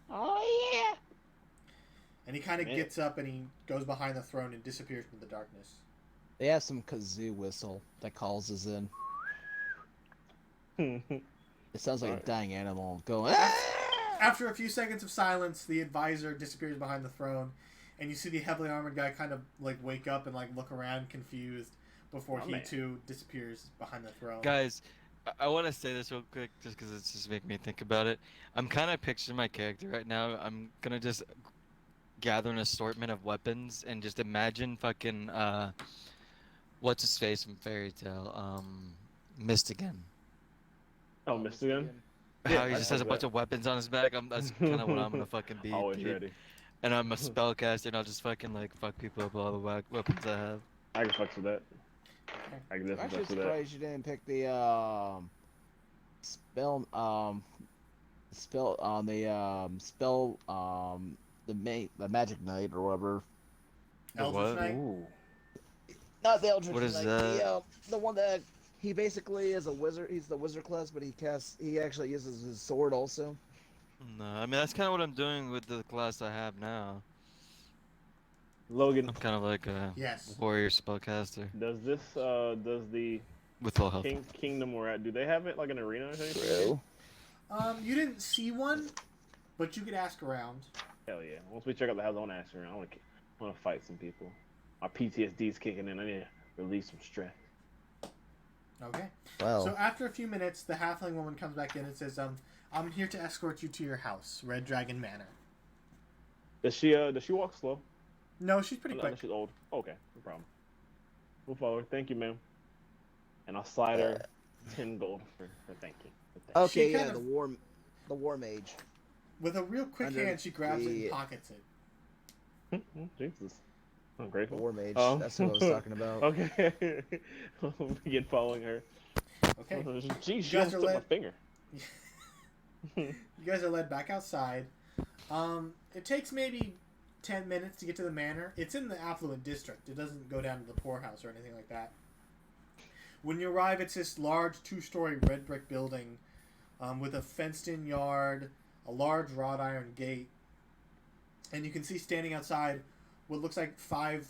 Oh yeah. And he kind of Man. gets up and he goes behind the throne and disappears into the darkness. They have some kazoo whistle that calls us in. It sounds like a Alright. dying animal going. "Ah!" After a few seconds of silence, the advisor disappears behind the throne, and you see the heavily armored guy kind of like wake up and like look around confused before Oh, he man. too disappears behind the throne. Guys, I want to say this real quick just because it's just making me think about it. I'm kind of picturing my character right now. I'm gonna just gather an assortment of weapons and just imagine fucking what's his face from Fairy Tale, Mistigan. Oh, Mr. Gun? How Yeah, he I just has a like bunch that. of weapons on his back. That's kind of what I'm gonna fucking be. Always dude. ready. And I'm a spellcaster, and I'll just fucking like fuck people up with all the weapons I have. I can fuck with that. I can I'm definitely actually fuck with that. surprised you didn't pick the the Magic Knight or whatever. The Eldritch what? Knight? Ooh. Not the Eldritch What is Knight. that? The one that he basically is a wizard. He's the wizard class, but he actually uses his sword also. No, I mean that's kind of what I'm doing with the class I have now. Logan, I'm kind of like a Yes. warrior spellcaster does the with full health. Kingdom we're at, do they have it like an arena or something? True. You didn't see one, but you could ask around. Hell yeah. Once we check out the house, I want to ask around. I want to fight some people. My PTSD's kicking in. I need to release some stress. Okay. Well, So after a few minutes, the halfling woman comes back in and says, "I'm here to escort you to your house, Red Dragon Manor." Does she walk slow? No, she's pretty No, quick. she's old. Okay, no problem. We'll follow her. Thank you, ma'am. And I'll slide her 10 gold for thanking. okay, she yeah, kind of- the war mage. With a real quick Under hand, she grabs it the- and pockets it. Jesus. I'm grateful. War mage. Um, That's what I was talking about. Okay. Begin following her. Okay. Jeez, she guys almost are took my led- finger. You guys are led back outside. It takes maybe 10 minutes to get to the manor. It's in the affluent district. It doesn't go down to the poorhouse or anything like that. When you arrive, it's this large 2-story red brick building with a fenced-in yard, a large wrought iron gate, and you can see standing outside what looks like 5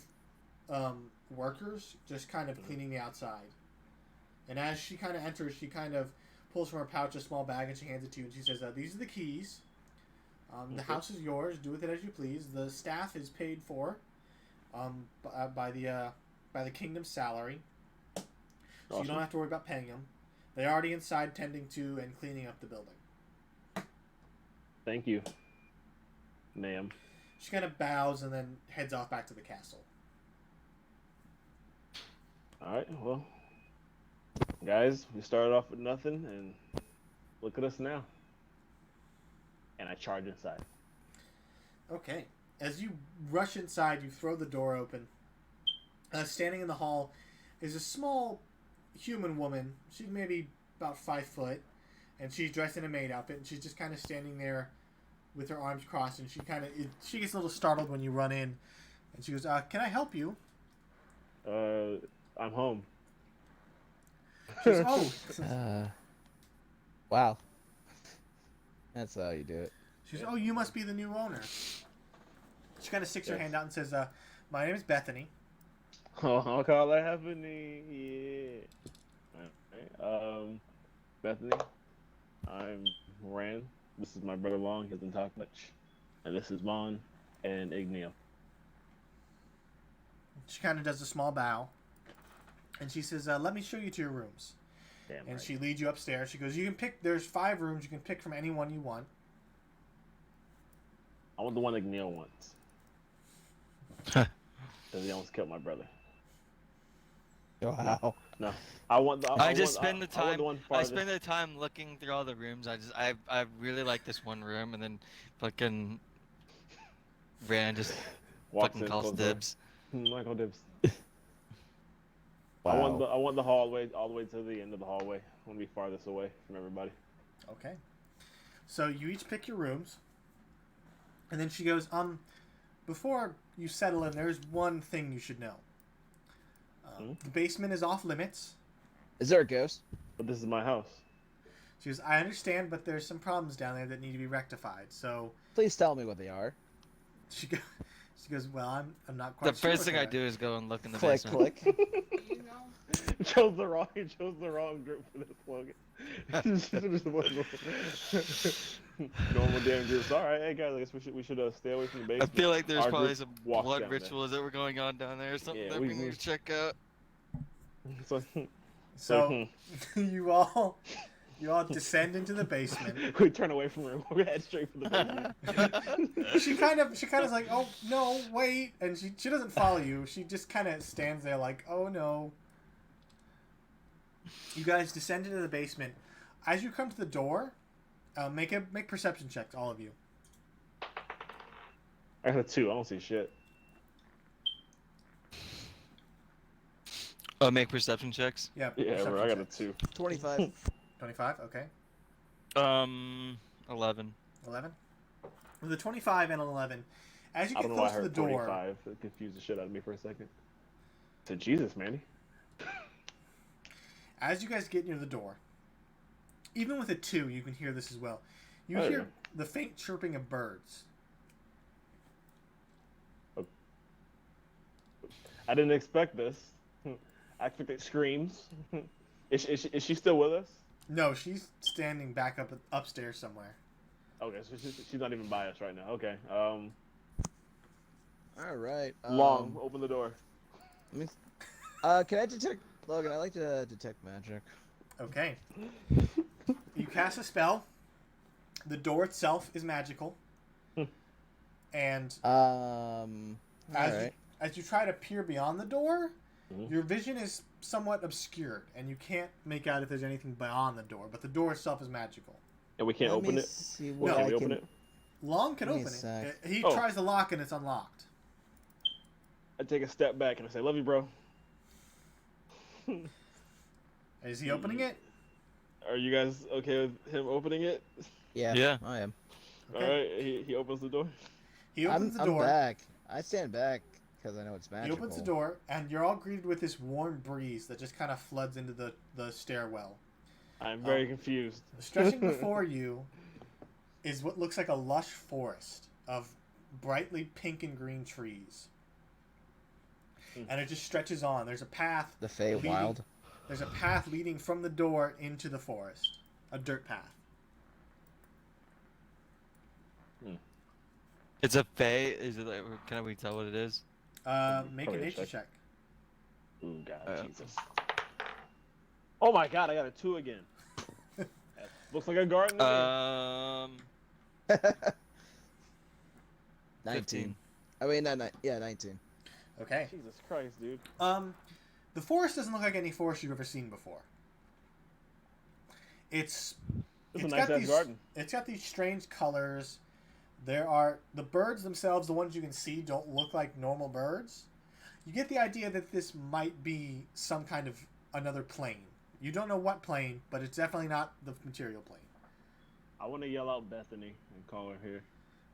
workers just kind of cleaning the outside. And as she kind of enters, she kind of pulls from her pouch a small bag and she hands it to you and she says, "These are the keys. The house is yours. Do with it as you please. The staff is paid for by the kingdom's salary, so you Awesome. don't have to worry about paying them. They're already inside tending to and cleaning up the building." Thank you, ma'am. She kind of bows and then heads off back to the castle. Alright, well. Guys, we started off with nothing, and look at us now. And I charge inside. Okay. As you rush inside, you throw the door open. Standing in the hall is a small human woman. She's maybe about 5 foot, and she's dressed in a maid outfit, and she's just kind of standing there with her arms crossed, and she gets a little startled when you run in, and she goes, "Can I help you?" I'm home. She goes, "Oh." Wow. That's how you do it. She goes, "Oh, you must be the new owner." She kind of sticks her Yes. hand out and says, "My name is Bethany." Oh, I'll call her happening. Yeah. Alright. Bethany, I'm Rand. This is my brother Long. He doesn't talk much. And this is Vaughn and Igneo. She kind of does a small bow, and she says, "Let me show you to your rooms." Damn And right. she leads you upstairs. She goes, "You can pick. There's 5 rooms. You can pick from any one you want." I want the one Igneo wants. Because he almost killed my brother. Wow. No. I want the. I just spend the I want time. the one I farthest. spend the time looking through all the rooms. I really like this one room, and then fucking Rand just Walks fucking in, calls closes the door. dibs. Michael dibs. Wow. I want the hallway all the way to the end of the hallway. I want to be farthest away from everybody. Okay. So you each pick your rooms, and then she goes, before you settle in, there's one thing you should know. The basement is off limits." Is there a ghost? But this is my house. She goes, "I understand, but there's some problems down there that need to be rectified." So Please tell me what they are. she goes, "Well, I'm not quite The sure." first thing I do is go and look in the Click, basement. click. chose the wrong group for this slogan. Normal damn groups. All right, hey guys, I guess we should stay away from the I basement. feel like there's Our probably group some walks blood down there. rituals that were going on down there or something Yeah, that we- we need we- to check out. So, So you all descend into the basement. we turn away from her. We head straight for the basement. She kind of is like, "Oh no, wait," and she doesn't follow you. She just kind of stands there like, "Oh no." You guys descend into the basement. As you come to the door, make perception checks, all of you. I got a 2. I don't see shit. Oh, make perception checks. Yeah. Yeah, perception bro, I got a checks. 2. 25. 25. Okay. 11. 11. With a 25 and an 11, as you I get don't know why I close to the heard door, 45. It confused the shit out of me for a second. I said, Jesus, Manny. as you guys get near the door, even with a 2, you can hear this as well. You Oh, hear yeah. the faint chirping of birds. I didn't expect this. I expected screams. Is she still with us? No, she's standing back upstairs somewhere. Okay, so she's not even by us right now. Okay. All right. Long, open the door. Let me, can I detect Logan? I like to detect magic. Okay. You cast a spell. The door itself is magical. And All as right. as you try to peer beyond the door, Mhm. your vision is somewhat obscured, and you can't make out if there's anything beyond the door. But the door itself is magical. And we can't Let open me it? See Well, what can I we can. open it? Long can Give me open a it. sec. He Oh. tries the lock and it's unlocked. I take a step back and I say, "Love you, bro." Is he opening it? Are you guys okay with him opening it? Yeah. Yeah. I am. Okay. All right. He opens the door. He opens the I'm door. back. I stand back because I know it's He magical. opens the door, and you're all greeted with this warm breeze that just kind of floods into the stairwell. I'm very confused. Stretching before you is what looks like a lush forest of brightly pink and green trees. And it just stretches on. There's a path. The Feywild. There's a path leading from the door into the forest. A dirt path. It's a Fey. Is it like? Can we tell what it is? Make a Probably a nature check. check. Ooh, God, Jesus. Oh my God, I got a 2 again. That looks like a garden. to me. 19. I mean, not 19. Okay. Jesus Christ, dude. The forest doesn't look like any forest you've ever seen before. It's It's a got nice ass these- garden. It's got these strange colors. There are the birds themselves, the ones you can see, don't look like normal birds. You get the idea that this might be some kind of another plane. You don't know what plane, but it's definitely not the material plane. I want to yell out Bethany and call her here.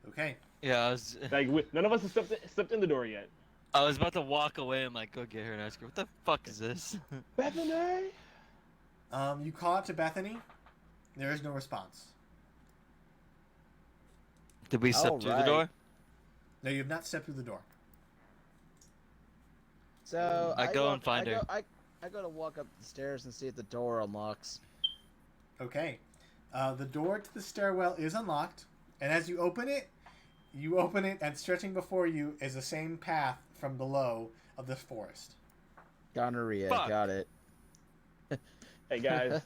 Okay. Yeah, Like, none of us have stepped in the door yet. I was about to walk away and like go get her and ask her, "What the fuck is this?" Bethany. You call out to Bethany. There is no response. Did we step through the Alright. door? No, you have not stepped through the door. So I go and find her. I go to walk up the stairs and see if the door unlocks. Okay. The door to the stairwell is unlocked, and as you open it, and stretching before you is the same path from below of the forest. Gonorrhea. Fuck. Got it. Hey guys,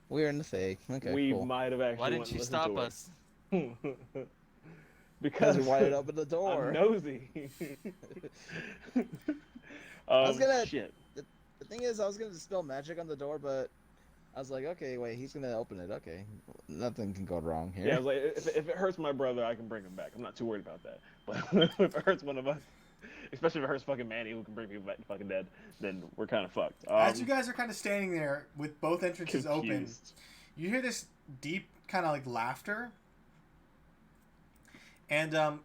We're in the fake. Okay, we cool. might have actually. Why didn't went you and stop listened us? to her. Because Because we wanted to open the I'm door. nosy. was gonna- Shit. The thing is, I was gonna dispel magic on the door, but I was like, okay, wait, he's gonna open it. Okay, nothing can go wrong here. Yeah, I was like, if it hurts my brother, I can bring him back. I'm not too worried about that. But if it hurts one of us, especially if it hurts fucking Manny, who can bring people back fucking dead, then we're kind of fucked. As you guys are kind of standing there with both entrances open, confused. you hear this deep kind of like laughter, and I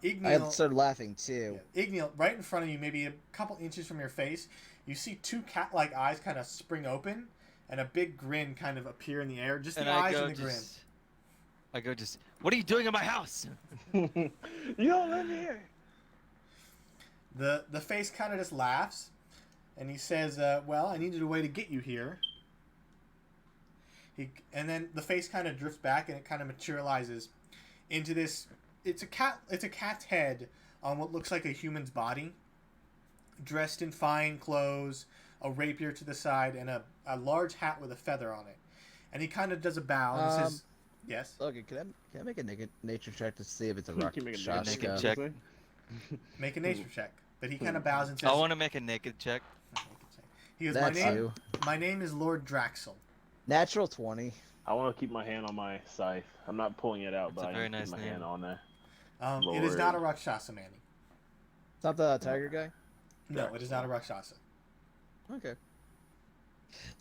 Igneal, started laughing too. Igneal, right in front of you, maybe a couple inches from your face, you see two cat-like eyes kind of spring open, and a big grin kind of appear in the air. Just the And eyes and the grin. I go just. What are you doing in my house? You don't live here. The face kind of just laughs, and he says, "Well, I needed a way to get you here." And then the face kind of drifts back, and it kind of materializes into this. It's a cat. It's a cat's head on what looks like a human's body, dressed in fine clothes, a rapier to the side, and a large hat with a feather on it. And he kind of does a bow and says, "Yes." Okay, can I make a nature check to see if it's a You rock can make a Shashka? naked check. Make a nature check. But he kind of bows and says, I want to make a naked check. He goes, That's "My name, you. my name is Lord Draxel." Natural 20. I want to keep my hand on my scythe. I'm not pulling it out, That's but a I very need to nice keep my name. hand on there. It is not a Lord. Rakshasa, Manny. It's not the tiger guy? No, it is not a Rakshasa. Okay.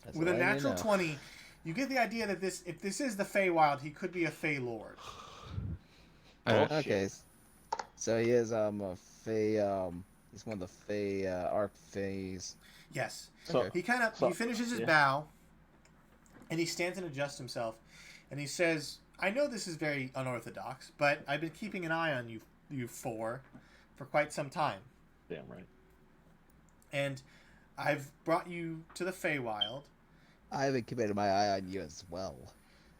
That's With a all I need to natural know. 20, you get the idea that if this is the Feywild, he could be a Fey Lord. Bullshit. Okay. So he is a Fey, he's one of the Fey, Arc Feys. Yes. So, Okay. He finishes his yeah. bow, and he stands and adjusts himself, and he says, "I know this is very unorthodox, but I've been keeping an eye on you four for quite some time. damn right. And I've brought you to the Feywild. I haven't committed my eye on you as well.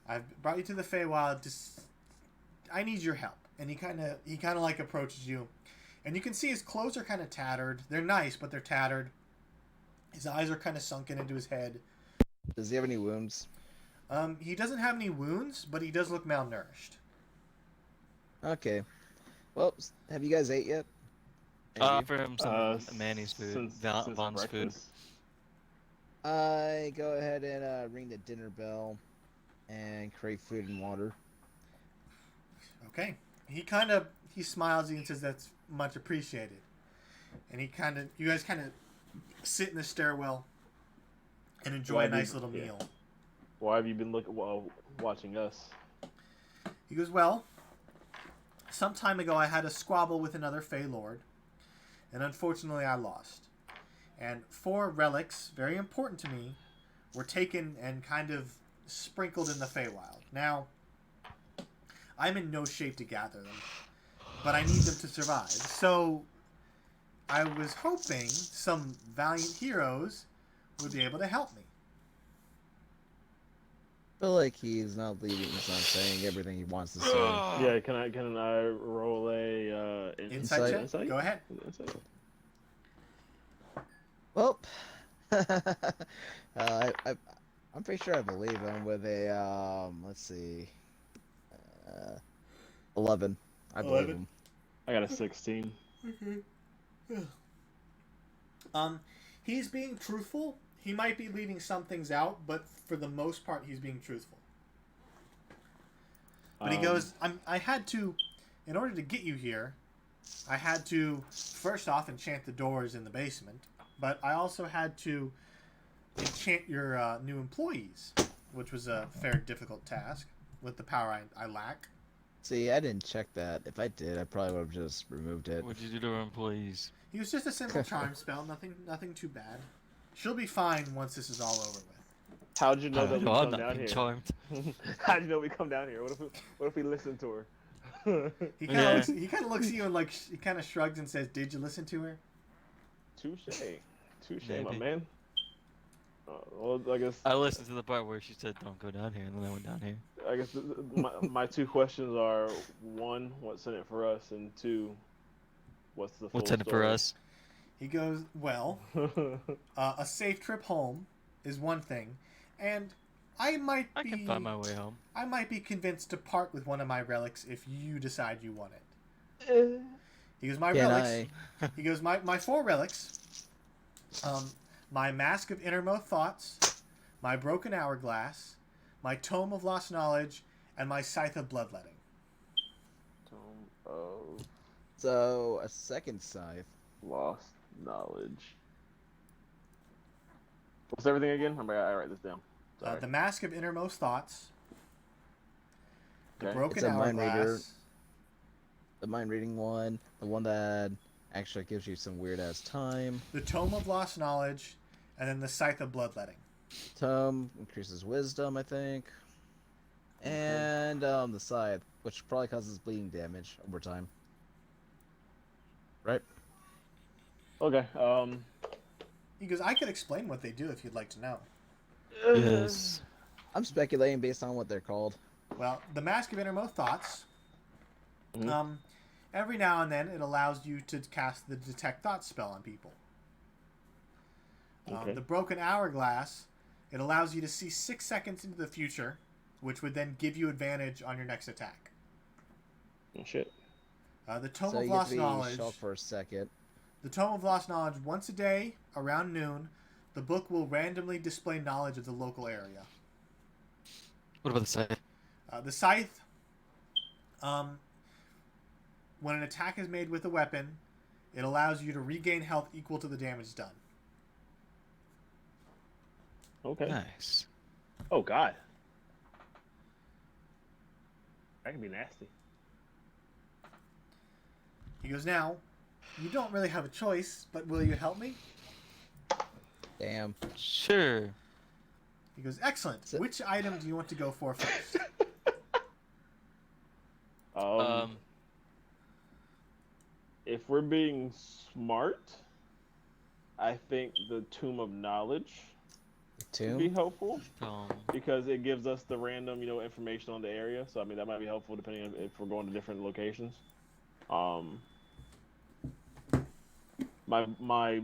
I've brought you to the Feywild I need your help." And he kind of like approaches you, and you can see his clothes are kind of tattered. They're nice, but they're tattered. His eyes are kind of sunken into his head. Does he have any wounds? He doesn't have any wounds, but he does look malnourished. Okay. Well, have you guys ate yet? Any I'll of you? offer him some Manny's food, Since Vaughn's food. breakfast. I go ahead and ring the dinner bell and crave food and water. Okay. He smiles at you and says that's much appreciated. And you guys kind of sit in the stairwell and enjoy a nice little meal. Why have you been watching us? He goes, well, some time ago I had a squabble with another Fey Lord, and unfortunately I lost. And 4 relics, very important to me, were taken and kind of sprinkled in the Feywild. Now, I'm in no shape to gather them, but I need them to survive. So, I was hoping some valiant heroes would be able to help me. I feel like he's not leading. He's not saying everything he wants to say. Yeah, can I roll a Insight check? Insight? Go ahead. Insight. Well, I'm pretty sure I believe him with a let's see, 11. I believe 11? him. I got a 16. He's being truthful. He might be leaving some things out, but for the most part, he's being truthful. But he goes, I had to, in order to get you here, I had to, first off, enchant the doors in the basement, but I also had to enchant your new employees, which was a fair difficult task with the power I lack. See, I didn't check that. If I did, I probably would have just removed it. What'd you do to our employees? He was just a simple charm spell, nothing too bad. She'll be fine once this is all over with. How'd you know that we I'm come not down being here? charmed. How'd you know we come down here? What if we listen to her? He kind of looks at you and he kind of shrugs and says, "Did you listen to her?" Touche, my Maybe. man. Well, I guess I listened to the part where she said, "Don't go down here," and then I went down here. I guess my 2 questions are: 1, what's in it for us, and 2, what's the full What's in it for story? us? He goes, "Well, a safe trip home is one thing, and I can find my way home. I might be convinced to part with one of my relics if you decide you want it." He goes, "My Can relics." He goes, my 4 relics. My Mask of Innermost Thoughts, my Broken Hourglass, my Tome of Lost Knowledge, and my Scythe of Bloodletting. Tome of So, a second scythe. Lost Knowledge. What's everything again? I write this down. Sorry. The Mask of Innermost Thoughts, the Okay. Broken It's a mind reader. Hourglass, The mind reading one. The one that actually gives you some weird ass time. the Tome of Lost Knowledge, and then the Scythe of Bloodletting. Tome increases wisdom, I think. And the scythe, which probably causes bleeding damage over time. Right? Okay. He goes, I could explain what they do if you'd like to know. Yes. I'm speculating based on what they're called. Well, the Mask of Innermost Thoughts, Mhm. every now and then it allows you to cast the Detect Thoughts spell on people. Okay. The Broken Hourglass, it allows you to see 6 seconds into the future, which would then give you advantage on your next attack. Oh, shit. The Tome So of you get Lost to be Knowledge. shocked for a second. The Tome of Lost Knowledge, once a day, around noon, the book will randomly display knowledge of the local area. What about the scythe? The Scythe, when an attack is made with a weapon, it allows you to regain health equal to the damage done. Okay. Nice. Oh God. That can be nasty. He goes, now, you don't really have a choice, but will you help me? Damn. Sure. He goes, excellent. So- Which item do you want to go for first? If we're being smart, I think the Tomb of Knowledge would be Tomb? helpful Um, because it gives us the random, information on the area. So I mean that might be helpful depending on if we're going to different locations. My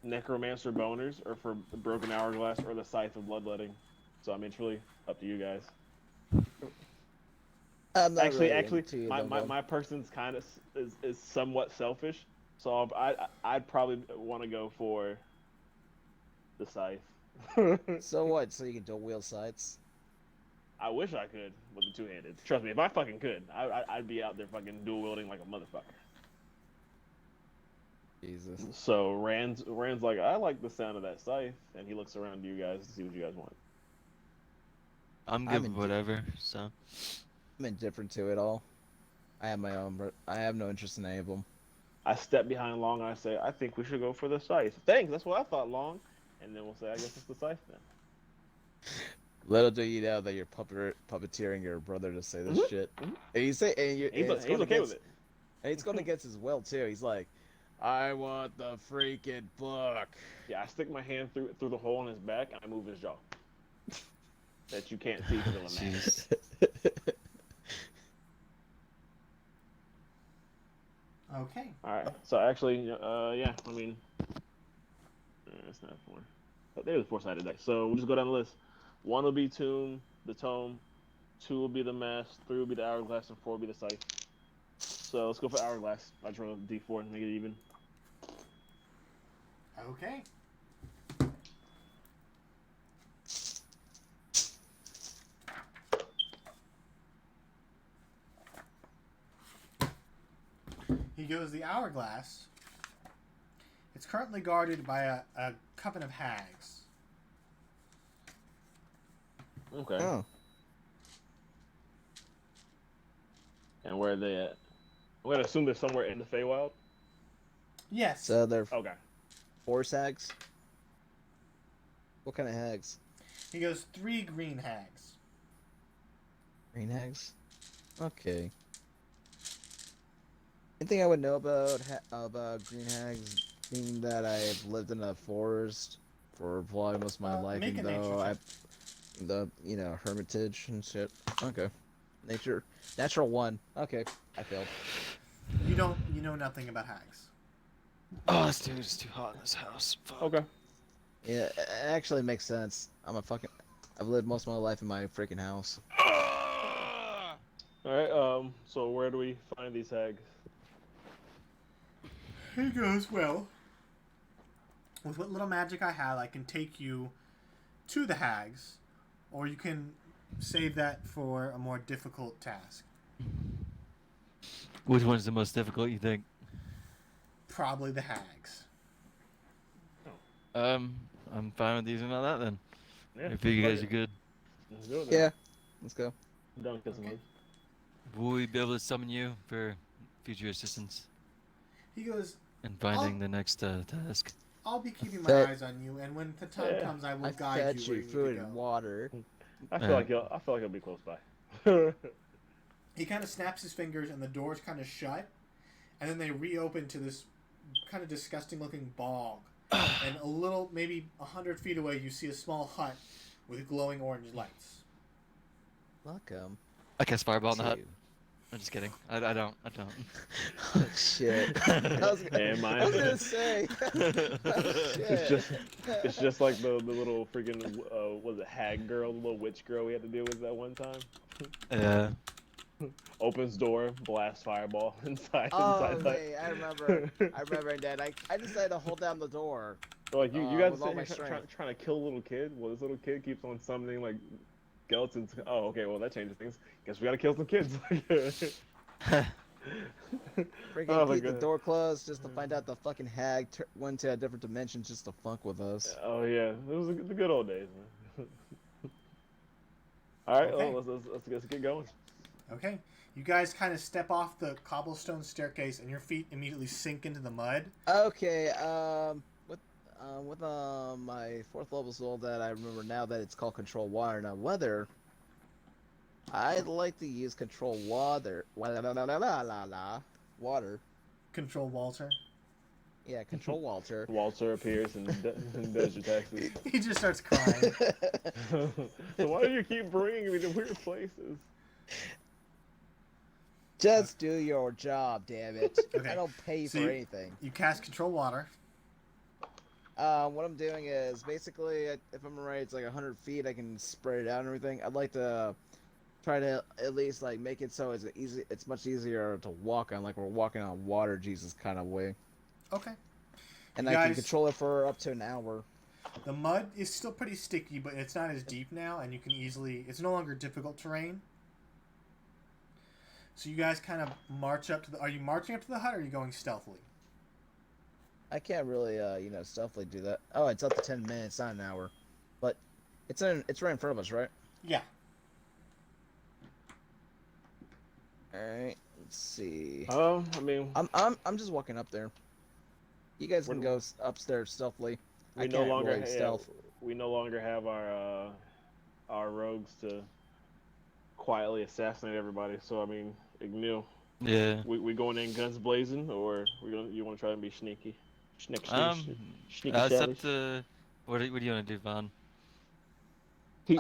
Necromancer boners are for the Broken Hourglass or the Scythe of Bloodletting. So I mean it's really up to you guys. I'm not Actually, really actually, into either of them. my person's kind of is somewhat selfish, so I'd probably want to go for the Scythe. So what? So you can dual wield scythes? I wish I could with the two-handed. Trust me, if I fucking could, I'd be out there fucking dual wielding like a motherfucker. Jesus. So Rand's like, I like the sound of that scythe, and he looks around to you guys to see what you guys want. I'm good with whatever. So. I'm indifferent to it all. I have my own, but I have no interest in any of them. I step behind Long and I say, I think we should go for the scythe. Thanks, that's what I thought, Long. And then we'll say, I guess it's the scythe then. Little do you know that you're puppeteering your brother to say this shit. And you say, and He's it's okay against, with it. And it's going against his will too. He's like, I want the freaking book. Yeah, I stick my hand through the hole in his back and I move his jaw. That you can't see till I'm mad. Okay. Alright, so actually, yeah, I mean, it's not four. But there's a four-sided deck. So we'll just go down the list. 1 will be the tome. 2 will be the mask. 3 will be the hourglass, and 4 will be the scythe. So let's go for hourglass. I just roll a d4 and make it even. Okay. He goes the hourglass. It's currently guarded by a coven of hags. Okay. Oh. And where are they at? I'm gonna assume they're somewhere in the Feywild. Yes. So they're Okay. force hags? What kind of hags? He goes 3 green hags. Green hags? Okay. Anything I would know about green hags, being that I've lived in a forest for probably most of my life, make even a nature though check. hermitage and shit. Okay. Natural 1. Okay. I failed. You know nothing about hags. Oh, this dude is too hot in this house. Fuck. Okay. Yeah, it actually makes sense. I've lived most of my life in my freaking house. Alright, so where do we find these hags? He goes, well, with what little magic I have, I can take you to the hags, or you can save that for a more difficult task. Which one's the most difficult, you think? Probably the hags. I'm fine with using all that then. Yeah. If you guys are good. Let's do it Yeah. Let's go. Done with this one. Will we be able to summon you for future assistance He goes, in finding the next task? I'll be keeping my Fed- eyes on you, and when the time Yeah. comes, I will I guide fed you where you you food need to and go. water. I feel like he'll be close by. He kind of snaps his fingers, and the doors kind of shut, and then they reopen to this kind of disgusting-looking bog. And a little, maybe 100 feet away, you see a small hut with glowing orange lights. Welcome. I cast fireball in the hut. to- I'm just kidding. I don't. Oh shit. I was gonna say. Oh, shit. It's just like the little freaking was it hag girl, the little witch girl we had to deal with that one time. Yeah. Opens door, blast fireball inside. Oh, inside wait, I remember that. I decided to hold down the door. Like you guys with all my sitting here strength. trying to kill a little kid. Well, this little kid keeps on summoning like skeletons. Oh, okay. Well, that changes things. Guess we gotta kill some kids. Freaking Oh my keep the God. door closed just to find out the fucking hag went to a different dimension just to fuck with us. Oh yeah, it was the good old days, man. All right, Okay. well, let's get going. Okay? You guys kind of step off the cobblestone staircase, and your feet immediately sink into the mud. Okay, with my 4th level soul that I remember now that it's called control water, not weather. I'd like to use control water. Water. Control Walter. Yeah, control Walter. Walter appears and does your taxes. He just starts crying. So why do you keep bringing me to weird places? Just do your job, damn it. Okay, I don't pay so for you- anything. You cast Control Water. What I'm doing is basically, if I'm right, it's like 100 feet. I can spread it out and everything. I'd like to try to at least like make it so it's much easier to walk on, like we're walking on water, Jesus kind of way. Okay. And You I can guys- control it for up to an hour. The mud is still pretty sticky, but it's not as deep now, and you can easily. It's no longer difficult terrain. So you guys kind of march up to the. Are you marching up to the hut, or are you going stealthily? I can't really, stealthily do that. Oh, it's up to 10 minutes, not an hour. But it's right in front of us, right? Yeah. All right. Let's see. I mean, I'm just walking up there. You guys can We're- go upstairs stealthily. I we no can't longer really stealth. we no longer have our rogues to quietly assassinate everybody. So I mean, Ignil, Yeah. we going in guns blazing, or you want to try and be sneaky? Sneaky, sneaky, It's up Sally? to what do you want to do, Vaughn? He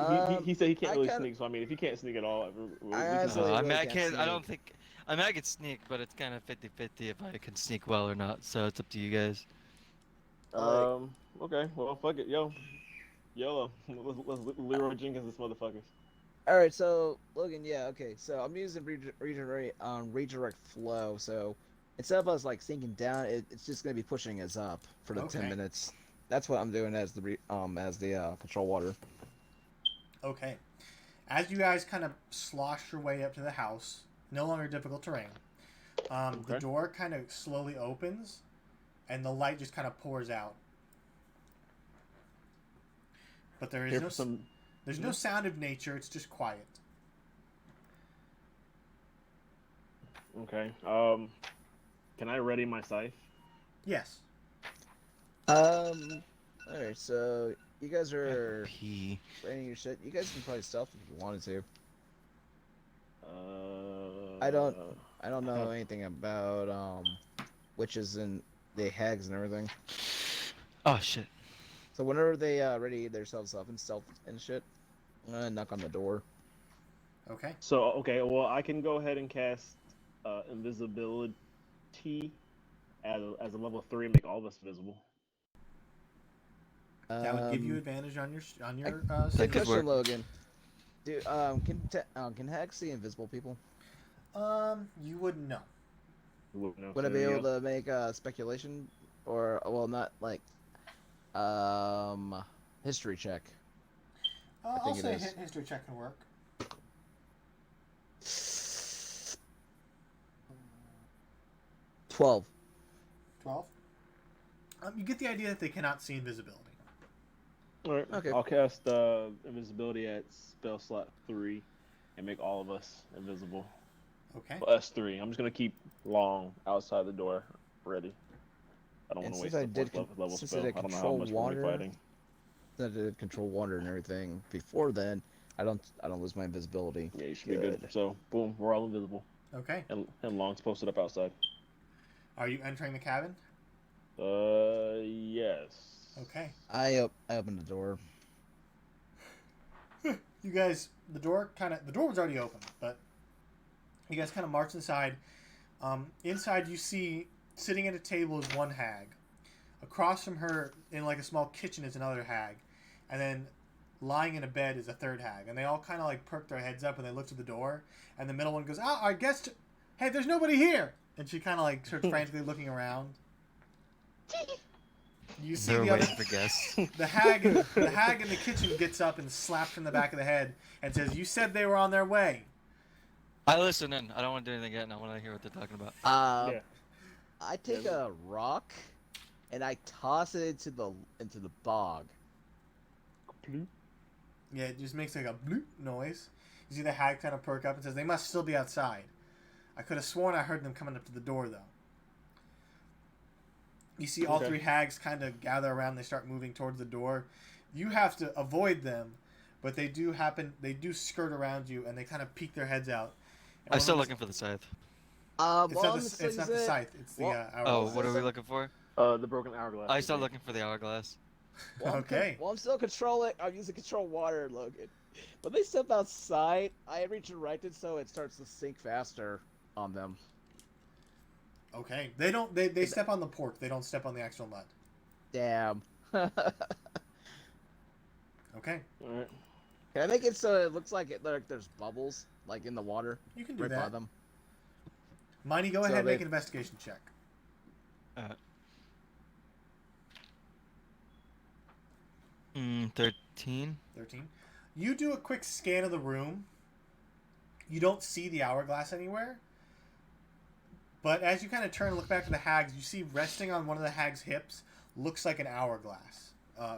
said he can't I really kinda- sneak. So I mean, if he can't sneak at all, we I can honestly- go- I really mean, I can't can't. I sneak. don't think. I mean, I could sneak, but it's kind of 50-50 if I can sneak well or not. So it's up to you guys. Okay. Well, fuck it, YOLO. Let's Leroy Jenkins this motherfuckers. All right, so Logan, yeah, okay. So I'm using redirect flow. So instead of us like sinking down, it's just gonna be pushing us up for the Okay. 10 minutes. That's what I'm doing as the control water. Okay. As you guys kind of slosh your way up to the house, no longer difficult terrain, the Okay. door kind of slowly opens, and the light just kind of pours out. But there is Here no for some. there's no sound of nature. It's just quiet. Okay. Can I ready my scythe? Yes. All right, so you guys are Pee. writing your shit. You guys can probably stealth if you wanted to. I I don't know anything about witches and the hags and everything. Oh shit. So whenever they ready themselves up and stealth and shit, knock on the door. Okay. So okay, well I can go ahead and cast invisibility as a level 3 and make all of us visible. That would give you Um, advantage on your That Good could save. question, work. Logan. Do can hags see invisible people? You wouldn't know. Would I be able to make a speculation, or well, not like history check? I'll think it say is. history check can work. 12. 12. You get the idea that they cannot see invisibility. Alright, Okay. I'll cast invisibility at spell slot 3 and make all of us invisible. Okay. Well, us 3. I'm just gonna keep Long outside the door, ready. I don't And want to waste since I the did fourth level since spell. I did I don't know how control much we're gonna be water, fighting. Since I did control water and everything before then, I don't lose my invisibility. Yeah, you should be good. So, boom, we're all invisible. Okay. And Long's posted up outside. Are you entering the cabin? Yes. Okay. I opened the door. You guys, the door was already open, but you guys kind of march inside. Inside, you see sitting at a table is one hag. Across from her, in like a small kitchen, is another hag, and then lying in a bed is a third hag. And they all kind of like perk their heads up and they look to the door. And the middle one goes, "Oh, I guess, hey, there's nobody here." And she kind of like starts frantically looking around. You see They're the other, waiting for guests. the hag in the kitchen gets up and slaps her in the back of the head and says, "You said they were on their way." I listen in. I don't want to do anything yet. And I want to hear what they're talking about. Yeah. I take a rock, and I toss it into the bog. Yeah, it just makes like a bloop noise. You see the hag kind of perk up and says, "They must still be outside. I could have sworn I heard them coming up to the door, though." You see all Okay. three hags kind of gather around. And they start moving towards the door. You have to avoid them, but they do skirt around you, and they kind of peek their heads out. And I'm one still of them- looking for the scythe. It's not the scythe. It's the Well- Oh, hourglass. what are we looking for? The broken hourglass. I start looking for the hourglass. Okay. I'm still controlling. I'm using control water, Logan. When they step outside, I redirected so it starts to sink faster on them. Okay. They don't. They step on the pork. They don't step on the actual mud. Damn. Okay. Alright. Can I make it so it looks like there's bubbles like in the water You can do right by that. them? Miney, go So ahead and they- make an investigation check. 13. 13. You do a quick scan of the room. You don't see the hourglass anywhere. But as you kind of turn and look back to the hags, you see resting on one of the hag's hips looks like an hourglass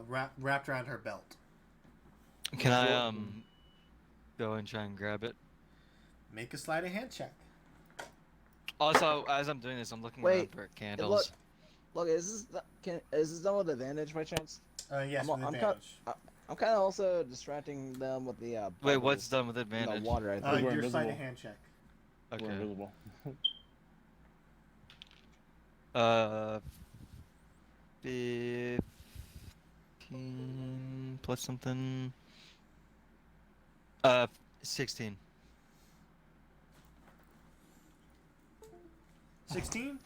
wrapped around her belt. Can I go and try and grab it? Make a sleight of hand check. Also, as I'm doing this, I'm looking around for candles. Look, is this done with advantage by chance? Yes, with I'm advantage. I'm kind of also distracting them with the Wait, what's bubbles done with in advantage? the water. I we're think. Your invisible. sleight of hand check. We're Okay. invisible. 15 plus something. 16. 16.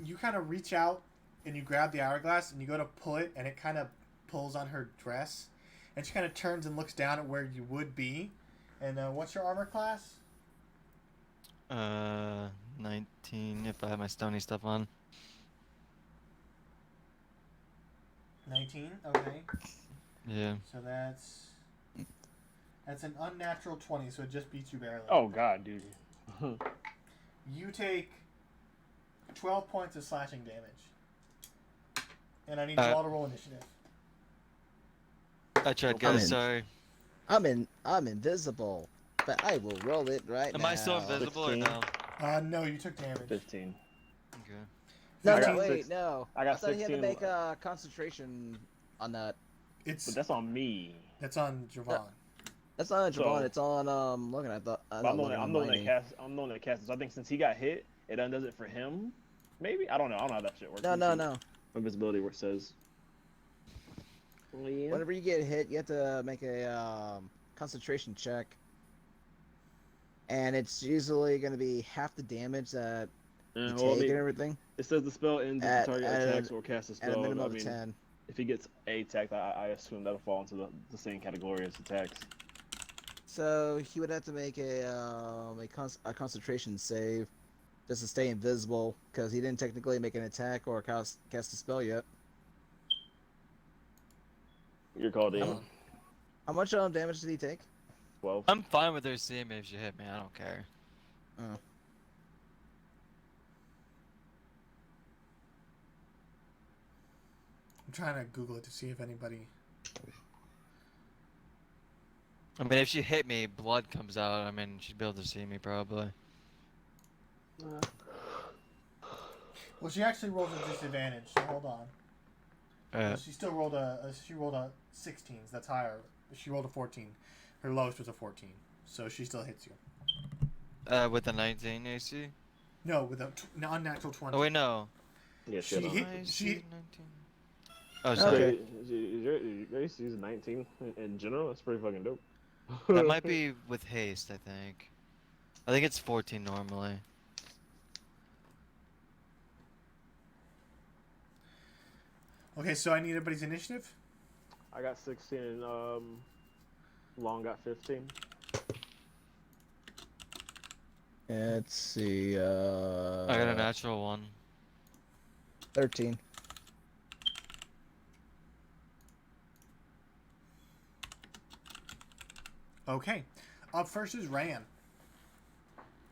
You kind of reach out and you grab the hourglass and you go to pull it, and it kind of pulls on her dress, and she kind of turns and looks down at where you would be. And what's your armor class? 19 if I have my stony stuff on. 19. Okay. Yeah. So that's an unnatural 20, so it just beats you barely. Oh god, dude. You take 12 points of slashing damage. And I need you all to roll initiative. I tried, I'm guys. in. Sorry. I'm invisible, but I will roll it right Am now. I still invisible or 16. no? No, you took damage. 15. Okay. No, I no, got wait, six- no. I got thought he had to 16. make a concentration on that. It's But that's on me. that's on Javon. That's not on So- Javon. It's on looking at the. But I'm the one that cast it. So I think since he got hit, it undoes it for him. Maybe? I don't know. I don't know how that shit works. No. Invisibility work says. Oh, yeah. Whenever you get hit, you have to make a concentration check, and it's usually going to be half the damage that you well, I take mean, and everything, it says the spell ends if At- the target at a- attacks or casts a at spell. a minimum I of mean, 10. if he gets a attack, I assume that'll fall into the same category as attacks. So he would have to make a concentration save just to stay invisible, because he didn't technically make an attack or cast a spell yet. You're called in. How much damage did he take? 12. I'm fine with her seeing me if she hit me. I don't care. Oh. I'm trying to Google it to see if anybody. I mean, if she hit me, blood comes out. I mean, she'd be able to see me probably. Well, she actually rolled a disadvantage. So hold on. She still rolled a 16. That's higher. She rolled a 14. Her lowest was a 14, so she still hits you. With a 19 AC? No, with a unnatural 20. Oh wait, no. Yeah, She shit. hit- AC, she- 19. Oh, sorry. Okay. Your AC is 19 in general. That's pretty fucking dope. That might be with haste, I think. I think it's 14 normally. Okay, so I need everybody's initiative. I got 16 and Long got 15. Let's see. I got a natural one. 13. Okay. Up first is Ran.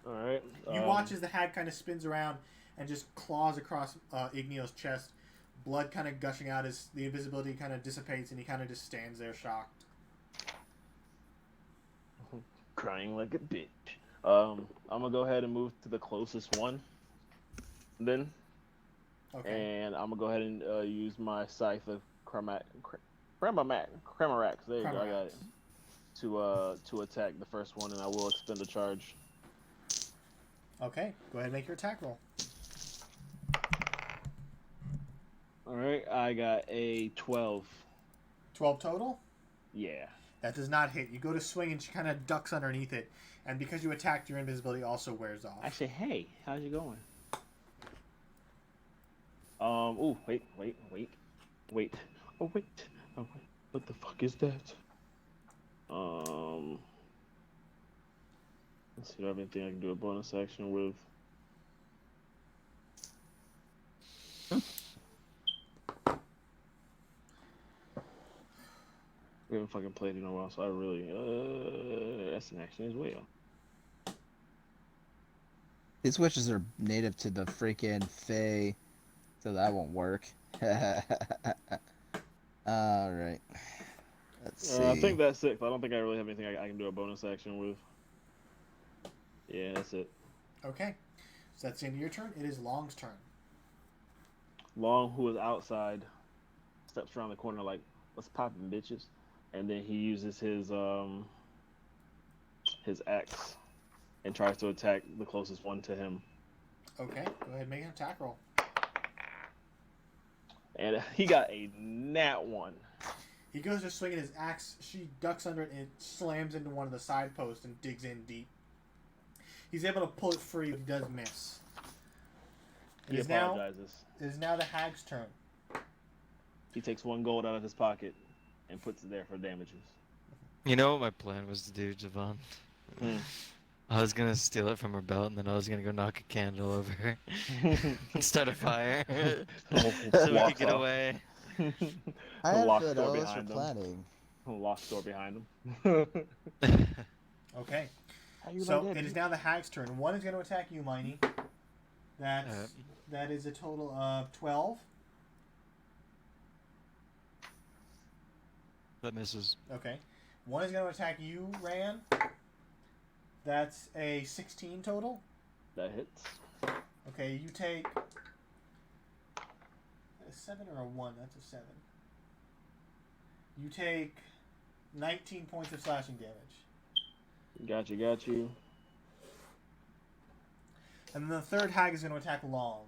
Alright. You watch as the hag kind of spins around and just claws across Ignio's chest. Blood kind of gushing out as the invisibility kind of dissipates, and he kind of just stands there shocked. Crying like a bitch. I'm gonna go ahead and move to the closest one. Then. Okay. And I'm gonna go ahead and use my Scythe of Cramarax. There you go, I got it. To attack the first one, and I will expend a charge. Okay. Go ahead and make your attack roll. Alright, I got a 12. 12 total? Yeah. That does not hit. You go to swing, and she kind of ducks underneath it. And because you attacked, your invisibility also wears off. Actually, hey, how's it going? Oh, wait. Oh, wait. What the fuck is that? Let's see, do I have anything I can do a bonus action with? haven't fucking played in a while, so I really that's an action as well. These witches are native to the freaking Fae, so that won't work. Alright. Let's see. I think that's it. I don't think I really have anything I can do a bonus action with. Yeah, that's it. Okay. So that's the end of your turn. It is Long's turn. Long, who is outside, steps around the corner like, "What's poppin', bitches?" And then he uses his axe and tries to attack the closest one to him. Okay. Go ahead and make an attack roll. And he got a nat 1. He goes to swing at his axe. She ducks under it and it slams into one of the side posts and digs in deep. He's able to pull it free, but he does miss. He apologizes. It is now the hag's turn. He takes 1 gold out of his pocket and puts it there for damages. You know what my plan was to do, Javon? I was gonna steal it from her belt, and then I was gonna go knock a candle over her and start a fire, so we could get away. I had locked good door for behind them. planning. Locked door behind him. Okay. How you So like that, it is now the hag's turn. One is going to attack you, Miney. That is a total of 12. That misses. Okay. One is going to attack you, Ran. That's a 16 total. That hits. Okay, you take a 7 or a 1. That's a 7. You take 19 points of slashing damage. Got you. And then the third hag is going to attack Long.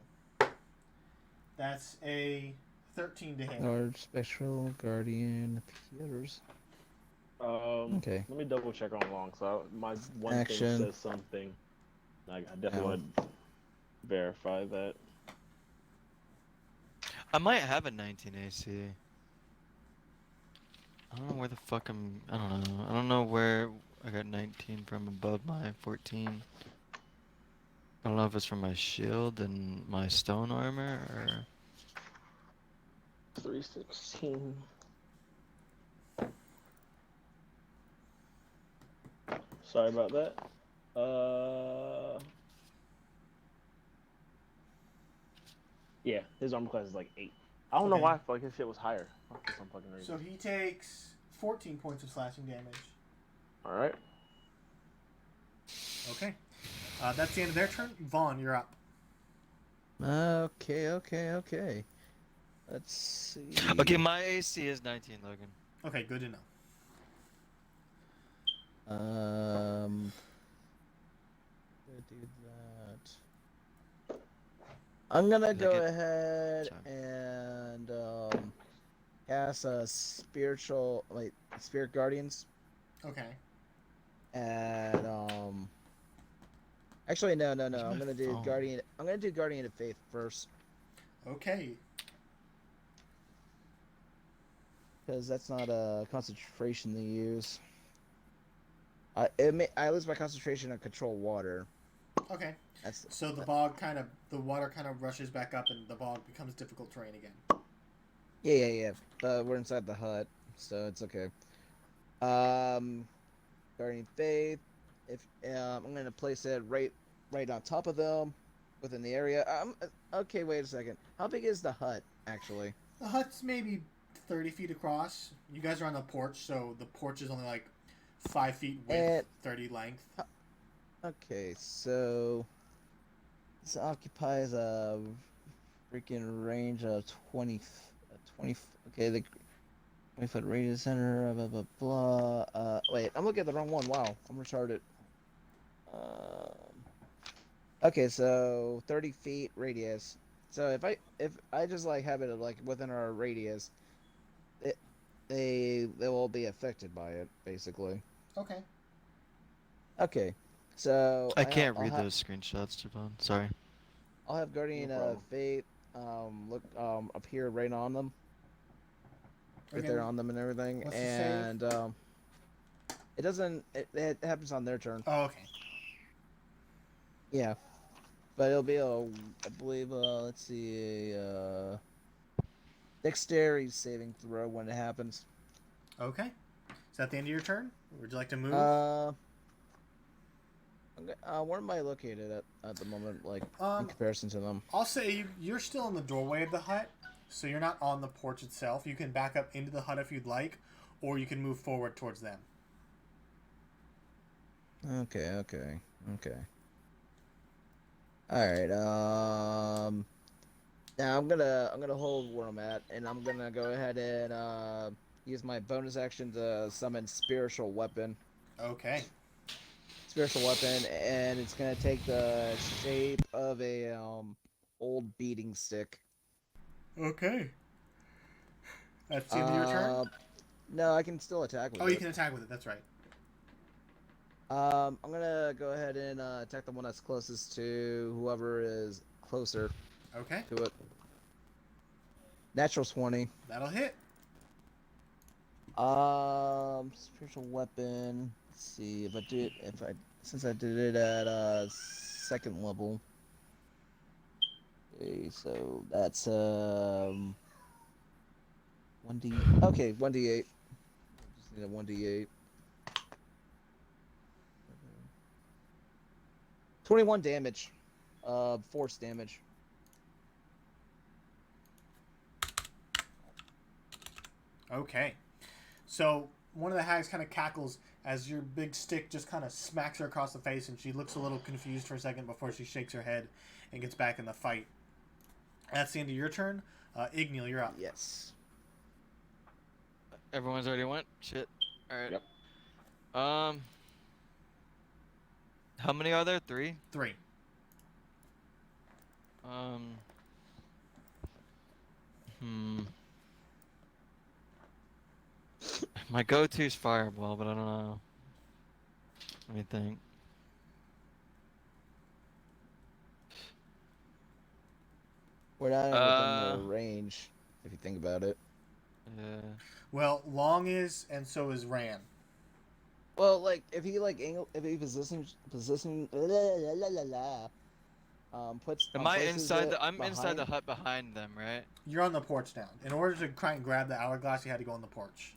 That's a 13 to hit. Large spectral guardian appears. Okay. Let me double check on Long. So my one Action. thing says something. I definitely want to verify that. I might have a 19 AC. I don't know where the fuck I'm. I don't know. I don't know where I got 19 from above my 14. I don't know if it's from my shield and my stone armor or. 316. Sorry about that. Yeah, his armor class is like 8. I don't know Okay. why I feel like his shit was higher. For some fucking reason. So he takes 14 points of slashing damage. Alright. Okay. That's the end of their turn. Vaughn, you're up. Okay. Let's see. Okay, my AC is 19, Logan. Okay, good to know. Gonna do that. I'm gonna Like go it- ahead Sorry. and cast a spirit guardians, Okay. and actually no. Where's I'm my gonna do phone? guardian. I'm gonna do guardian of faith first Okay. because that's not a concentration to use. I lose my concentration on control water. Okay. That's So the water kind of rushes back up and the bog becomes difficult terrain again. yeah. We're inside the hut, so it's okay. Guardian faith. If I'm gonna place it right on top of them, within the area. Okay. Wait a second. How big is the hut actually? The hut's maybe 30 feet across. You guys are on the porch, so the porch is only like 5 feet width, And- 30 length. Okay, so this occupies a freaking range of 20. Okay, the 20-foot radius center. Blah blah blah. Wait, I'm looking at the wrong one. Wow, I'm retarded. Okay, so 30 feet radius. So if I just like have it like within our radius, they will be affected by it basically. Okay. Okay, so I can't I'll read ha- those screenshots, Javon. Sorry. I'll have Guardian No of problem. Fate look appear right on them. Right Okay. there on them and everything. What's the save? And it doesn't it happens on their turn. Oh, okay. Yeah. But it'll be I believe let's see dexterity saving throw when it happens. Okay. Is that the end of your turn? Would you like to move? Where am I located at the moment, like in Um, comparison to them? I'll say you're still in the doorway of the hut, so you're not on the porch itself. You can back up into the hut if you'd like, or you can move forward towards them. Okay. All right. Now I'm gonna hold where I'm at, and I'm gonna go ahead and use my bonus action to summon spiritual weapon. Okay. Spiritual weapon, and it's gonna take the shape of a old beating stick. Okay. That's the end of your turn? No, I can still attack with Oh, it. you can attack with it. That's right. I'm gonna go ahead and attack the one that's closest to whoever is closer Okay. to it. Natural 20. That'll hit. Spiritual weapon. Let's see if I do it. Since I did it at second level. Okay, so that's 1d. Okay, 1d8. Just need a 1d8. 21 damage. Force damage. Okay. So one of the hags kind of cackles as your big stick just kind of smacks her across the face, and she looks a little confused for a second before she shakes her head and gets back in the fight. That's the end of your turn. Ignil, you're up. Yes. Everyone's already went. Shit. All right. Yep. How many are there? 3. 3. Hmm. My go-to is fireball, but I don't know. Let me think. We're not within their range, if you think about it. Yeah. Well, Long is, and so is Ran. Well, like if he position puts. Am I places inside it the? I'm inside the behind- hut behind them, right? You're on the porch now. In order to try and grab the hourglass, you had to go on the porch.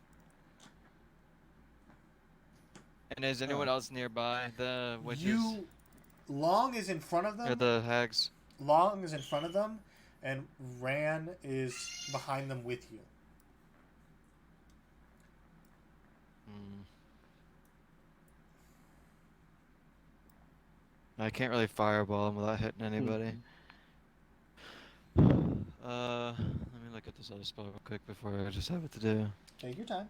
And is anyone else nearby? The witches Long is in front of or them. the hags? Long is in front of them, and Ran is behind them with you. Hmm. I can't really fireball them without hitting anybody. Let me look at this other spell real quick before I just have what to do. Take your time.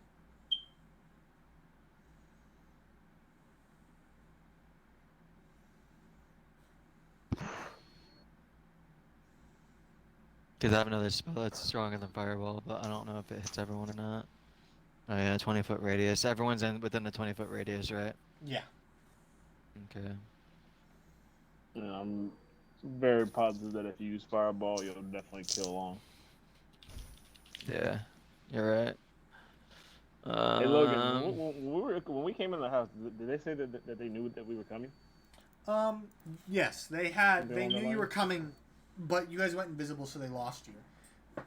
Because I have another spell that's stronger than fireball, but I don't know if it hits everyone or not. Oh yeah, 20-foot radius. Everyone's within the 20-foot radius, right? Yeah. Okay. Yeah, I'm very positive that if you use fireball, you'll definitely kill Long. Yeah, you're right. Hey Logan, when we came in the house, did they say that they knew that we were coming? Yes, they They knew on the you were line? coming, but you guys went invisible, so they lost you.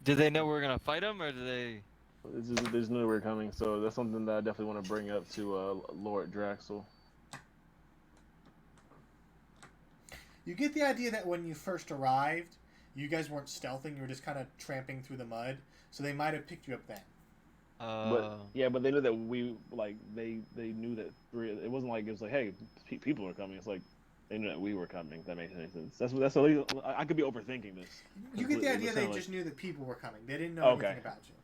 Did they know we were gonna fight them, or did they? They just knew we were coming, so that's something that I definitely want to bring up to Lord Draxel. You get the idea that when you first arrived, you guys weren't stealthing, you were just kind of tramping through the mud, so they might have picked you up then. But they knew that we they knew that it wasn't like it was like, hey, people are coming. It's like they knew that we were coming. If that makes any sense. That's at least, I could be overthinking this. You get the It idea was they kinda just knew that people were coming. They didn't know Okay. anything about you.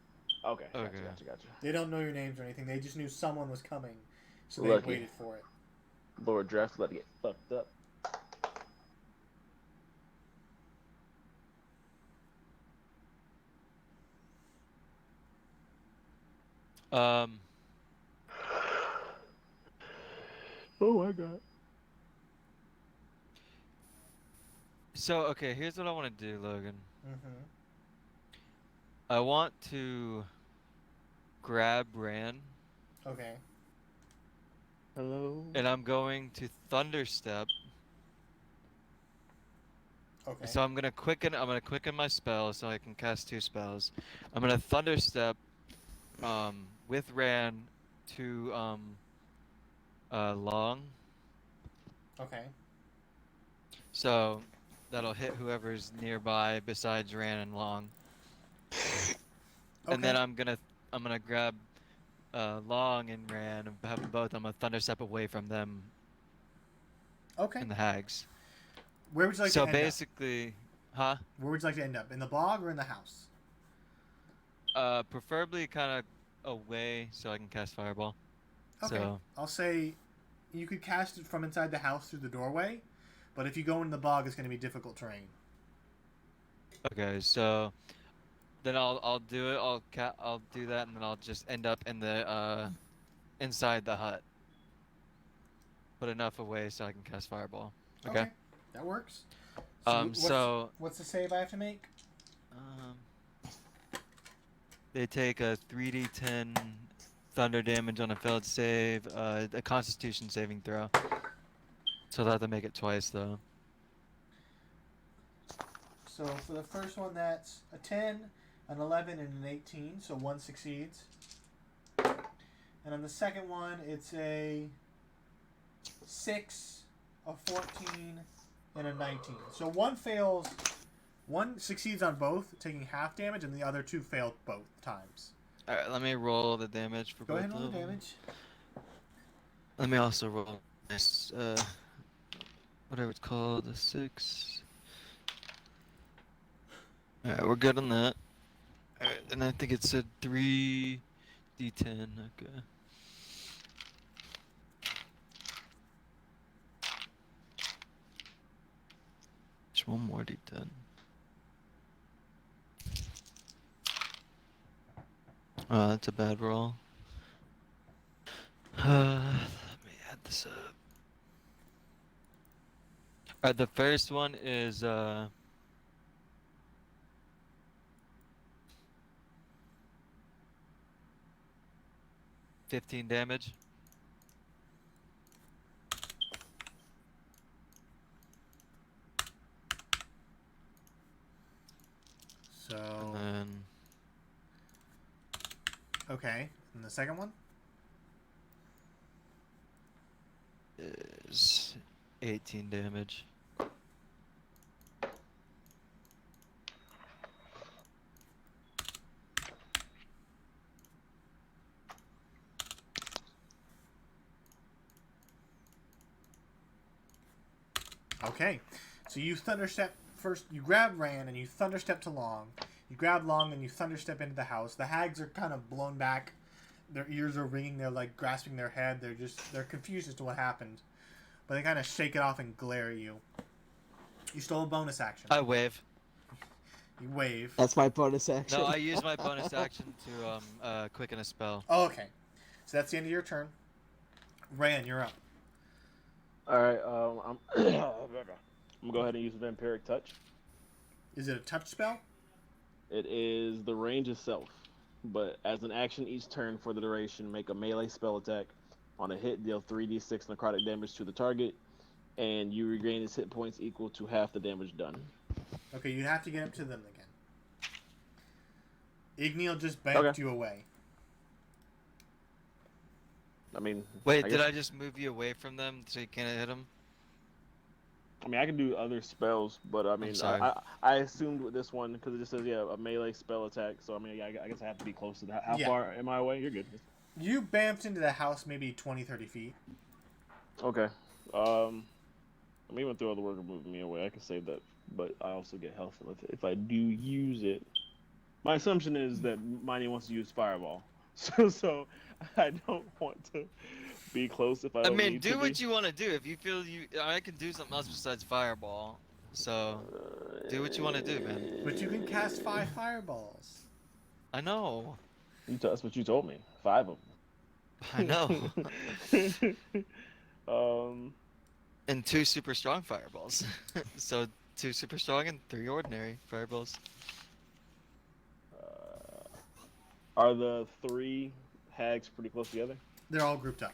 Okay. Okay. Gotcha. They don't know your names or anything. They just knew someone was coming, so they Lucky. waited for it. Lord Draxel let it get fucked up. Oh my god. So okay, here's what I want to do, Logan. Mm-hmm. I want to grab Ran, Okay. Hello. and I'm going to Thunderstep. Okay. So I'm gonna quicken my spell so I can cast 2 spells. I'm gonna Thunderstep with Ran to Long. Okay. So that'll hit whoever's nearby besides Ran and Long. And then Okay. I'm gonna grab Long and Ran and have them both. I'm gonna thunder step away from them Okay. and the hags. Where would you like So to end up? basically, huh? Where would you like to end up? In the bog or in the house? Preferably kind of away so I can cast fireball. Okay. So I'll say you could cast it from inside the house through the doorway, but if you go in the bog, it's going to be difficult terrain. okay, so then I'll do it. I'll do that, and then I'll just end up in the inside the hut, but enough away so I can cast fireball. Okay. That works. So So what's the save I have to make? um, they take a 3d10 thunder damage on a failed save, a Constitution saving throw. So I'll have to make it twice though. So for the first one, that's a 10, an 11, and an 18. So one succeeds. And on the second one, it's a 6, a 14, and a 19. So one succeeds on both, taking half damage, and the other two failed both times. All right, let me roll the damage for Go both ahead and roll of the them. damage. Let me also roll this, whatever it's called, a 6. Alright, we're good on that. Alright, and I think it's a 3d10, okay. Just one more d10. Oh, that's a bad roll. Let me add this up. Alright, the first one is 15 damage. So And then okay, and the second one. is 18 damage. Okay, so you thunderstep first. You grab Ran and you thunderstep to Long. You grab Long and you thunderstep into the house. The hags are kind of blown back. Their ears are ringing. They're like grasping their head. They're confused as to what happened, but they kind of shake it off and glare at you. You stole a bonus action. I wave. You wave. That's my bonus action. No, I use my bonus action to quicken a spell. Oh, okay, so that's the end of your turn. Ran, you're up. All right. I'm I'm gonna go ahead and use Vampiric Touch. Is it a touch spell? It is the range itself, but as an action each turn for the duration, make a melee spell attack. On a hit, deal 3d6 necrotic damage to the target, and you regain its hit points equal to half the damage done. Okay, you have to get up to them again. Igneal just banked Okay. you away. I mean, Wait, I did guess- I just move you away from them so you can't hit them? I mean, I can do other spells, but I mean, sorry. I assumed with this one because it just says a melee spell attack. So I mean, I guess I have to be close to that. How Yeah. far am I away? You're good. You bamfed into the house maybe 20, 30 feet. Okay. I'm even through all the work of moving me away. I can save that, but I also get health if I do use it. My assumption is that Miney wants to use Fireball, so I don't want to be close if I I don't mean, need do to what be. you want to do. If you feel I can do something else besides fireball. So, do what you want to do, man. But you can cast 5 fireballs. I know. That's what you told me. 5 of I know. them. And 2 super strong fireballs. So 2 super strong and 3 ordinary fireballs. Are the 3 hags pretty close together? They're all grouped up.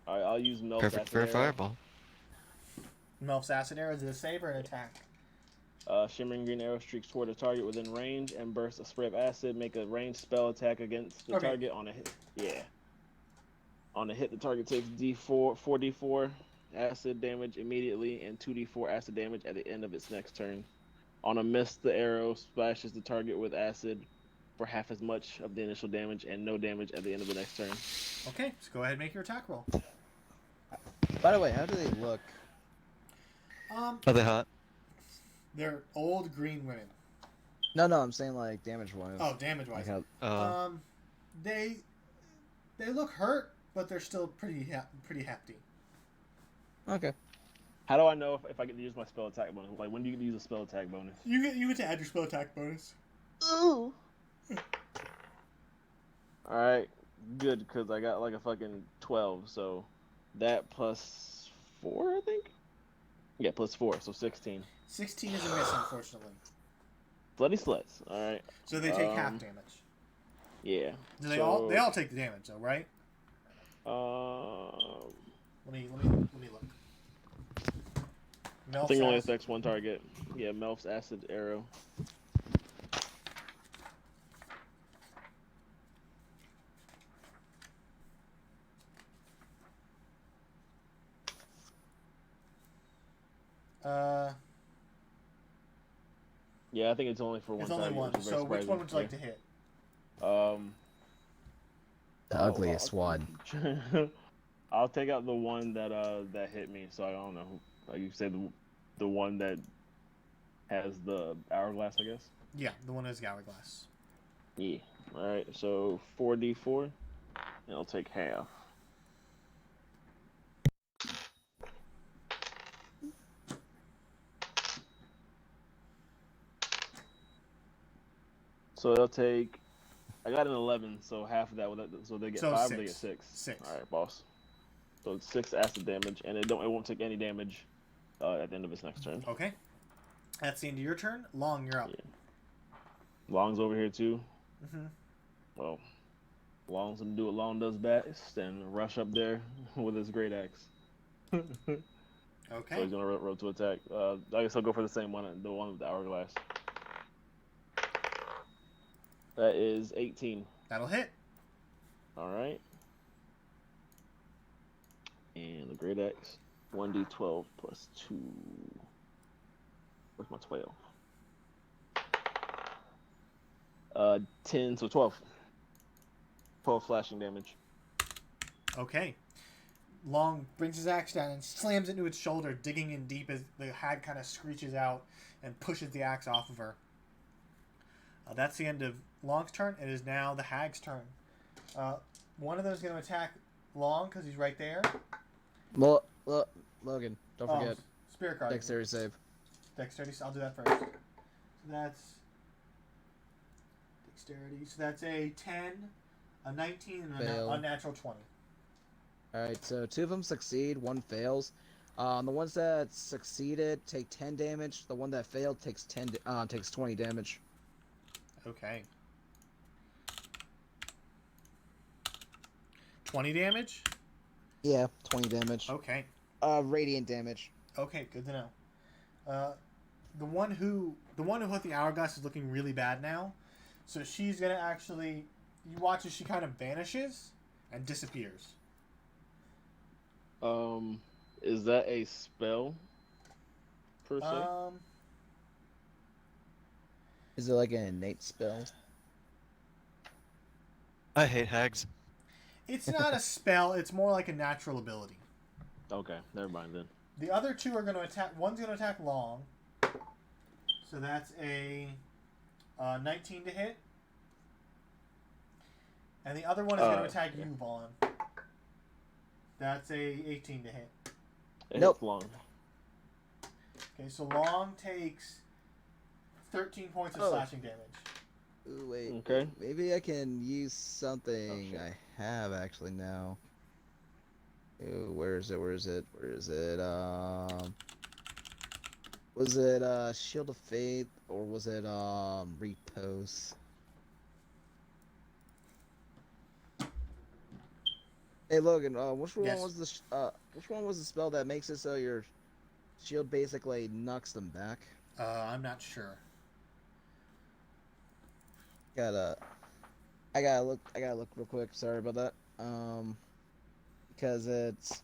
All right, I'll use Melf's Perfect Acid for a Arrow. fireball. Melf's acid arrow is it a save or an attack? Shimmering green arrow streaks toward a target within range and bursts a spray of acid. Make a ranged spell attack against the Okay. target on a hit. Yeah. On a hit, the target takes D4 acid damage immediately and 2d4 acid damage at the end of its next turn. On a miss, the arrow splashes the target with acid for half as much of the initial damage and no damage at the end of the next turn. Okay, so go ahead and make your attack roll. By the way, how do they look? Are they hot? They're old green women. No, I'm saying like damage wise. Oh, damage wise. Like how, They look hurt, but they're still pretty hefty. okay. How do I know if I get to use my spell attack bonus? Like, when do you get to use a spell attack bonus? You get to add your spell attack bonus. Ooh. Alright, good, because I got like a fucking 12, so that plus 4, I think? Yeah, plus 4, so 16. 16 is a miss, unfortunately. Bloody sluts, alright. So they take half damage. Yeah. Do they all take the damage though, right? Let me look. I think it only affects one target. Yeah, Melf's acid arrow. Yeah, I think it's only for one It's target. only one. Which is very So which one surprising. would you like to hit? The ugliest one. I'll take out the one that that hit me. So I don't know. Like you said, the one that has the hourglass, I guess. Yeah, the one is hourglass. Yeah. All right. So 4d4, and I'll take half. So they'll take. I got an 11, so half of that. So they get So 5, six. they get 6. 6. All right, boss. So it's 6 acid damage, and it won't take any damage at the end of its next turn. Okay. That's the end of your turn. Long, you're up. Yeah. Long's over here too. Mm-hmm. Well, Long's gonna do what Long does best and rush up there with his great axe. Okay. So he's gonna roll to attack. I guess I'll go for the same one, the one with the hourglass. That is 18. That'll hit. All right. And the great axe, 1d12 plus 2. Where's my 12? 10, so 12. 12 slashing damage. Okay. Long brings his axe down and slams it into its shoulder, digging in deep as the hag kind of screeches out and pushes the axe off of her. That's the end of Long's turn. It is now the hag's turn. One of them is going to attack Long because he's right there. Logan, don't forget. Spirit guard. Dexterity save. Dexterity. I'll do that first. So that's dexterity. So that's a 10, a 19, and an Fail. unnatural 20. Alright, so 2 of them succeed, 1 fails. The ones that succeeded take 10 damage. The one that failed takes 20 damage. Okay. 20 damage? Yeah, 20 damage. Okay. Radiant damage. Okay, good to know. The one who hit the hourglass is looking really bad now. So she's gonna actually, you watch as she kind of vanishes and disappears. Is that a spell per se? Is it like an innate spell? I hate hags. It's not a spell, it's more like a natural ability. Okay, never mind then. The other two are going to attack. One's going to attack Long. So that's a 19 to hit. And the other one is going to attack you, Vaughn. That's a 18 to hit. It Nope. hits Long. Okay, so Long takes 13 points of slashing damage. Ooh, wait. Okay. Maybe I can use something shit. I have actually now. Ooh, where is it? Was it Shield of Faith or was it Repost? Hey Logan, which one Yes. was the spell that makes it so your shield basically knocks them back? I'm not sure. Gotta. I gotta look. I gotta look real quick. Sorry about that. Because it's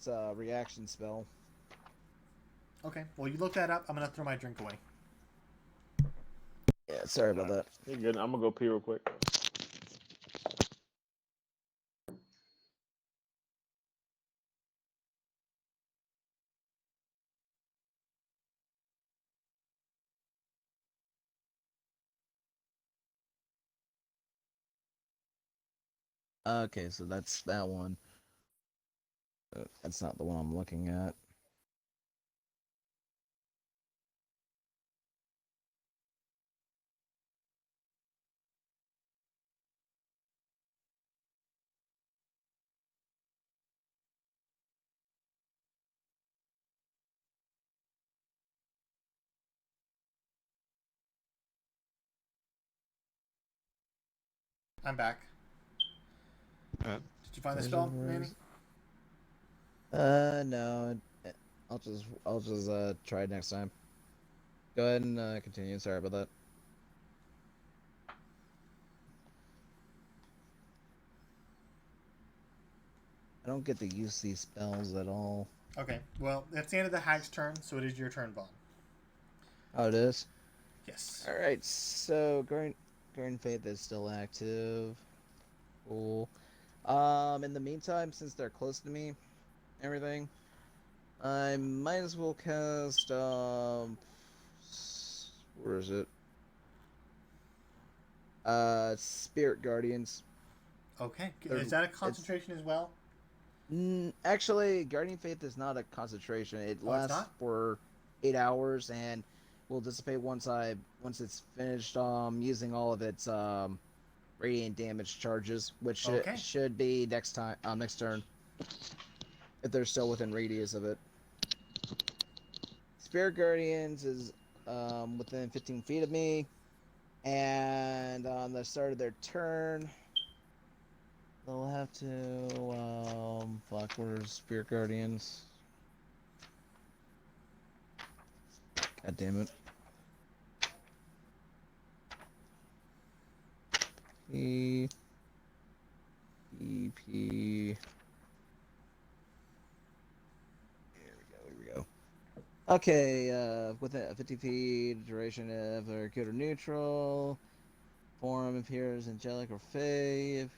a reaction spell. Okay, well, you look that up. I'm gonna throw my drink away. Yeah. Sorry about that. You're good. I'm gonna go pee real quick. Okay, so that's that one. That's not the one I'm looking at. I'm back. Alright. Did you find the spell, Manny? No. I'll just try it next time. Go ahead and continue. Sorry about that. I don't get to use these spells at all. Okay, well, that's the end of the hag's turn, so it is your turn, Vaughn. Oh, it is? Yes. Alright, so Guardian Faith is still active. Cool. In the meantime, since they're close to me, everything, I might as well cast where is it? Spirit Guardians. Okay, They're- is that a concentration as well? Actually, Guardian Faith is not a concentration. It Oh, it's lasts not? for 8 hours and will dissipate once it's finished using all of its radiant damage charges, which Okay. should be next turn if they're still within radius of it. Spirit Guardians is within 15 feet of me, and on the start of their turn, they'll have to fuck. Where's Spirit Guardians? God damn it. P. EP. Here we go. Okay, within 50 feet, duration of or good or neutral. Form appears angelic or fey.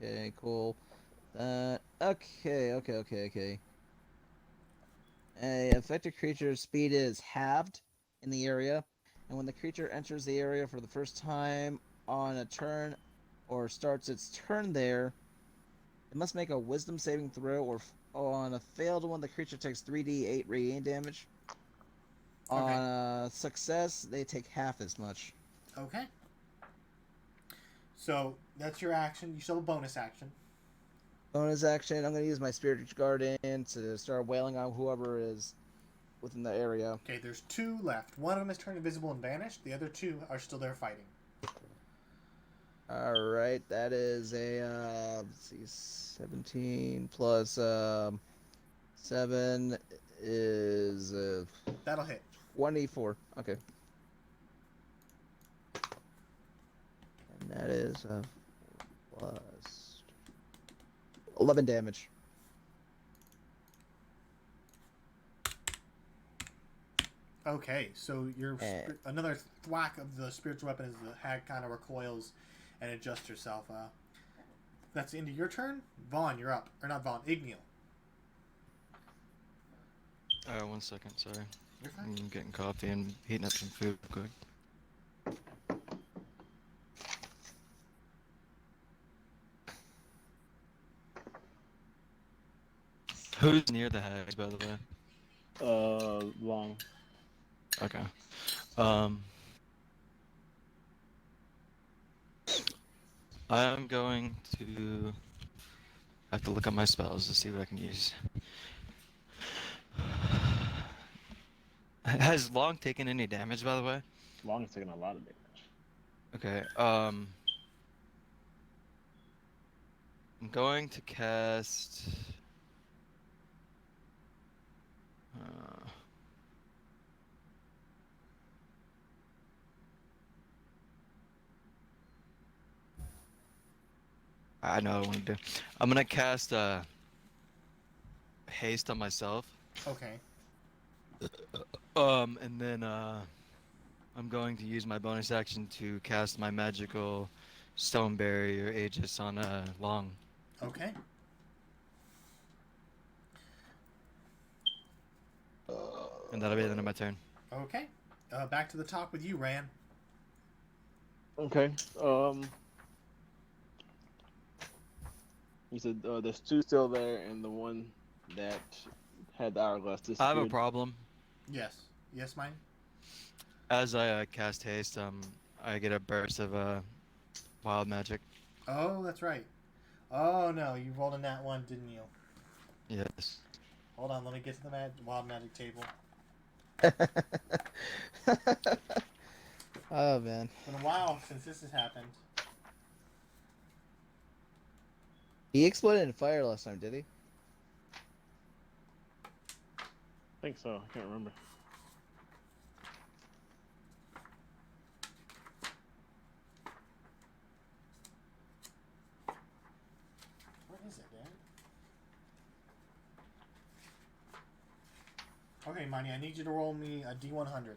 Okay, cool. Okay. A affected creature's speed is halved in the area, and when the creature enters the area for the first time on a turn or starts its turn there, it must make a wisdom saving throw, or on a failed one, the creature takes 3d8 radiant damage. Okay. On success, they take half as much. Okay. So that's your action. You still have a bonus action. Bonus action, I'm going to use my Spirit Guardian to start wailing on whoever is within the area. Okay, there's 2 left. One of them is turned invisible and vanished. The other 2 are still there fighting. Alright, that is a, let's see, 17 plus 7 is That'll hit. 24. Okay. And that is plus 11 damage. Okay, so your Eh. another thwack of the spiritual weapon as the hag kind of recoils and adjusts herself. That's the end of your turn. Vaughn, you're up. Or not Vaughn, Igneal. 1 second, sorry. You're fine. I'm getting coffee and heating up some food real quick. Who's near the hags, by the way? Long. Okay. I'm going to have to look up my spells to see what I can use. Has Long taken any damage, by the way? Long is taking a lot of damage. Okay. I'm going to cast. I know what I want to do. I'm gonna cast haste on myself. Okay. And then I'm going to use my bonus action to cast my magical stone barrier Aegis on Long, Okay. and that'll be the end of my turn. Okay. Back to the top with you, Ran. Okay. You said there's two still there, and the one that had the hourglass disappeared. I have a problem. Yes. Yes, mine. As I cast haste, I get a burst of wild magic. Oh, that's right. Oh no, you rolled in that one, didn't you? Yes. Hold on, let me get to the wild magic table. Oh man. It's been a while since this has happened. He exploded in fire last time, did he? I think so. I can't remember. Where is it, Dan? Okay, Money, I need you to roll me a D100.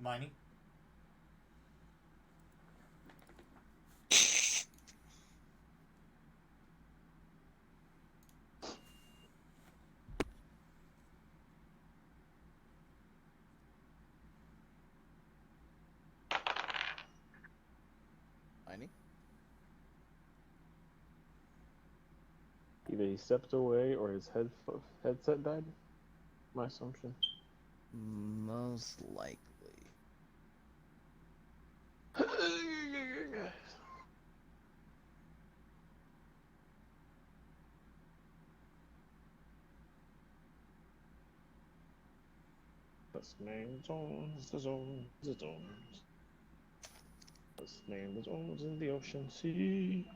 Miney? Miney? Either he stepped away or his headset died. My assumption. Most likely. Let's name zones, the zones, the zones. Let's name the zones in the ocean sea.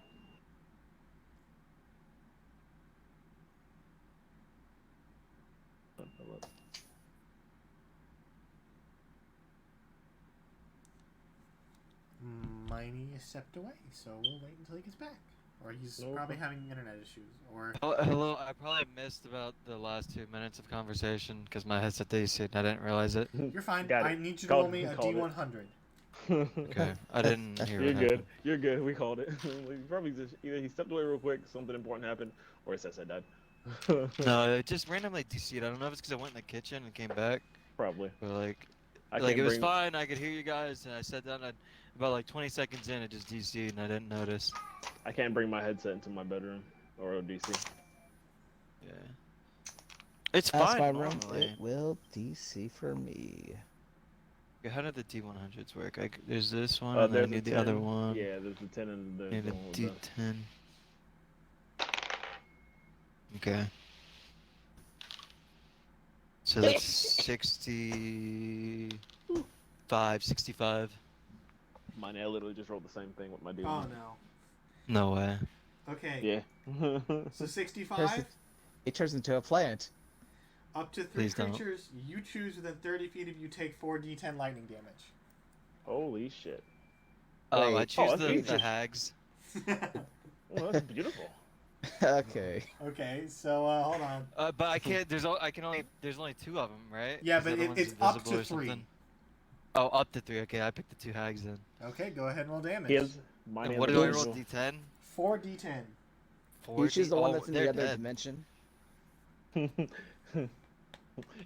Miney is stepped away, so we'll wait until he gets back. Or he's No probably problem. having internet issues. Or Oh, hello. I probably missed about the last 2 minutes of conversation because my headset DC and I didn't realize it. you're fine. Got I it. need you to Called- roll me a called it. D100. Okay, I didn't hear. You're what good. happened. You're good. We called it. We probably just either he stepped away real quick, something important happened, or his headset died. No, it just randomly DC'd. I don't know if it's because I went in the kitchen and came back, Probably. but like I it can't was bring- fine. I could hear you guys, and I sat down. And about like 20 seconds in, it just DC'd, and I didn't notice. I can't bring my headset into my bedroom or ODC. Yeah. It's That's fine. my room. normally. It will DC for me. Okay, how did the D100s work? There's this one, and then I There's need the the other 10. one. Yeah, there's the 10 and the Need a one with the- D10. Okay. So that's 65. Mine, I literally just rolled the same thing with my dude. Oh no. No way. Okay. Yeah. So 65. It turns into a plant. Up to 3 Please don't. creatures you choose within 30 feet of you take 4d10 lightning damage. Holy shit. Oh, I Wait. choose that's the easy. hags. Oh, that's beautiful. Okay. Okay, so hold on. But I can't. There's only 2 of them, right? Yeah, Is the but other one's it's up invisible to or 3. something? Oh, up to 3. Okay, I picked the 2 hags then. Okay, go ahead and roll damage. He has mine. And has what do I roll? invisible. D10. 4d10. You choose the one Oh, that's in the they're other dead. dimension.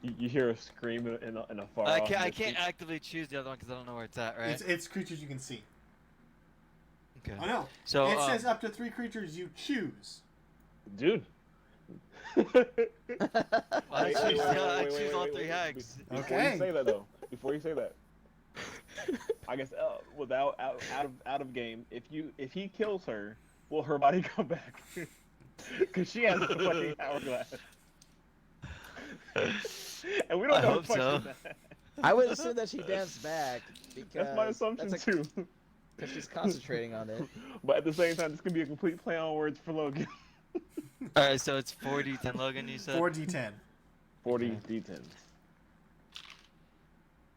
You hear a scream in a far I off can't distance. actively choose the other one because I don't know where it's at, right? It's creatures you can see. Okay. Oh no. So It says up to 3 creatures you choose. Dude. I Wait, choose, wait, I wait, choose wait, all wait, 3 wait. hags. Before Okay. you say that though, before you say that, I guess without out of game, if he kills her, will her body come back? Because she has the fucking hourglass. And we don't I know hope what the fuck so. is that. I would assume that she danced back because That's my assumption too. Because she's concentrating on it. But at the same time, this could be a complete play on words for Logan. All right, so it's 4d10, Logan. You said 4d10. 40 Okay. D10s.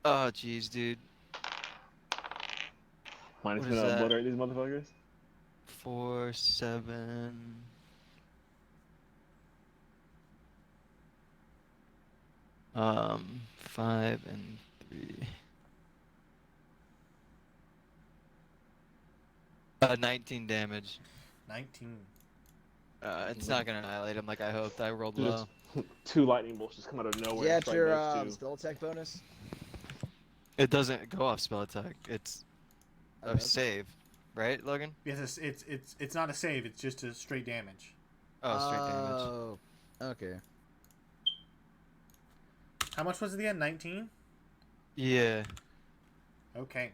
Oh, jeez, dude. Mine's What gonna is that? obliterate these motherfuckers. 4, 7. Um, 5 and 3. 19 damage. 19. It's not gonna annihilate him like I hoped. I rolled Just low. 2 lightning bolts just come out of nowhere. Yeah, and it's strike your those 2. spell attack bonus. It doesn't go off spell attack. It's a Okay. save, right, Logan? Yes, it's not a save. It's just a straight damage. Oh, straight damage. Oh, okay. How much was it again? 19. Yeah. Okay.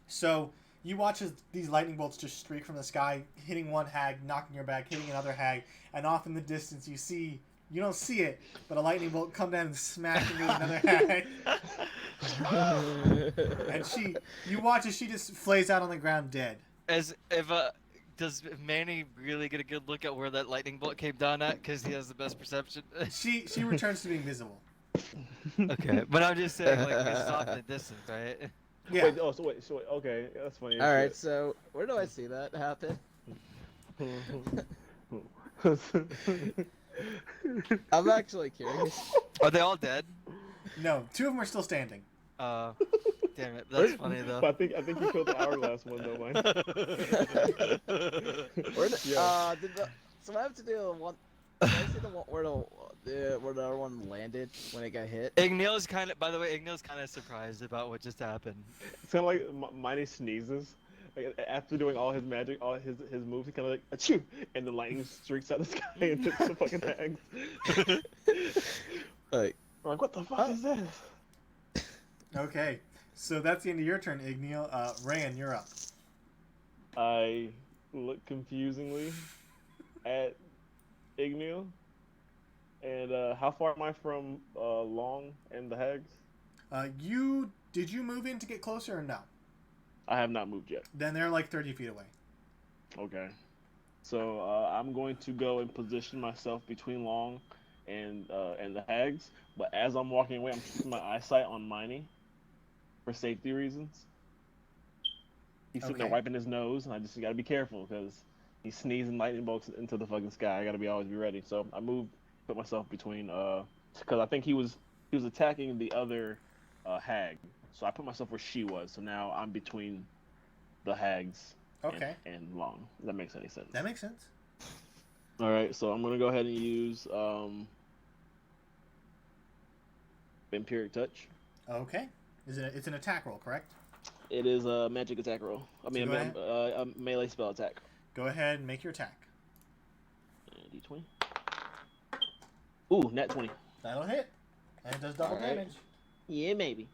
So you watch as these lightning bolts just streak from the sky, hitting one hag, knocking her back, hitting another hag, and off in the distance you don't see it, but a lightning bolt come down and smack into another hag. And you watch as she just flays out on the ground dead. As if does Manny really get a good look at where that lightning bolt came down at? Because he has the best perception. She returns to being visible. Okay, but I'm just saying, like, it's off in the distance, right? Yeah. Wait, so wait, okay, that's funny. All right, so where do I see that happen? I'm actually curious. Are they all dead? No, 2 of them are still standing. Damn it, that's funny though. But I think you killed the hourglass one though, man. Where the, Yeah. so I have to do one. Did I see the one where the other one landed when it got hit? Ignil's kind of, by the way, Ignil's kind of surprised about what just happened. It's kind of like Miney sneezes. Like, after doing all his magic, all his moves, he kind of like achoo, and the lightning streaks out the sky and hits the fucking hags. Like, I'm like, what the fuck is this? Okay. So that's the end of your turn, Igneel. Rand, you're up. I look confusingly at Igneel. And how far am I from Long and the hags? Did you move in to get closer or no? I have not moved yet. Then they're like 30 feet away. Okay. So I'm going to go and position myself between Long and the hags. But as I'm walking away, I'm keeping my eyesight on Miney for safety reasons. He's sitting there Okay. wiping his nose, and I just got to be careful because he's sneezing lightning bolts into the fucking sky. I got to always be ready. So I put myself between because I think he was attacking the other hag. So I put myself where she was. So now I'm between the hags Okay. and Long. If that makes any sense. That makes sense. All right, so I'm gonna go ahead and use Vampiric Touch. Okay. It's an attack roll, correct? It is a magic attack roll. I mean, go ahead. a melee spell attack. Go ahead and make your attack. D20. Ooh, nat 20. That'll hit. And it does double Alright. damage. Yeah, maybe.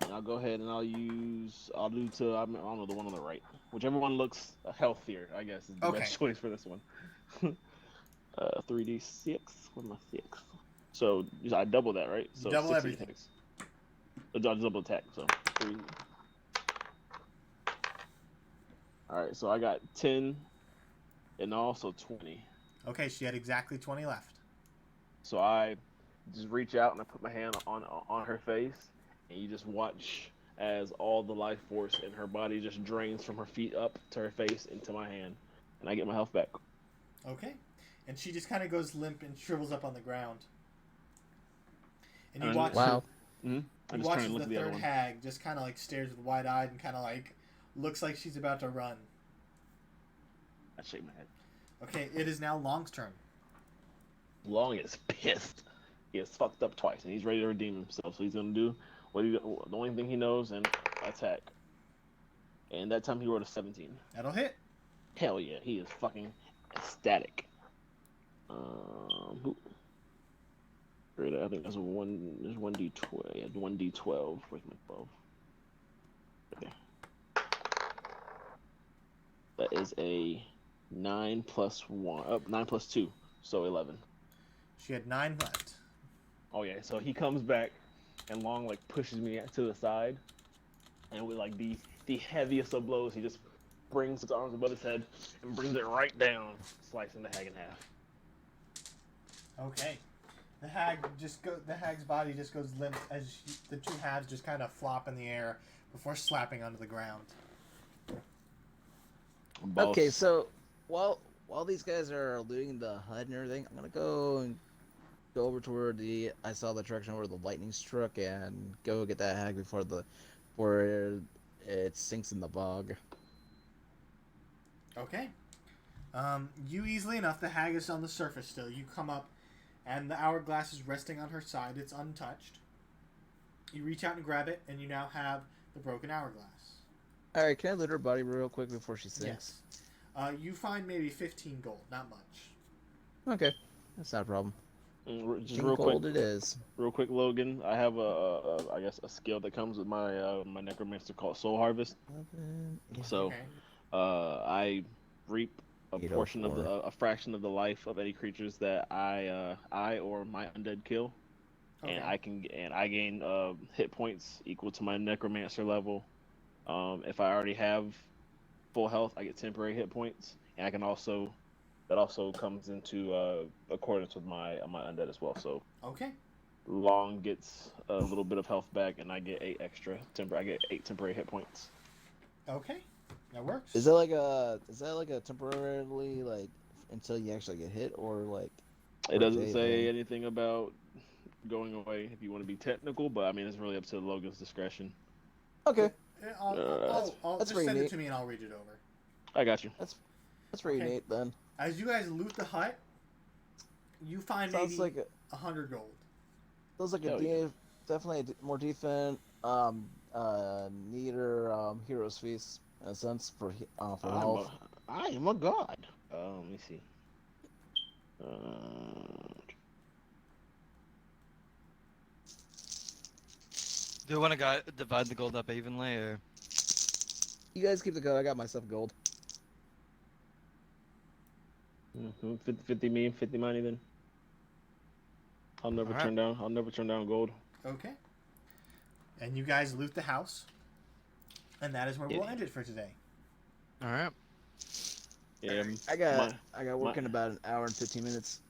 And I'll go ahead and I'll do to I don't know, the one on the right. Whichever one looks healthier, I guess, is the Okay. best choice for this one. 3d6. What am I 6? So I double that, right? So Double 60 everything. attacks. Double attack. So 3. All right, so I got 10 and also 20. Okay, she had exactly 20 left. So I just reach out and I put my hand on her face, and you just watch as all the life force in her body just drains from her feet up to her face into my hand, and I get my health back. Okay. And she just kind of goes limp and shrivels up on the ground. And you And- watch, wow. I'm you just watch trying as to look the at the other third one. hag just kind of like stares with wide-eyed and kind of like looks like she's about to run. I shake my head. Okay, it is now Long's turn. Long is pissed. He has fucked up twice, and he's ready to redeem himself. So he's gonna do the only thing he knows and attack. And that time he rolled a 17. That'll hit. Hell yeah, he is fucking ecstatic. Who? Great, I think that's one. There's 1d12. Yeah, 1d12. Where's my 12? Okay. That is a 9 plus 1. 9 plus 2. So 11. She had 9 left. Oh yeah, so he comes back and Long like pushes me to the side, and with like the heaviest of blows, he just brings his arms above his head and brings it right down, slicing the hag in half. Okay. The hag's body just goes limp as the two halves just kind of flop in the air before slapping onto the ground. Boss. Okay, so while these guys are looting the HUD and everything, I'm gonna go over to where I saw the direction where the lightning struck and go get that hag before it sinks in the bog. Okay. You easily enough, the hag is on the surface still. You come up, and the hourglass is resting on her side. It's untouched. You reach out and grab it, and you now have the broken hourglass. All right, can I loot her body real quick before she sinks? Yes. You find maybe 15 gold, not much. Okay, that's not a problem. Just 15 real gold quick, it is. real quick, Logan. I have I guess a skill that comes with my my necromancer called Soul Harvest. So, Okay. I reap a portion of 804. a fraction of the life of any creatures that I or my undead kill, Okay. and I gain hit points equal to my necromancer level. If I already have full health, I get temporary hit points, and I can also that also comes into accordance with my undead as well. So Okay. Long gets a little bit of health back, and I get 8 temporary hit points. Okay. That works. Is that like a temporarily like until you actually get hit or like? It doesn't day say thing? anything about going away if you want to be technical, but I mean it's really up to Logan's discretion. Okay, I'll that's just pretty send it neat. to me and I'll read it over. I got you. that's pretty Okay. neat then. As you guys loot the hut, you find Sounds maybe like 100 gold. Sounds like Hell yeah. definitely a more defense, neater hero's feast in a sense for health. I am a god. Let me see. Do you want to divide the gold up evenly, or? You guys keep the gold. I got myself gold. 50 me, 50 money then. I'll never Alright. turn down. I'll never turn down gold. Okay. And you guys loot the house. And that is where we'll Yeah. end it for today. All right. Yeah. I got work in about an hour and 15 minutes.